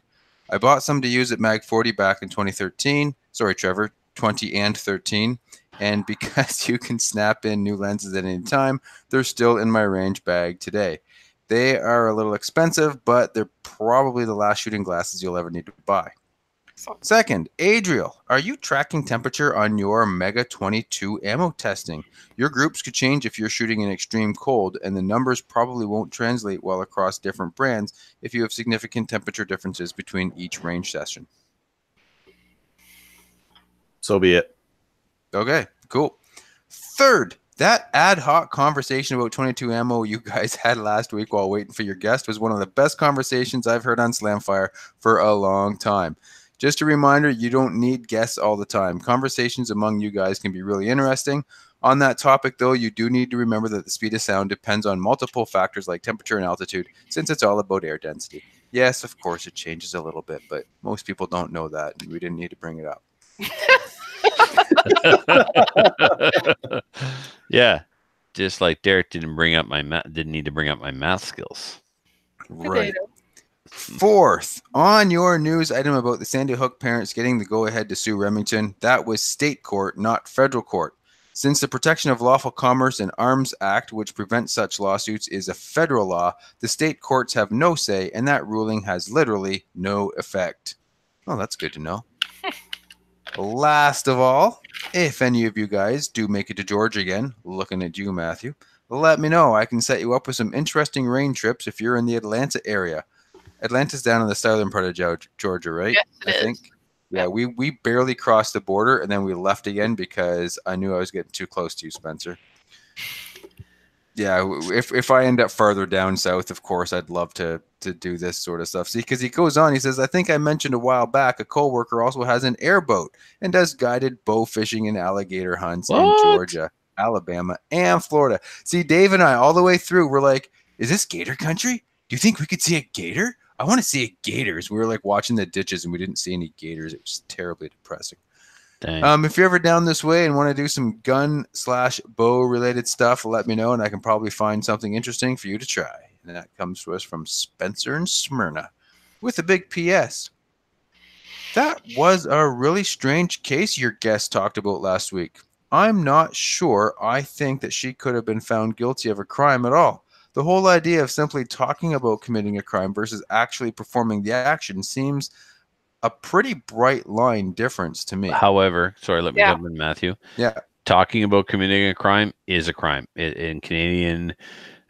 I bought some to use at Mag 40 back in 2013. Sorry, Trevor, 20 and 13. And because you can snap in new lenses at any time, they're still in my range bag today. They are a little expensive, but they're probably the last shooting glasses you'll ever need to buy. Second, Adriel, are you tracking temperature on your Mega 22 ammo testing? Your groups could change if you're shooting in extreme cold, and the numbers probably won't translate well across different brands if you have significant temperature differences between each range session. So be it. Okay, cool. Third, that ad hoc conversation about 22 ammo you guys had last week while waiting for your guest was one of the best conversations I've heard on Slamfire for a long time. Just a reminder, you don't need guests all the time. Conversations among you guys can be really interesting. On that topic, though, you do need to remember that the speed of sound depends on multiple factors like temperature and altitude, since it's all about air density. Yes, of course, it changes a little bit, but most people don't know that, and we didn't need to bring it up. Yeah, just like Derek didn't need to bring up my math skills. Right. Fourth, on your news item about the Sandy Hook parents getting the go-ahead to sue Remington, that was state court, not federal court. Since the Protection of Lawful Commerce and Arms Act, which prevents such lawsuits, is a federal law, the state courts have no say, and that ruling has literally no effect. Oh, that's good to know. Last of all, if any of you guys do make it to Georgia again, looking at you, Matthew, let me know. I can set you up with some interesting rain trips if you're in the Atlanta area. Atlanta's down in the southern part of Georgia, right? Yes, I think. Yeah, we barely crossed the border, and then we left again because I knew I was getting too close to you, Spencer. Yeah, if I end up farther down south, of course, I'd love to do this sort of stuff. See, because he goes on, he says, I think I mentioned a while back, a coworker also has an airboat and does guided bow fishing and alligator hunts in Georgia, Alabama, and Florida. See, Dave and I, all the way through, we're like, is this gator country? Do you think we could see a gator? I want to see gators. We were like watching the ditches and we didn't see any gators. It was terribly depressing. Dang. If you're ever down this way and want to do some gun/bow related stuff, let me know and I can probably find something interesting for you to try. And that comes to us from Spencer in Smyrna with a big PS. That was a really strange case your guest talked about last week. I'm not sure I think that she could have been found guilty of a crime at all. The whole idea of simply talking about committing a crime versus actually performing the action seems a pretty bright line difference to me. However, sorry, let me jump in, Matthew. Yeah. Talking about committing a crime is a crime. In Canadian,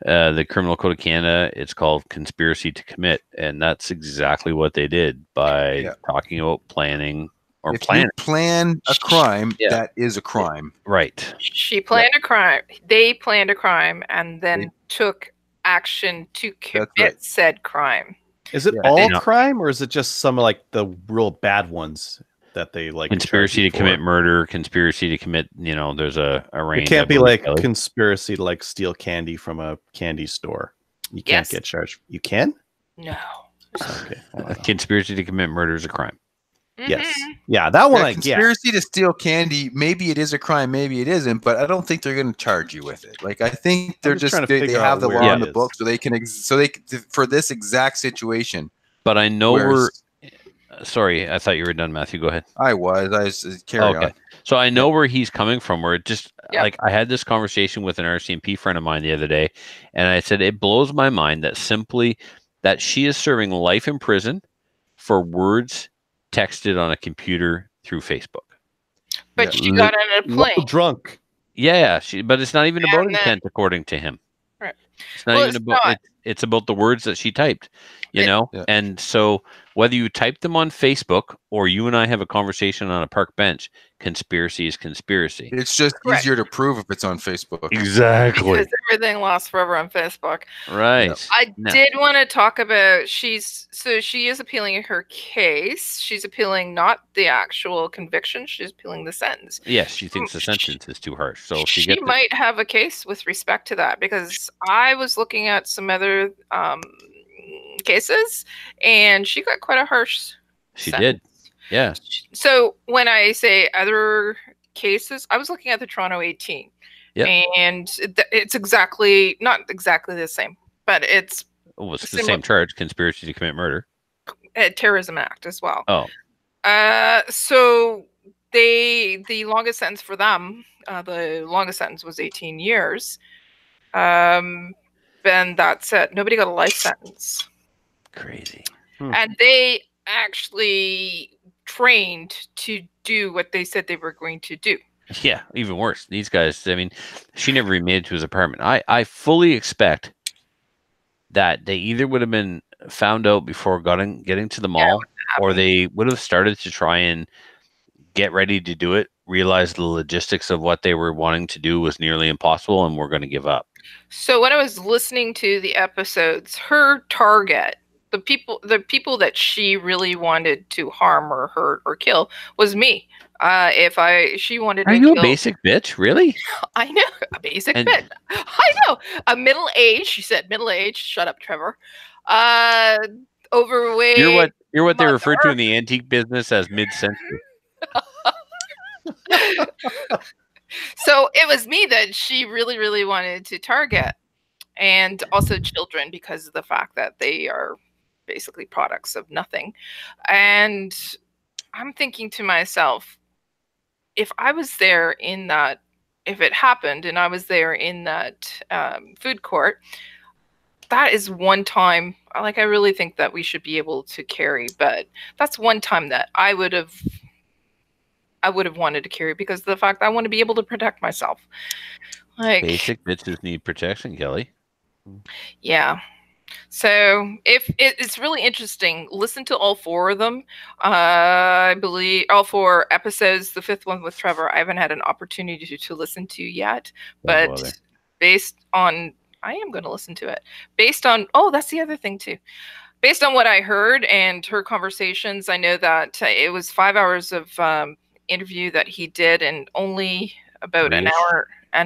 the Criminal Code of Canada, it's called conspiracy to commit. And that's exactly what they did by talking about planning or planning. If you plan a crime, that is a crime. Right. She planned a crime. They planned a crime and then took action to commit right. said crime. Is it Yeah. all No. crime, or is it just some like the real bad ones that they like Conspiracy charge you to commit for? murder, conspiracy to commit, there's a range. It can't I be believe, like Kelly. conspiracy to like steal candy from a candy store. You can't Yes. get charged. You can? No. Okay. I don't know. Conspiracy to commit murder is a crime. Yes. Mhm. Yeah, that one Yeah, I get. conspiracy to steal candy, maybe it is a crime, maybe it isn't, but I don't think they're going to charge you with it. Like I think they're just trying to they figure have out the where law it in the is. book so they can for this exact situation. But I know Whereas- sorry, I thought you were done, Matthew. Go ahead. I was carry on. So I know where he's coming from, where it just Yeah. like I had this conversation with an RCMP friend of mine the other day, and I said it blows my mind that simply that she is serving life in prison for words texted on a computer through Facebook. But Yeah. she got on a plane. Drunk. Yeah, but it's not even about And then- intent, according to him. Right. It's not Well, even it's about not. it's about the words that she typed, you know? Yeah. And so whether you type them on Facebook or you and I have a conversation on a park bench, conspiracy is conspiracy. It's just Correct. easier to prove if it's on Facebook. Exactly. Because everything lasts forever on Facebook. Right. I No. did want to talk about she is appealing her case. She's appealing not the actual conviction. She's appealing the sentence. Yes, she thinks the sentence is too harsh. So she she gets might have a case with respect to that because I was looking at some other cases and she got quite a harsh she sentence. did. Yeah. So when I say other cases, I was looking at the Toronto 18. Yep. And it's not exactly the same, but it's Well, it's the Similar- same charge, conspiracy to commit murder. a terrorism act as well. Oh. So the longest sentence for them, the longest sentence was 18 years. And that's it. Nobody got a life sentence. Crazy. And they actually trained to do what they said they were going to do. Yeah, even worse. These guys, I mean, she never even made it to his apartment. I fully expect that they either would have been found out before getting to the mall, or they would have started to try and get ready to do it, realize the logistics of what they were wanting to do was nearly impossible, and we're going to give up. So when I was listening to the episodes, her target, the people that she really wanted to harm or hurt or kill was me. She wanted Are to you kill, a basic bitch? Really? I know, a basic And- bit. I know, a middle age. She said middle age. Shut up, Trevor. Overweight. You're what they refer to mother. in the antique business as mid-century. So it was me that she really, really wanted to target, and also children because of the fact that they are basically products of nothing. And I'm thinking to myself, if I was there in that, if it happened and I was there in that food court, that is one time, like I really think that we should be able to carry, but that's one time that I would have wanted to carry because of the fact that I want to be able to protect myself. Like Basic bitches need protection, Kelly. yeah. So if it's really interesting, listen to all four of them. I believe all four episodes. The fifth one with Trevor, I haven't had an opportunity to listen to yet, Don't but bother. based on, I am going to listen to it. Based on, that's the other thing too. Based on what I heard and her conversations, I know that it was 5 hours of interview that he did, and only about an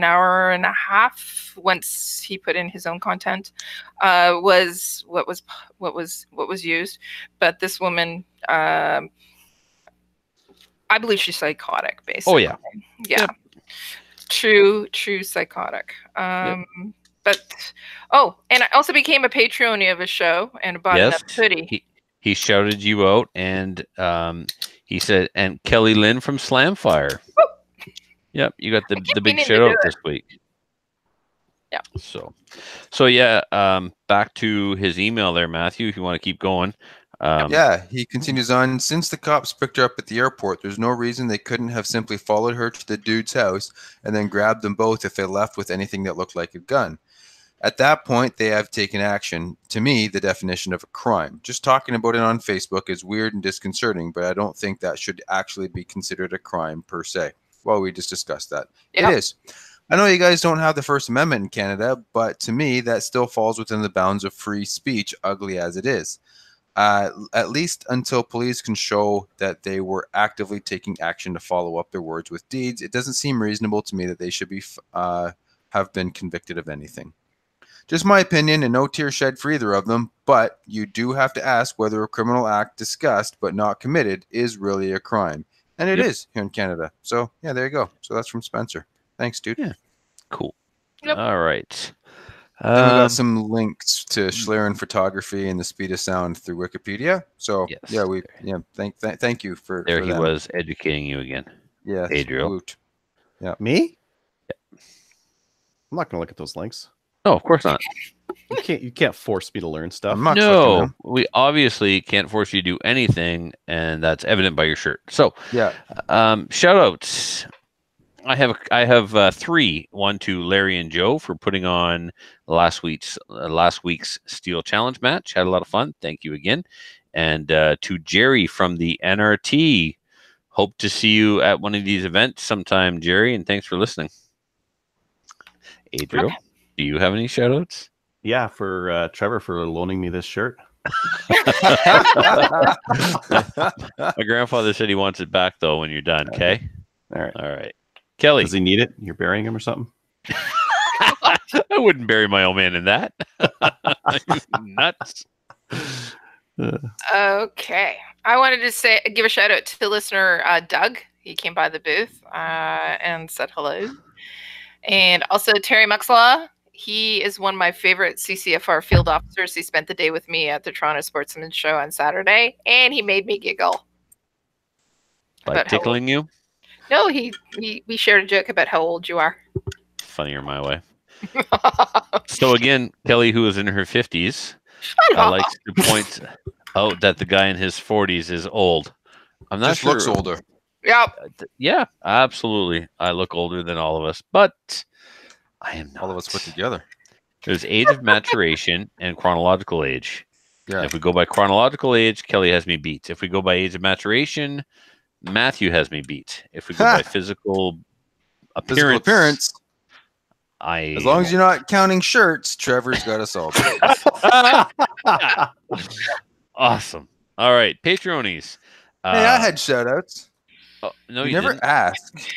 hour and a half once he put in his own content was what was used. But this woman, I believe she's psychotic, basically. Oh yeah. Yeah. Yep. True psychotic. But and I also became a Patreon of his show and bought Yes. another hoodie. He shouted you out, and he said, and Kelly Lynn from Slamfire. Yep, you got the big meaning to shout do out it. this week. Yeah. So yeah, back to his email there, Matthew, if you want to keep going. Yeah, he continues on. Since the cops picked her up at the airport, there's no reason they couldn't have simply followed her to the dude's house and then grabbed them both if they left with anything that looked like a gun. At that point, they have taken action. To me, the definition of a crime. Just talking about it on Facebook is weird and disconcerting, but I don't think that should actually be considered a crime per se. Well, we just discussed that. Yeah. It is. I know you guys don't have the First Amendment in Canada, but to me, that still falls within the bounds of free speech, ugly as it is. At least until police can show that they were actively taking action to follow up their words with deeds, it doesn't seem reasonable to me that they should be have been convicted of anything. Just my opinion, and no tears shed for either of them, but you do have to ask whether a criminal act discussed but not committed is really a crime. And it is here in Canada. So, yeah, there you go. So that's from Spencer. Thanks, dude. Yeah. Cool. Yep. All right. Then we got some links to Schlieren photography and the speed of sound through Wikipedia. So, yes. Thank you for There for he them. was educating you again. Yeah, Adriel. woot. Me? I'm not going to look at those links. No, of course not. You can't force me to learn stuff. I'm not clicking No, them. we obviously can't force you to do anything, and that's evident by your shirt. So, Yeah. shout outs. I have three. One to Larry and Joe for putting on last week's Steel Challenge match. Had a lot of fun. Thank you again. And to Jerry from the NRT. Hope to see you at one of these events sometime, Jerry. And thanks for listening. Adriel, do you have any shout outs? Yeah, for Trevor for loaning me this shirt. My grandfather said he wants it back though when you're done. Okay. All right. All right. Kelly. Does he need it? You're burying him or something? I wouldn't bury my old man in that. Nuts. Okay. I wanted to give a shout out to listener Doug. He came by the booth and said hello. And also Terry Muxlaw. He is one of my favorite CCFR field officers. He spent the day with me at the Toronto Sportsman Show on Saturday, and he made me giggle. By tickling you? No, we shared a joke about how old you are. Funnier my way. So again, Kelly, who is in her 50s, likes to point out that the guy in his 40s is old. I'm not Just sure. looks older. Yep. Yeah, absolutely. I look older than all of us, but I am not. All of us put together. There's age of maturation and chronological age. Yeah. And if we go by chronological age, Kelly has me beat. If we go by age of maturation, Matthew has me beat. If we go by physical appearance, as long as you're not counting shirts, Trevor's got us all. Awesome. All right, Patreonies. Hey, I had shout outs. Oh, no, you you never didn't. asked.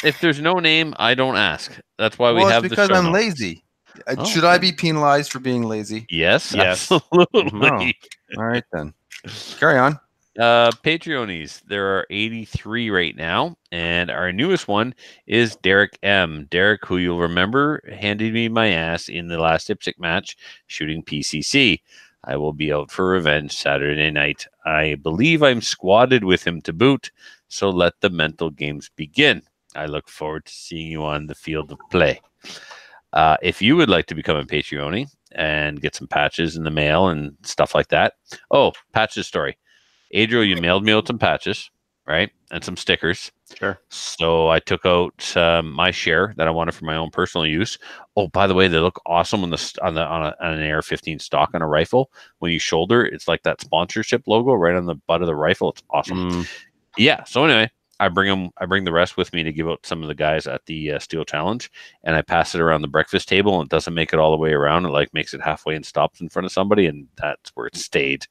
If there's no name, I don't ask. That's why we have it's because the show I'm notes. lazy. Oh, Should I be penalized for being lazy? Yes, Yes. absolutely. No. All right, then. Carry on. Patreonies. There are 83 right now, and our newest one is Derek M. Derek, who you'll remember, handed me my ass in the last IPSC match shooting PCC. I will be out for revenge Saturday night. I believe I'm squatted with him to boot, so let the mental games begin. I look forward to seeing you on the field of play. If you would like to become a Patreon and get some patches in the mail and stuff like that. Oh, patches story. Adriel, you mailed me out some patches, right? And some stickers. Sure. So I took out my share that I wanted for my own personal use. Oh, by the way, they look awesome on an AR-15 stock on a rifle. When you shoulder, it's like that sponsorship logo right on the butt of the rifle. It's awesome. Yeah. So anyway, I bring the rest with me to give out some of the guys at the Steel Challenge, and I pass it around the breakfast table, and it doesn't make it all the way around. It like makes it halfway and stops in front of somebody, and that's where it stayed.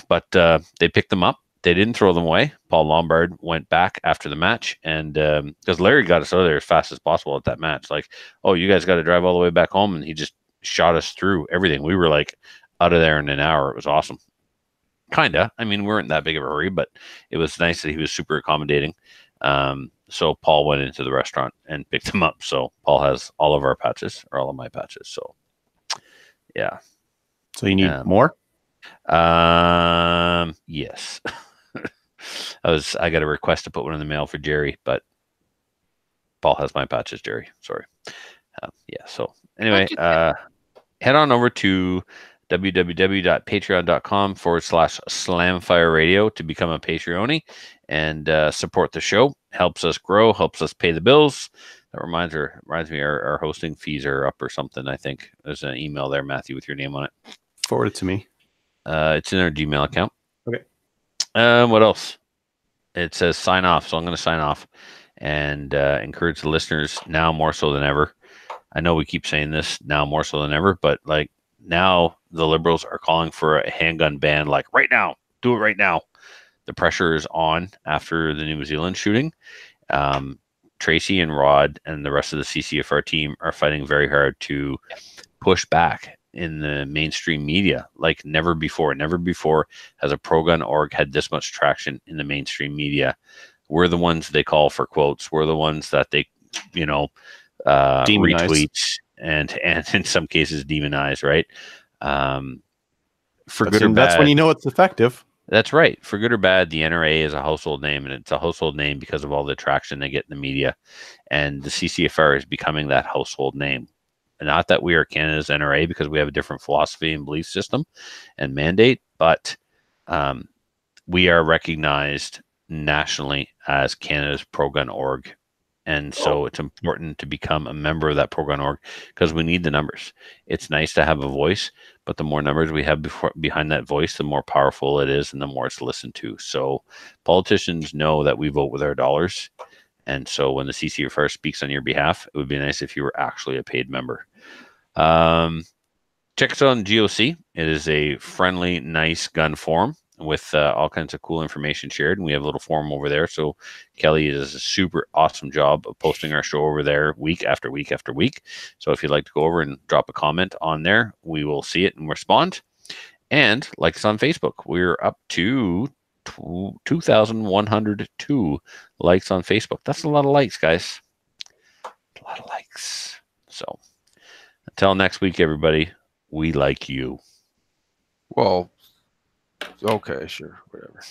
But they picked them up. They didn't throw them away. Paul Lombard went back after the match, and because Larry got us out of there as fast as possible at that match, like, oh, you guys got to drive all the way back home, and he just shot us through everything. We were like out of there in an hour. It was awesome. Kinda. I mean, we weren't in that big of a hurry, but it was nice that he was super accommodating. So Paul went into the restaurant and picked them up. So Paul has all of our patches, or all of my patches. So yeah. So you need more? Yes. I got a request to put one in the mail for Jerry, but Paul has my patches, Jerry. Sorry. Yeah. So anyway, head on over to www.patreon.com/slamfireradio to become a Patreon and support the show. Helps us grow, helps us pay the bills. That reminds me our hosting fees are up or something. I think there's an email there, Matthew, with your name on it. Forward it to me. It's in our Gmail account. Okay. What else? It says sign off, so I'm going to sign off. and encourage the listeners now more so than ever. I know we keep saying this now more so than ever, but like now the Liberals are calling for a handgun ban, like right now, do it right now. The pressure is on after the New Zealand shooting. Tracy and Rod and the rest of the CCFR team are fighting very hard to push back in the mainstream media like never before. Never before has a pro-gun org had this much traction in the mainstream media. We're the ones they call for quotes. We're the ones that they, retweet and in some cases demonize, right? For good or bad. That's when you know it's effective. That's right. For good or bad, the NRA is a household name, and it's a household name because of all the traction they get in the media. And the CCFR is becoming that household name. And not that we are Canada's NRA because we have a different philosophy and belief system and mandate, but we are recognized nationally as Canada's pro-gun org. And so it's important to become a member of that pro-gun org because we need the numbers. It's nice to have a voice, but the more numbers we have behind that voice, the more powerful it is and the more it's listened to. So politicians know that we vote with our dollars. And so when the CCFR speaks on your behalf, it would be nice if you were actually a paid member. Check us out on GOC. It is a friendly, nice gun forum with all kinds of cool information shared. And we have a little forum over there. So Kelly does a super awesome job of posting our show over there week after week after week. So if you'd like to go over and drop a comment on there, we will see it and respond. And like us on Facebook. We're up to 2,102 likes on Facebook. That's a lot of likes, guys. A lot of likes. So until next week, everybody, we like you. Well, okay, sure, whatever.